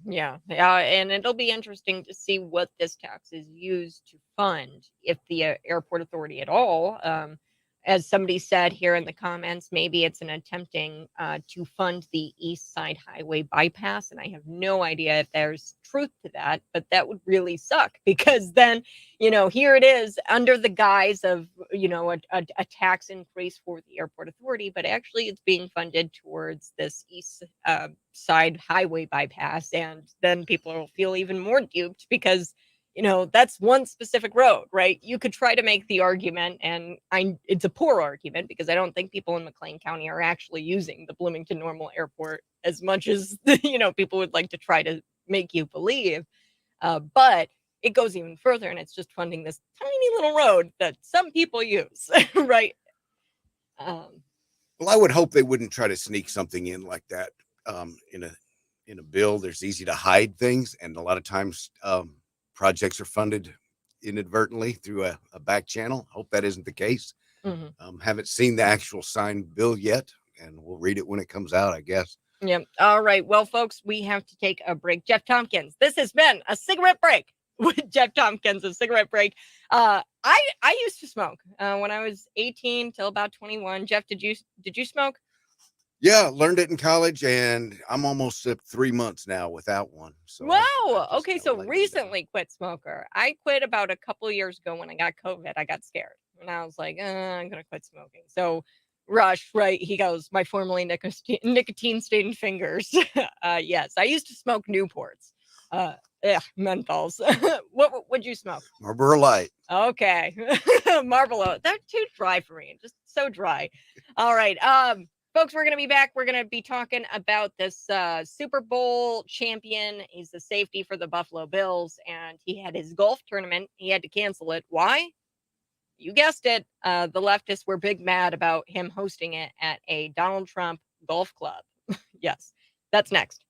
Yeah. And it'll be interesting to see what this tax is used to fund, if the airport authority at all. As somebody said here in the comments, maybe it's an attempting to fund the East Side Highway bypass. And I have no idea if there's truth to that, but that would really suck, because then, here it is under the guise of, a tax increase for the airport authority, but actually it's being funded towards this East Side Highway bypass. And then people will feel even more duped, because that's one specific road, right? You could try to make the argument, and it's a poor argument, because I don't think people in McLean County are actually using the Bloomington Normal Airport as much as, people would like to try to make you believe. But it goes even further, and it's just funding this tiny little road that some people use, right? Well, I would hope they wouldn't try to sneak something in like that in a bill. There's easy to hide things, and a lot of times projects are funded inadvertently through a back channel. Hope that isn't the case. Haven't seen the actual signed bill yet, and we'll read it when it comes out, I guess. Yeah. All right. Well, folks, we have to take a break. Jeff Tompkins, this has been a cigarette break. with Jeff Tompkins, a cigarette break. I used to smoke when I was 18 till about 21. Jeff, did you smoke? Yeah, learned it in college, and I'm almost at 3 months now without one. So Wow. Okay, so recently quit smoker. I quit about a couple years ago when I got COVID. I got scared, and I was like, I'm gonna quit smoking. So Rush, right? He goes, my formerly nicotine stained fingers. Yes, I used to smoke Newports. Menthols. What would you smoke? Marlboro Light. Okay. Marlboro. They're too dry for me. Just so dry. All right. Folks, we're going to be back. We're going to be talking about this Super Bowl champion. He's the safety for the Buffalo Bills, and he had his golf tournament. He had to cancel it. Why? You guessed it. The leftists were big mad about him hosting it at a Donald Trump golf club. Yes, that's next.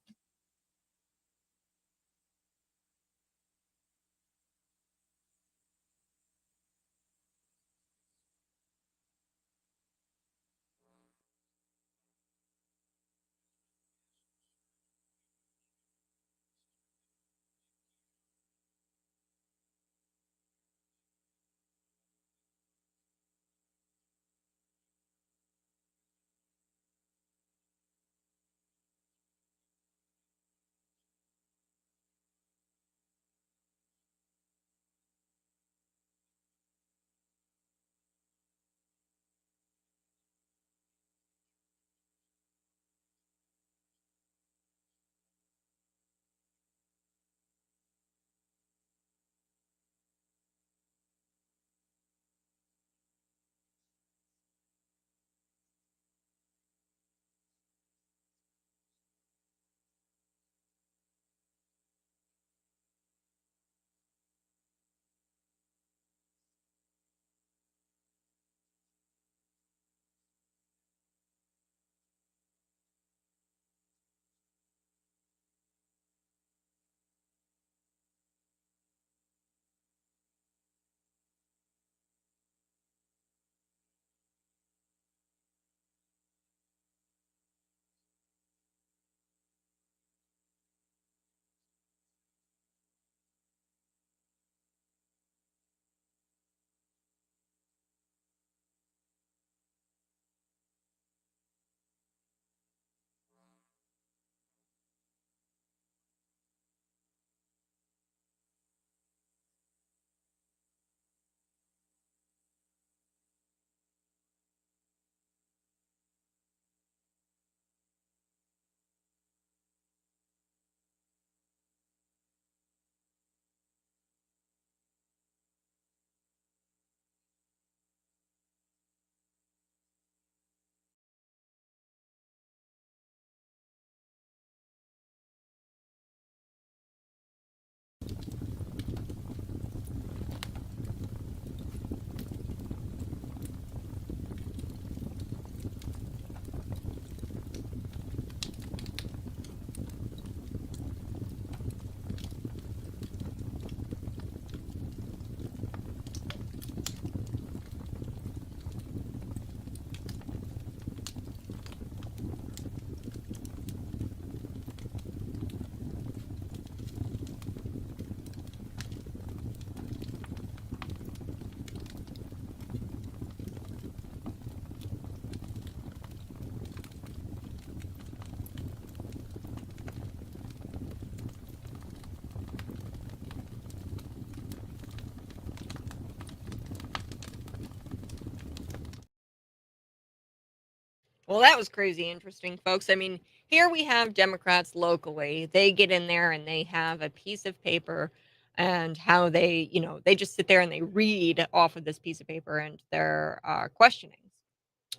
Well, that was crazy interesting, folks. I mean, here we have Democrats locally. They get in there and they have a piece of paper and how they, they just sit there and they read off of this piece of paper and their questionings.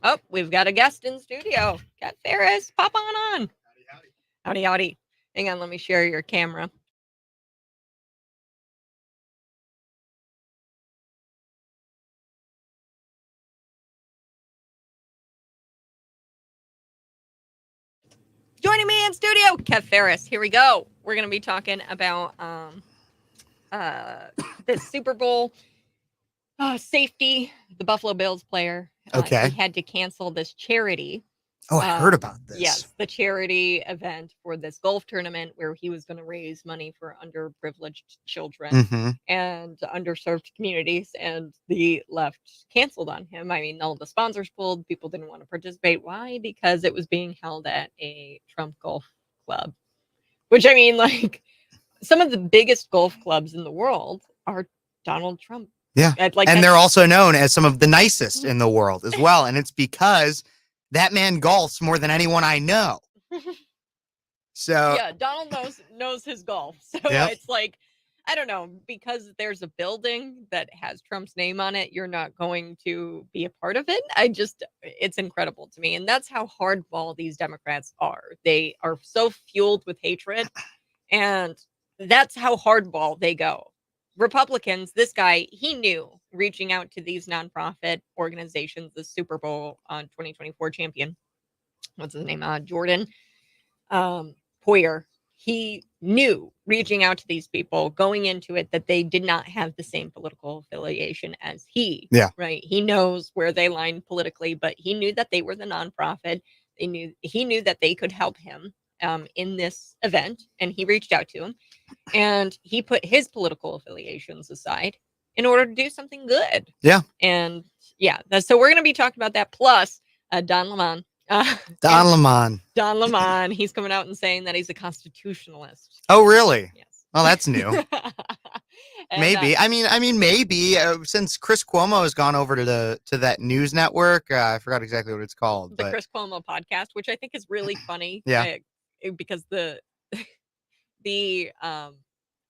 Oh, we've got a guest in studio. Got Ferris. Pop on. Howdy, howdy. Hang on, let me share your camera. Joining me in studio, Kev Ferris. Here we go. We're going to be talking about the Super Bowl safety, the Buffalo Bills player. Okay. He had to cancel this charity Oh, I heard about this. Yes, the charity event for this golf tournament where he was going to raise money for underprivileged children Mhm. and underserved communities, and the left canceled on him. I mean, all the sponsors pulled. People didn't want to participate. Why? Because it was being held at a Trump golf club, which, I mean, like, some of the biggest golf clubs in the world are Donald Trump. Yeah. Like, And they're that's- also known as some of the nicest in the world as well. And it's because that man golfs more than anyone I know. So yeah, Donald knows his golf. So Yep. it's like, I don't know, because there's a building that has Trump's name on it, you're not going to be a part of it. It's incredible to me. And that's how hardball these Democrats are. They are so fueled with hatred, and that's how hardball they go. Republicans, this guy, he knew reaching out to these nonprofit organizations, the Super Bowl 2024 champion, what's his name? Jordan Poyer. He knew reaching out to these people going into it that they did not have the same political affiliation as he. Yeah. Right. He knows where they line politically, but he knew that they were the nonprofit. He knew that they could help him in this event, and he reached out to him, and he put his political affiliations aside in order to do something good. Yeah. And yeah, so we're going to be talking about that. Plus, Don Lemon. Don Lemon. Don Lemon, he's coming out and saying that he's a constitutionalist. Oh, really? Yes. Well, that's new. And, Maybe. I mean, maybe since Chris Cuomo has gone over to that news network. I forgot exactly what it's called. The But Chris Cuomo podcast, which I think is really funny. Yeah. Because the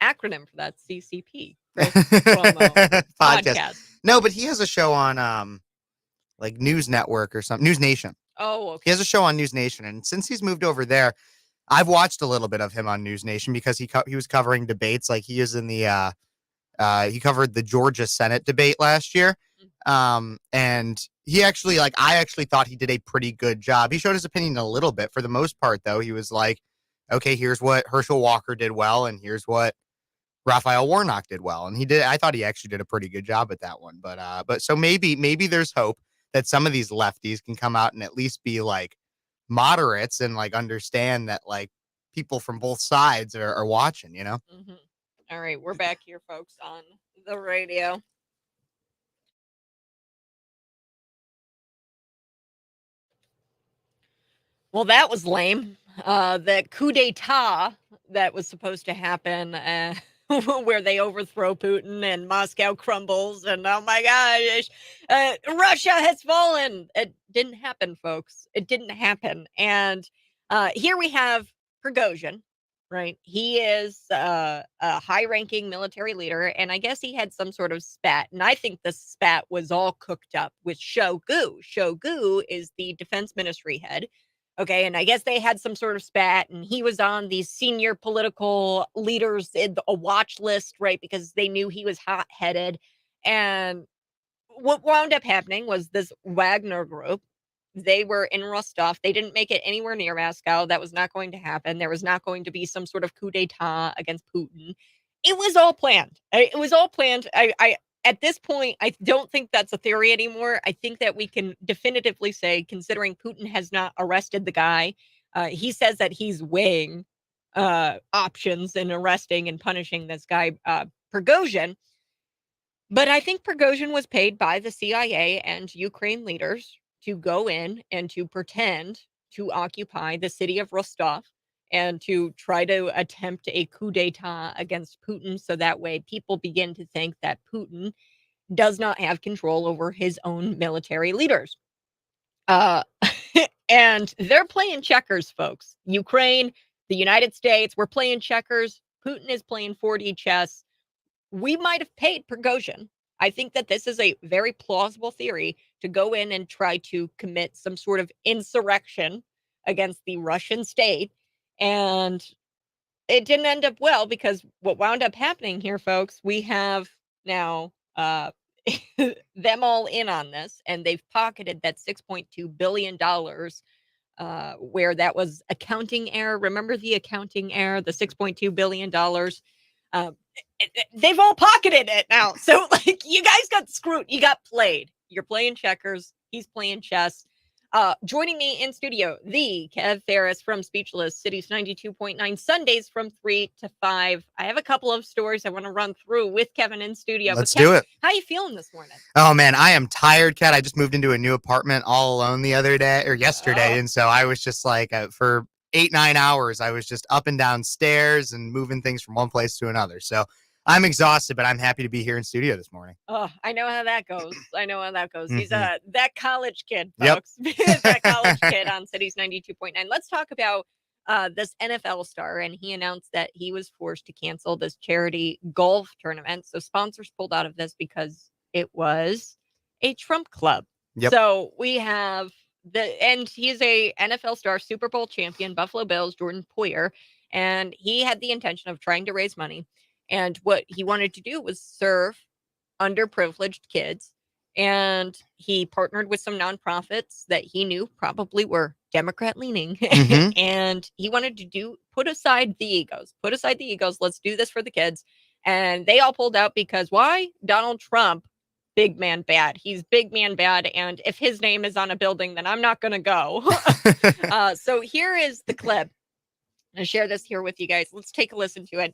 acronym for that CCP, Chris Cuomo podcast. No, but he has a show on like News Network or something. News Nation. Oh, okay. He has a show on News Nation, and since he's moved over there, I've watched a little bit of him on News Nation because he was covering debates. Like he is in the he covered the Georgia Senate debate last year, and he actually I actually thought he did a pretty good job. He showed his opinion a little bit. For the most part, though, he was like, okay, here's what Herschel Walker did well, and here's what Raphael Warnock did well, and I thought he actually did a pretty good job at that one. But so maybe there's hope that some of these lefties can come out and at least be like moderates and like understand that like people from both sides are watching, you know? Mm-hmm. All right, we're back here, folks, on the radio. Well, that was lame. The coup d'etat that was supposed to happen where they overthrow Putin and Moscow crumbles and oh my gosh, Russia has fallen. It didn't happen, folks. It didn't happen. And here we have Prigozhin, right? He is a high-ranking military leader, and I guess he had some sort of spat. And I think the spat was all cooked up with Shoigu. Shoigu is the defense ministry head. Okay, and I guess they had some sort of spat, and he was on these senior political leaders in a watch list, right? Because they knew he was hot-headed. And what wound up happening was this Wagner group, they were in Rostov. They didn't make it anywhere near Moscow. That was not going to happen. There was not going to be some sort of coup d'etat against Putin. It was all planned. It was all planned. At this point, I don't think that's a theory anymore. I think that we can definitively say, considering Putin has not arrested the guy, he says that he's weighing options in arresting and punishing this guy, Prigozhin. But I think Prigozhin was paid by the CIA and Ukraine leaders to go in and to pretend to occupy the city of Rostov and to try to attempt a coup d'etat against Putin. So that way people begin to think that Putin does not have control over his own military leaders. And they're playing checkers, folks. Ukraine, the United States, we're playing checkers. Putin is playing 4D chess. We might have paid Prigozhin. I think that this is a very plausible theory to go in and try to commit some sort of insurrection against the Russian state. And it didn't end up well, because what wound up happening here, folks, we have now them all in on this, and they've pocketed that $6.2 billion where that was accounting error. Remember the accounting error, the $6.2 billion? They've all pocketed it now. So like, you guys got screwed. You got played. You're playing checkers. He's playing chess. Joining me in studio, the Kev Ferris from Speechless, Cities 92.9, Sundays from 3 to 5. I have a couple of stories I want to run through with Kevin in studio. Let's Kev, do it. How you feeling this morning? Oh man, I am tired, Kat. I just moved into a new apartment all alone the other day or yesterday. And so I was just like, for 8-9 hours, I was just up and down stairs and moving things from one place to another. So I'm exhausted, but I'm happy to be here in studio this morning. Oh, I know how that goes. He's Mhm. that college kid, Yep. folks. That college kid on Cities 92.9. Let's talk about this NFL star, and he announced that he was forced to cancel this charity golf tournament. So sponsors pulled out of this because it was a Trump club. Yep. So we have and he's a NFL star, Super Bowl champion, Buffalo Bills, Jordan Poyer, and he had the intention of trying to raise money. And what he wanted to do was serve underprivileged kids. And he partnered with some nonprofits that he knew probably were Democrat leaning. Mhm. And he wanted to put aside the egos. Let's do this for the kids. And they all pulled out because why? Donald Trump, big man bad. He's big man bad. And if his name is on a building, then I'm not going to go. So here is the clip. I'll share this here with you guys. Let's take a listen to it.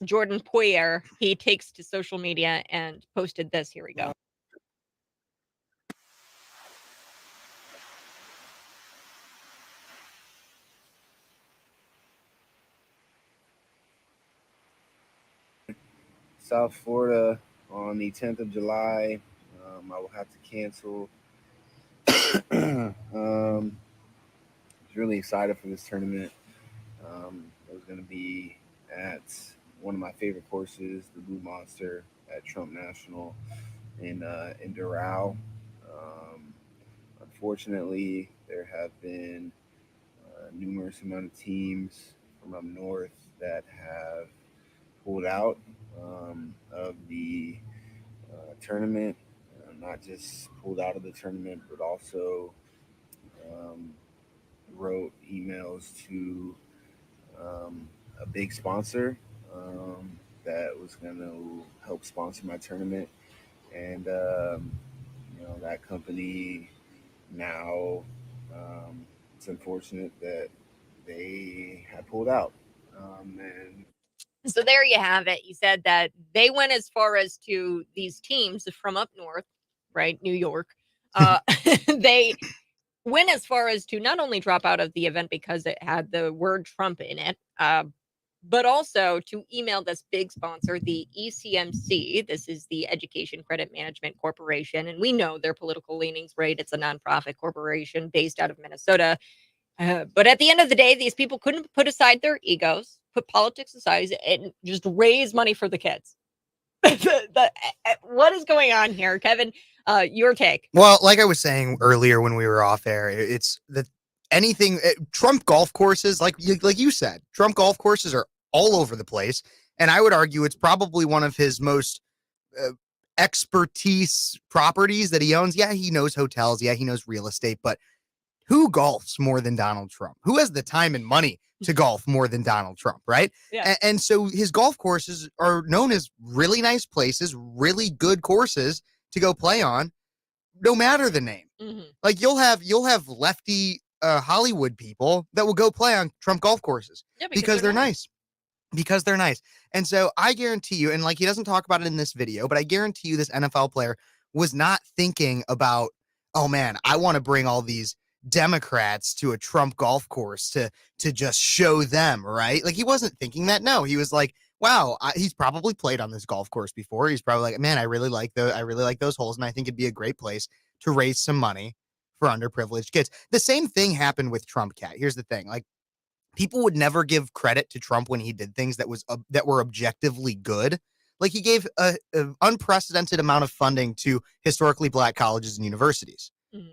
Jordan Poyer, he takes to social media and posted this. Here we go. South Florida on the 10th of July. I will have to cancel. I was really excited for this tournament. It was going to be at one of my favorite courses, the Blue Monster at Trump National in Doral. Unfortunately, there have been numerous amount of teams from up north that have pulled out of the tournament. Not just pulled out of the tournament, but also wrote emails to a big sponsor that was going to help sponsor my tournament. And, that company now, it's unfortunate that they had pulled out. And So there you have it. He said that they went as far as to these teams from up north, right? New York. They went as far as to not only drop out of the event because it had the word Trump in it, but also to email this big sponsor, the ECMC. This is the Education Credit Management Corporation. And we know their political leanings, right? It's a nonprofit corporation based out of Minnesota. But at the end of the day, these people couldn't put aside their egos, put politics aside, and just raise money for the kids. What is going on here, Kevin? Your take. Well, like I was saying earlier when we were off air, it's that anything Trump golf courses, like you said, Trump golf courses are all over the place. And I would argue it's probably one of his most expertise properties that he owns. Yeah, he knows hotels. Yeah, he knows real estate. But who golfs more than Donald Trump? Who has the time and money to golf more than Donald Trump, right? Yeah. And so his golf courses are known as really nice places, really good courses to go play on, no matter the name. Mm-hmm. Like you'll have lefty Hollywood people that will go play on Trump golf courses because they're nice. Because they're nice. And so I guarantee you, and like he doesn't talk about it in this video, but I guarantee you this NFL player was not thinking about, oh man, I want to bring all these Democrats to a Trump golf course to just show them, right? Like he wasn't thinking that. No, he was like, wow, he's probably played on this golf course before. He's probably like, man, I really like those holes, and I think it'd be a great place to raise some money for underprivileged kids. The same thing happened with Trump, Cat. Here's the thing, like people would never give credit to Trump when he did things that were objectively good. Like he gave an unprecedented amount of funding to historically black colleges and universities. Mm-hmm.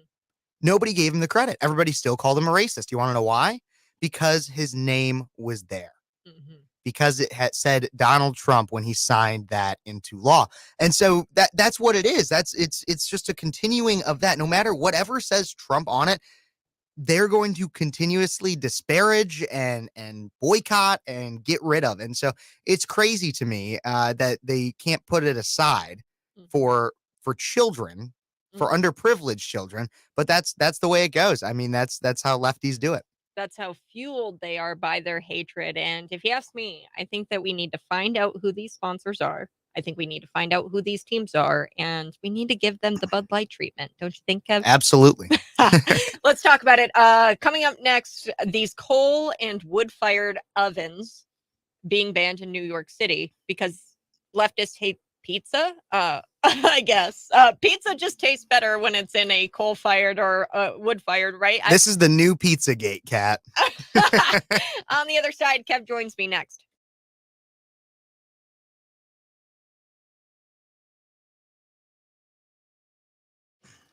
Nobody gave him the credit. Everybody still called him a racist. You want to know why? Because his name was there. Mm-hmm. Because it had said Donald Trump when he signed that into law. And so that's what it is. It's just a continuing of that. No matter whatever says Trump on it, they're going to continuously disparage and boycott and get rid of. And so it's crazy to me that they can't put it aside for children for underprivileged children. But that's the way it goes. I mean, that's how lefties do it. That's how fueled they are by their hatred. And if you ask me, I think that we need to find out who these sponsors are. I think we need to find out who these teams are, and we need to give them the Bud Light treatment. Don't you think, Kev? Absolutely. Let's talk about it. Coming up next, these coal and wood-fired ovens being banned in New York City because leftists hate pizza. I guess pizza just tastes better when it's in a coal-fired or wood-fired, right? This is the new Pizzagate, Kat. On the other side, Kev joins me next.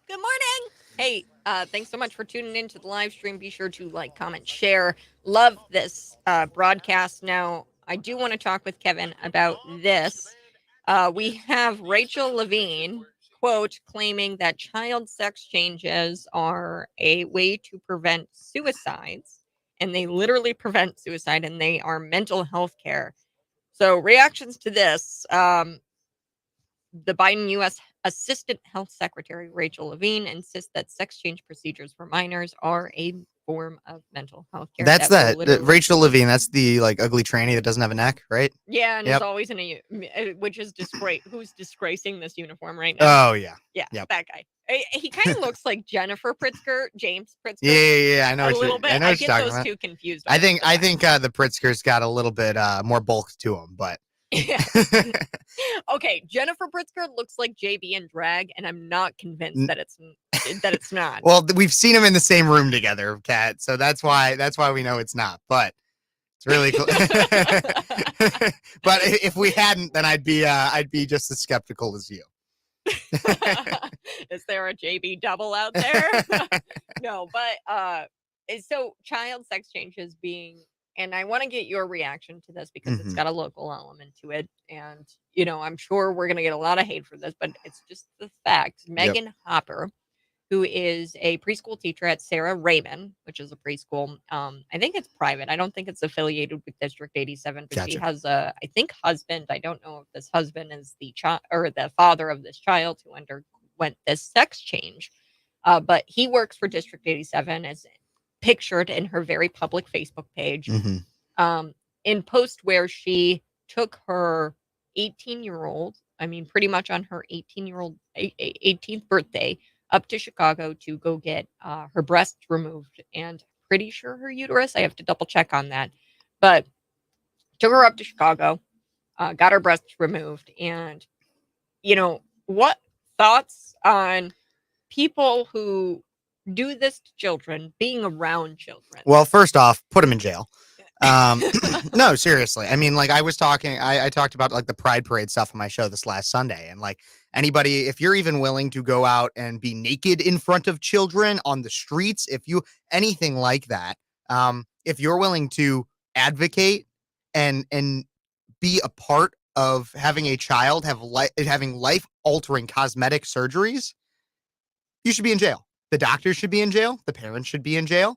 Good morning. Hey, thanks so much for tuning into the live stream. Be sure to like, comment, share. Love this broadcast. Now, I do want to talk with Kevin about this. We have Rachel Levine, quote, claiming that child sex changes are a way to prevent suicides, and they literally prevent suicide, and they are mental health care. So reactions to this, the Biden U.S. Assistant Health Secretary Rachel Levine insists that sex change procedures for minors are a form of mental health care. That's Rachel Levine. That's the like ugly tranny that doesn't have a neck, right? Yeah, and Yep. is always in which is disgrace. Who's disgracing this uniform right now? Oh yeah. Yeah, Yep. that guy. He kind of looks like Jennifer Pritzker, James Pritzker. Yeah. I know. A little bit. I know I what get you're talking those about. two confused. I think the Pritzker's got a little bit more bulk to him, but Yeah. Okay, Jennifer Pritzker looks like JB in drag, and I'm not convinced that it's not. well, we've seen them in the same room together, Kat. So that's why we know it's not. But it's really cool. But if we hadn't, then I'd be just as skeptical as you. Is there a JB double out there? No, but so child sex changes being, and I want to get your reaction to this because it's got a local element to it, and I'm sure we're gonna get a lot of hate for this, but it's just the fact. Megan Hopper, who is a preschool teacher at Sarah Raymond, which is a preschool. I think it's private. I don't think it's affiliated with District 87, but she has a, I think, husband. I don't know if this husband is the child or the father of this child who underwent this sex change. But he works for District 87, as pictured in her very public Facebook page. In post where she took her 18-year-old, I mean, pretty much on her 18th birthday, up to Chicago to go get her breasts removed, and pretty sure her uterus. I have to double check on that, but took her up to Chicago, got her breasts removed, and what thoughts on people who do this to children, being around children? Well, first off, put them in jail. No, seriously. I mean, like I talked about like the Pride Parade stuff on my show this last Sunday, and like anybody, if you're even willing to go out and be naked in front of children on the streets, anything like that, if you're willing to advocate and be a part of having a child having life-altering cosmetic surgeries, you should be in jail. The doctors should be in jail. The parents should be in jail.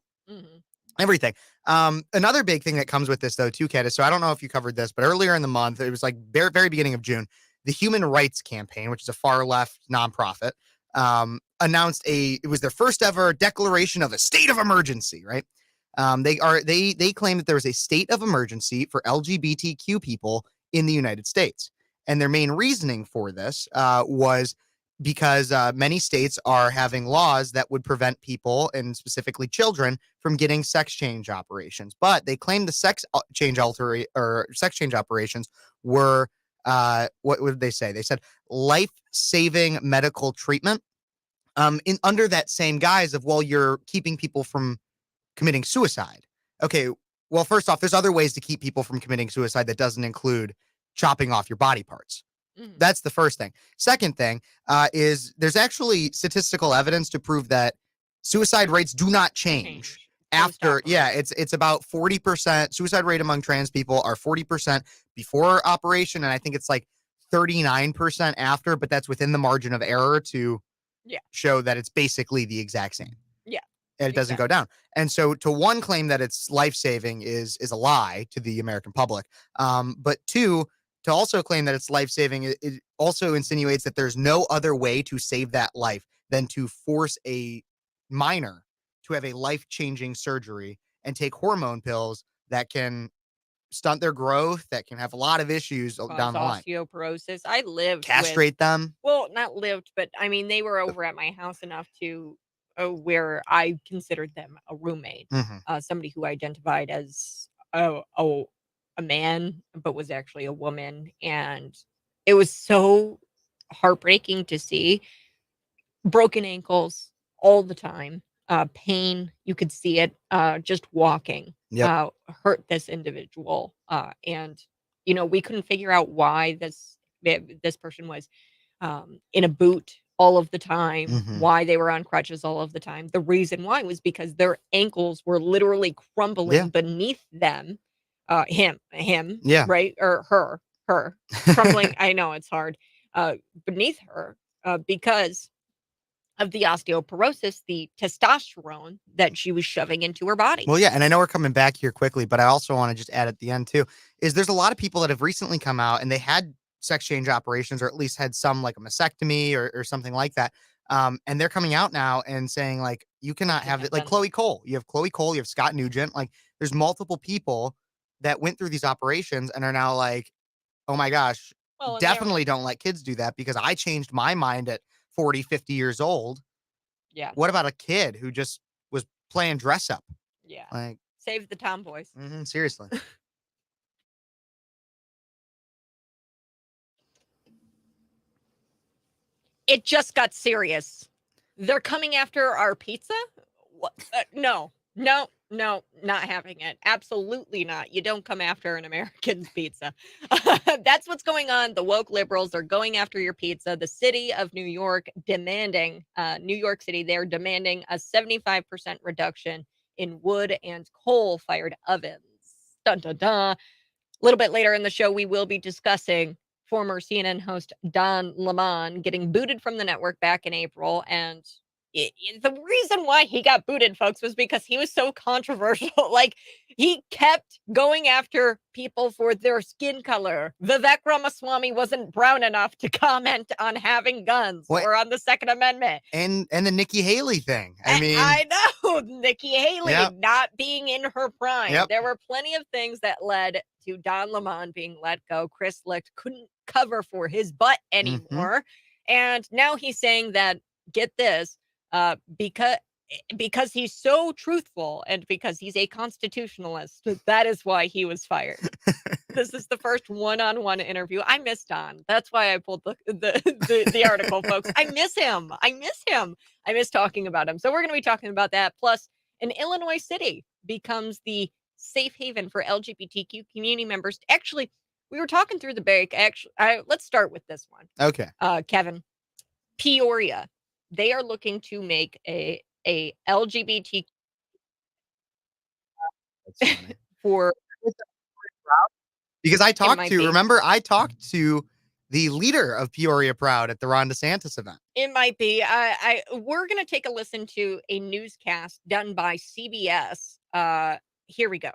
Everything. Another big thing that comes with this, though, too, Kat, is, so I don't know if you covered this, but earlier in the month, it was like very, very beginning of June, the Human Rights Campaign, which is a far left nonprofit, announced it was their first ever declaration of a state of emergency, right? They claim that there was a state of emergency for LGBTQ people in the United States. And their main reasoning for this was because many states are having laws that would prevent people, and specifically children, from getting sex change operations. But they claim the sex change operations were, what would they say? They said life-saving medical treatment. Under that same guise of, well, you're keeping people from committing suicide. Okay, well, first off, there's other ways to keep people from committing suicide that doesn't include chopping off your body parts. That's the first thing. Second thing is there's actually statistical evidence to prove that suicide rates do not change after. Yeah, it's about 40%. Suicide rate among trans people are 40% before operation, and I think it's like 39% after, but that's within the margin of error to show that it's basically the exact same. Yeah. And it doesn't go down. And so to one, claim that it's life-saving is a lie to the American public. But two, to also claim that it's life-saving, it also insinuates that there's no other way to save that life than to force a minor to have a life-changing surgery and take hormone pills that can stunt their growth, that can have a lot of issues down the line. Osteoporosis. I lived Castrate them. Well, not lived, but I mean, they were over at my house enough to where I considered them a roommate, somebody who identified as a man, but was actually a woman, and it was so heartbreaking to see broken ankles all the time, pain. You could see it just walking. Yep. Hurt this individual, and we couldn't figure out why this person was in a boot all of the time, why they were on crutches all of the time. The reason why was because their ankles were literally crumbling beneath them. Him, Yeah. right, or her crumbling. I know it's hard. Beneath her, because of the osteoporosis, the testosterone that she was shoving into her body. Well, yeah, and I know we're coming back here quickly, but I also want to just add at the end too, is there's a lot of people that have recently come out and they had sex change operations, or at least had some like a mastectomy or something like that. And they're coming out now and saying like, you cannot have it. Like Chloe Cole, you have Chloe Cole, you have Scott Nugent. Like there's multiple people that went through these operations and are now like, oh my gosh, definitely don't let kids do that because I changed my mind at 40, 50 years old. Yeah. What about a kid who just was playing dress up? Yeah. Like, save the tomboys. Seriously. It just got serious. They're coming after our pizza? What? No, not having it. Absolutely not. You don't come after an American's pizza. That's what's going on. The woke liberals are going after your pizza. The city of New York demanding, New York City, they're demanding a 75% reduction in wood and coal-fired ovens. Dun, dun, dun. A little bit later in the show, we will be discussing former CNN host Don Lemon getting booted from the network back in April. And the reason why he got booted, folks, was because he was so controversial. Like, he kept going after people for their skin color. Vivek Ramaswamy wasn't brown enough to comment on having guns or on the Second Amendment. And the Nikki Haley thing. I know, Nikki Haley not being in her prime. There were plenty of things that led to Don Lemon being let go. Chris Licht couldn't cover for his butt anymore. And now he's saying that, get this, because he's so truthful and because he's a constitutionalist, that is why he was fired. This is the first one-on-one interview. I miss Don. That's why I pulled the article, folks. I miss him. I miss talking about him. So we're going to be talking about that. Plus, an Illinois city becomes the safe haven for LGBTQ community members. Actually, we were talking through the break. Let's start with this one. Okay. Kevin, Peoria. They are looking to make a LGBT for because I talked to the leader of Peoria Proud at the Ron DeSantis event. It might be. We're going to take a listen to a newscast done by CBS. Here we go.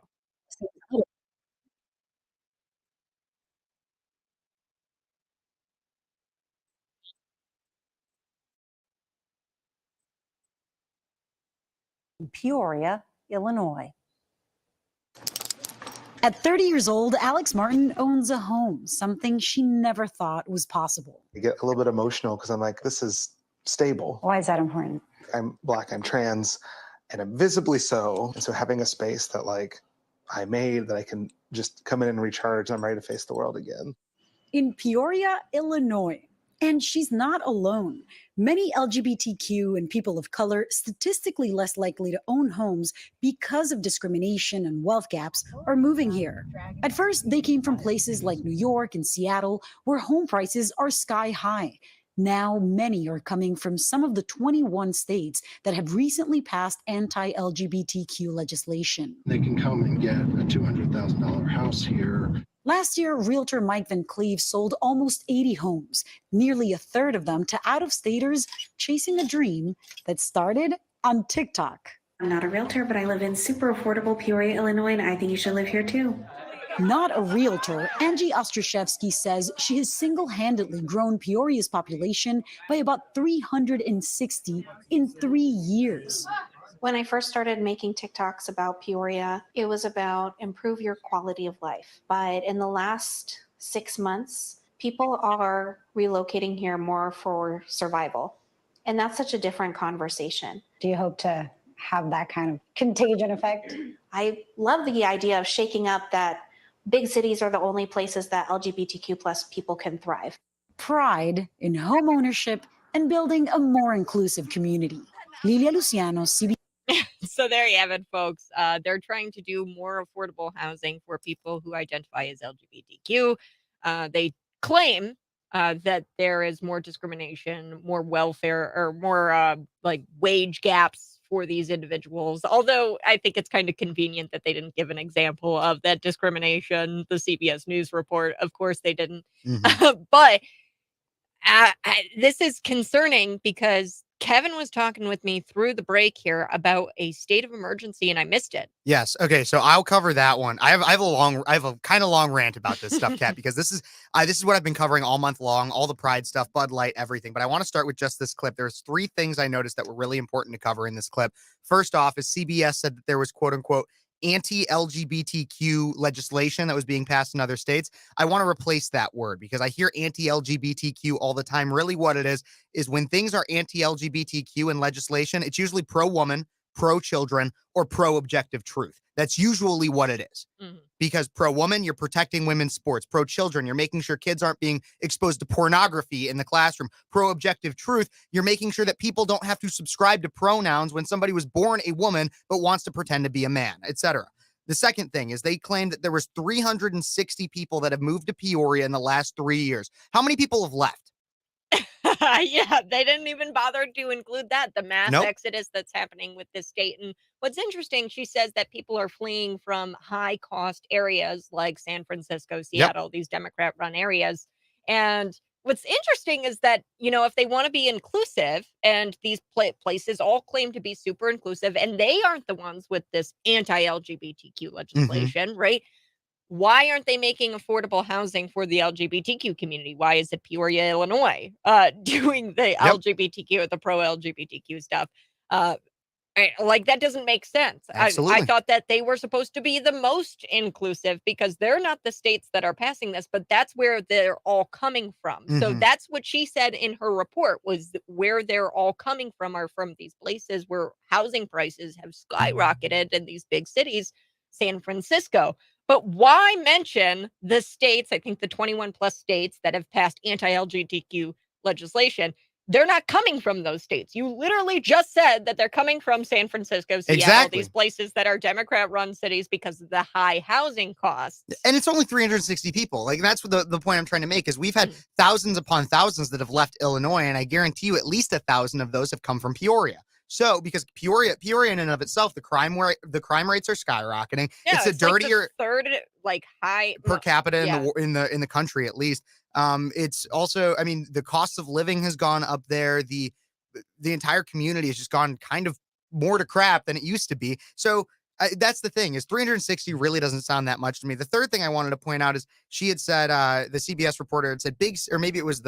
Peoria, Illinois. At 30 years old, Alex Martin owns a home, something she never thought was possible. I get a little bit emotional because I'm like, this is stable. Why is that important? I'm Black, I'm trans, and I'm visibly so. And so having a space that like I made that I can just come in and recharge, and I'm ready to face the world again. In Peoria, Illinois. And she's not alone. Many LGBTQ and people of color statistically less likely to own homes because of discrimination and wealth gaps are moving here. At first, they came from places like New York and Seattle, where home prices are sky high. Now, many are coming from some of the 21 states that have recently passed anti-LGBTQ legislation. They can come and get a $200,000 house here. Last year, realtor Mike Van Cleve sold almost 80 homes, nearly a third of them to out-of-staters chasing a dream that started on TikTok. I'm not a realtor, but I live in super affordable Peoria, Illinois, and I think you should live here too. Not a realtor, Angie Ostraszewski says she has single-handedly grown Peoria's population by about 360 in 3 years. When I first started making TikToks about Peoria, it was about improve your quality of life. But in the last 6 months, people are relocating here more for survival. And that's such a different conversation. Do you hope to have that kind of contagion effect? I love the idea of shaking up that big cities are the only places that LGBTQ plus people can thrive. Pride in home ownership and building a more inclusive community. Lilia Luciano, CBS. So there you have it, folks. They're trying to do more affordable housing for people who identify as LGBTQ. They claim that there is more discrimination, more welfare, or more like wage gaps for these individuals. Although I think it's kind of convenient that they didn't give an example of that discrimination. The CBS News report, of course, they didn't. But this is concerning because Kevin was talking with me through the break here about a state of emergency and I missed it. Yes. Okay. So I'll cover that one. I have a kind of long rant about this stuff, Kat, because this is what I've been covering all month long, all the Pride stuff, Bud Light, everything. But I want to start with just this clip. There's 3 things I noticed that were really important to cover in this clip. First off, is CBS said that there was quote unquote anti-LGBTQ legislation that was being passed in other states. I want to replace that word because I hear anti-LGBTQ all the time. Really what it is when things are anti-LGBTQ in legislation, it's usually pro-woman, pro-children, or pro-objective truth. That's usually what it is. Because pro-woman, you're protecting women's sports. Pro-children, you're making sure kids aren't being exposed to pornography in the classroom. Pro-objective truth, you're making sure that people don't have to subscribe to pronouns when somebody was born a woman but wants to pretend to be a man, etc. The second thing is they claim that there was 360 people that have moved to Peoria in the last 3 years. How many people have left? Yeah, they didn't even bother to include that, the mass Nope. exodus that's happening with this state. And what's interesting, she says that people are fleeing from high cost areas like San Francisco, Seattle, these Democrat run areas. And what's interesting is that, if they want to be inclusive and these places all claim to be super inclusive and they aren't the ones with this anti-LGBTQ legislation, right? Why aren't they making affordable housing for the LGBTQ community? Why is it Peoria, Illinois, doing the LGBTQ or the pro-LGBTQ stuff? That doesn't make sense. I thought that they were supposed to be the most inclusive because they're not the states that are passing this, but that's where they're all coming from. So that's what she said in her report was where they're all coming from are from these places where housing prices have skyrocketed in these big cities, San Francisco. But why mention the states, I think the 21 plus states that have passed anti-LGBTQ legislation? They're not coming from those states. You literally just said that they're coming from San Francisco, Seattle, these places that are Democrat-run cities because of the high housing costs. And it's only 360 people. Like, that's what the point I'm trying to make is we've had thousands upon thousands that have left Illinois, and I guarantee you at least 1,000 of those have come from Peoria. So, because Peoria in and of itself, the crime rates are skyrocketing. Yeah, it's a dirtier third high per capita in the country at least. It's also, I mean, the cost of living has gone up there. The entire community has just gone kind of more to crap than it used to be. So that's the thing is 360 really doesn't sound that much to me. The third thing I wanted to point out is she had said, the CBS reporter had said or maybe it was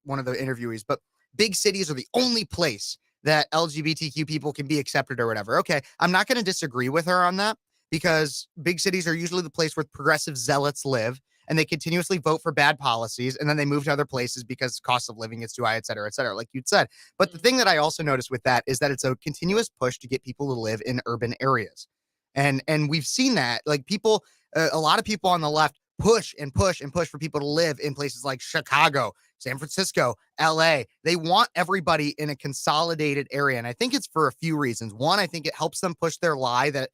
one of the interviewees, but big cities are the only place that LGBTQ people can be accepted or whatever. Okay, I'm not going to disagree with her on that because big cities are usually the place where progressive zealots live and they continuously vote for bad policies and then they move to other places because cost of living is too high, et cetera, like you'd said. But the thing that I also noticed with that is that it's a continuous push to get people to live in urban areas. And we've seen that, like people, a lot of people on the left push and push and push for people to live in places like Chicago, San Francisco, LA. They want everybody in a consolidated area. And I think it's for a few reasons. One, I think it helps them push their lie that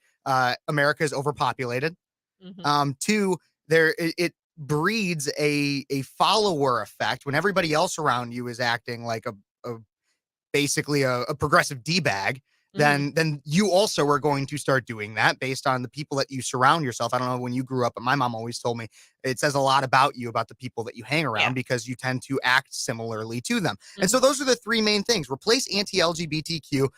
America is overpopulated. Two, it breeds a follower effect when everybody else around you is acting like basically a progressive D-bag. Then you also are going to start doing that based on the people that you surround yourself. I don't know when you grew up, but my mom always told me it says a lot about you, about the people that you hang around because you tend to act similarly to them. And so those are the 3 main things. Replace anti-LGBTQ,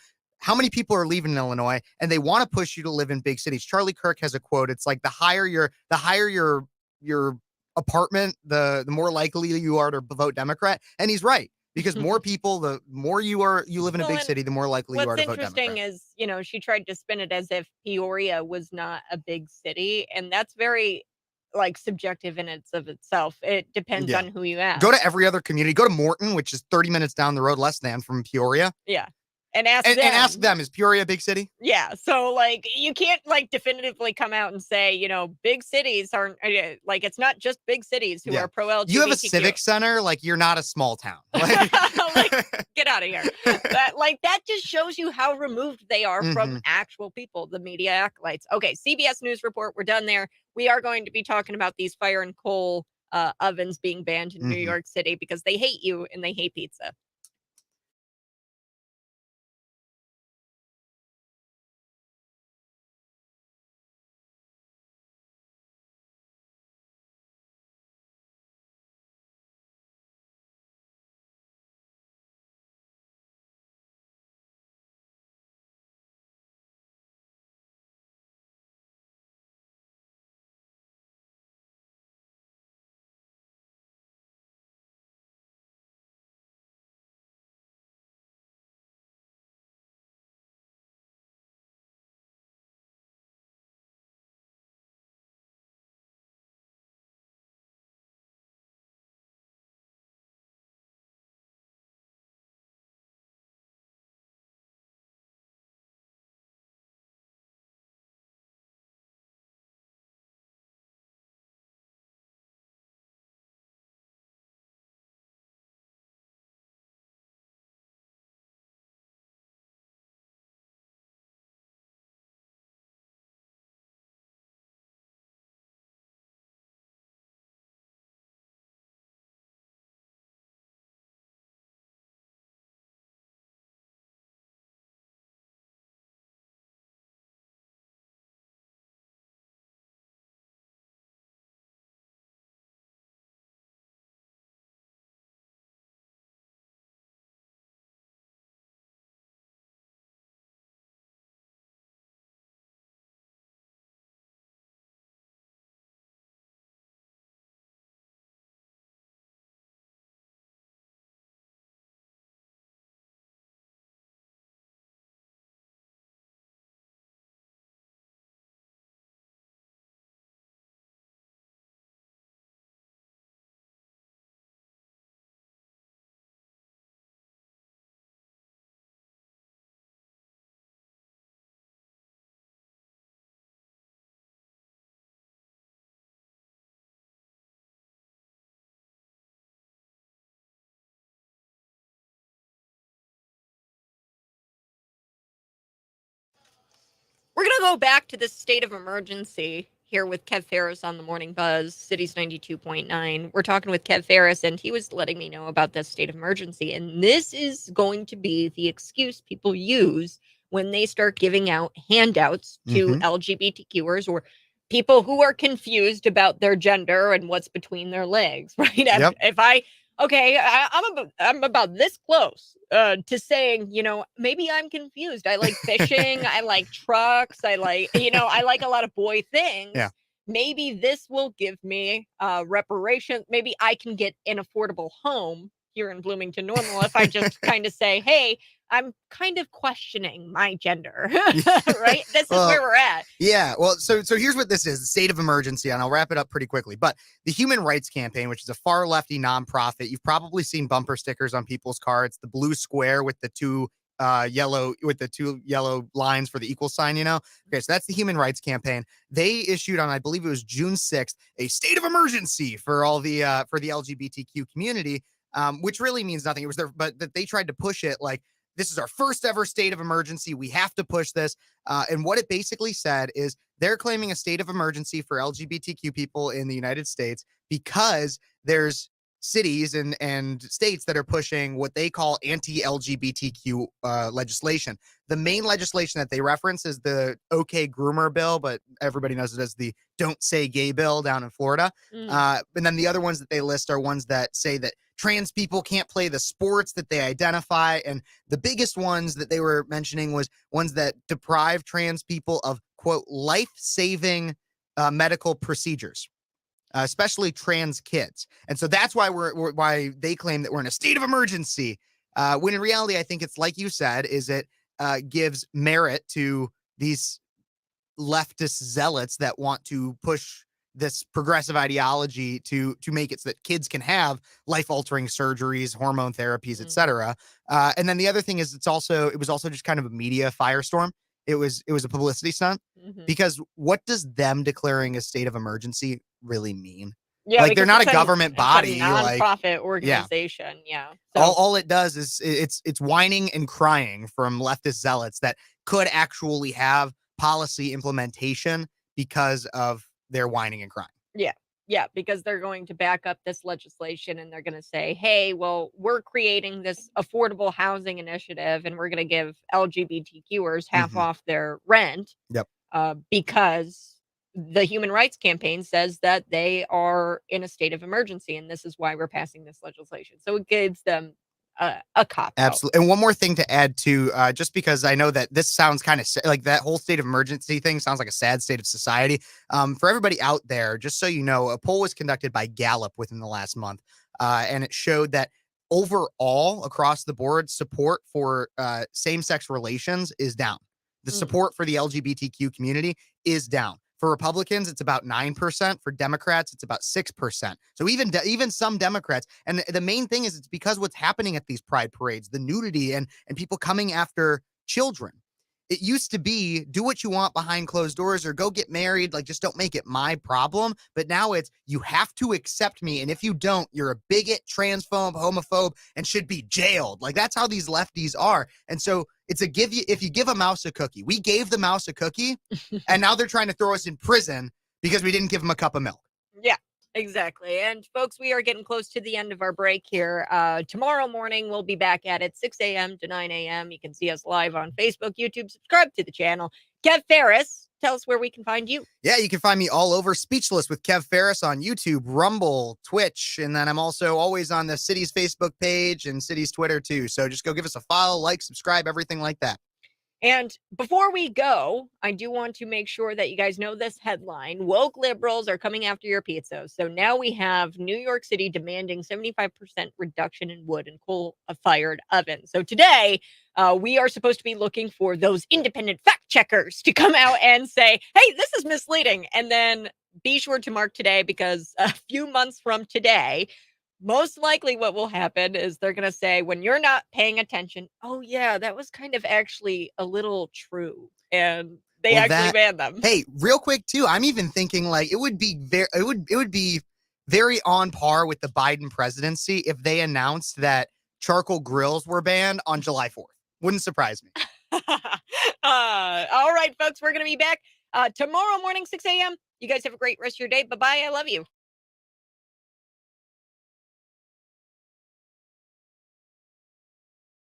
how many people are leaving Illinois and they want to push you to live in big cities. Charlie Kirk has a quote. It's like the higher your apartment, the more likely you are to vote Democrat. And he's right, because more people, the more you live in a Well, big and city, the more likely you are what's to vote interesting Democrat. is, she tried to spin it as if Peoria was not a big city, and that's very like subjective in itself. It depends Yeah. on who you ask. Go to every other community. Go to Morton, which is 30 minutes down the road, less than, from Peoria. Yeah. And ask And them. ask them, is Peoria a big city? Yeah. So like you can't like definitively come out and say, big cities aren't like, it's not just big cities who Yeah. are pro LGBTQ. You have a civic center, like you're not a small town. Like, get out of here. That just shows you how removed they are from Mhm. actual people, the media acolytes. Okay, CBS News Report, we're done there. We are going to be talking about these fire and coal ovens being banned in New Mhm. York City because they hate you and they hate pizza. We're going to go back to the state of emergency here with Kev Ferris on the Morning Buzz, Cities 92.9. We're talking with Kev Ferris, and he was letting me know about the state of emergency. And this is going to be the excuse people use when they start giving out handouts to LGBTQers or people who are confused about their gender and what's between their legs, right? Yep. I'm about this close to saying, maybe I'm confused. I like fishing. I like trucks. I like a lot of boy things. Yeah. Maybe this will give me reparations. Maybe I can get an affordable home here in Bloomington Normal if I just kind of say, hey, I'm kind of questioning my gender, right? This is where we're at. Yeah. Well, so here's what this is, the state of emergency, and I'll wrap it up pretty quickly. But the Human Rights Campaign, which is a far lefty nonprofit, you've probably seen bumper stickers on people's cars, the blue square with the two yellow lines for the equal sign, Okay, so that's the Human Rights Campaign. They issued on, I believe it was June 6th, a state of emergency for all the LGBTQ community, which really means nothing. It was but that they tried to push it like, this is our first ever state of emergency. We have to push this. And what it basically said is they're claiming a state of emergency for LGBTQ people in the United States because there's cities and states that are pushing what they call anti-LGBTQ legislation. The main legislation that they reference is the OK Groomer bill, but everybody knows it as the Don't Say Gay bill down in Florida. And then the other ones that they list are ones that say that trans people can't play the sports that they identify. And the biggest ones that they were mentioning was ones that deprive trans people of, quote, life-saving medical procedures, especially trans kids. And so that's why why they claim that we're in a state of emergency. When in reality, I think it's like you said, is it gives merit to these leftist zealots that want to push this progressive ideology to make it so that kids can have life-altering surgeries, hormone therapies, etc. And then the other thing is it was also just kind of a media firestorm. It was a publicity stunt, because what does them declaring a state of emergency really mean? Yeah, like they're not a government body, it's a nonprofit organization. Yeah. So, all it does is it's whining and crying from leftist zealots that could actually have policy implementation because of their whining and crying. yeah, because they're going to back up this legislation and they're going to say, hey, well, we're creating this affordable housing initiative and we're going to give LGBTQers half off their rent. Yep. Because the Human Rights Campaign says that they are in a state of emergency and this is why we're passing this legislation. So it gives them a cop out. Absolutely. And one more thing to add to, just because I know that this sounds kind of like that whole state of emergency thing sounds like a sad state of society. For everybody out there, just so you know, a poll was conducted by Gallup within the last month, and it showed that overall across the board, support for same-sex relations is down. The support for the LGBTQ community is down. For Republicans, it's about 9%. For Democrats, it's about 6%. So even some Democrats, and the main thing is it's because what's happening at these pride parades, the nudity and people coming after children. It used to be do what you want behind closed doors or go get married. Like, just don't make it my problem. But now it's you have to accept me. And if you don't, you're a bigot, transphobe, homophobe, and should be jailed. Like, that's how these lefties are. And so it's if you give a mouse a cookie. We gave the mouse a cookie, and now they're trying to throw us in prison because we didn't give them a cup of milk. Yeah. Exactly. And folks, we are getting close to the end of our break here. Tomorrow morning, we'll be back at it 6 a.m. to 9 a.m. You can see us live on Facebook, YouTube, subscribe to the channel. Kev Ferris, tell us where we can find you. Yeah, you can find me all over Speechless with Kev Ferris on YouTube, Rumble, Twitch, and then I'm also always on the City's Facebook page and City's Twitter too. So just go give us a follow, like, subscribe, everything like that. And before we go, I do want to make sure that you guys know this headline. Woke liberals are coming after your pizza. So now we have New York City demanding 75% reduction in wood and coal-fired ovens. So today, we are supposed to be looking for those independent fact checkers to come out and say, hey, this is misleading. And then be sure to mark today, because a few months from today, most likely what will happen is they're going to say, when you're not paying attention, oh yeah, that was kind of actually a little true. And they ban them. Hey, real quick too, I'm even thinking like it would be very on par with the Biden presidency if they announced that charcoal grills were banned on July 4th. Wouldn't surprise me. All right, folks, we're going to be back tomorrow morning, 6 a.m. You guys have a great rest of your day. Bye-bye. I love you.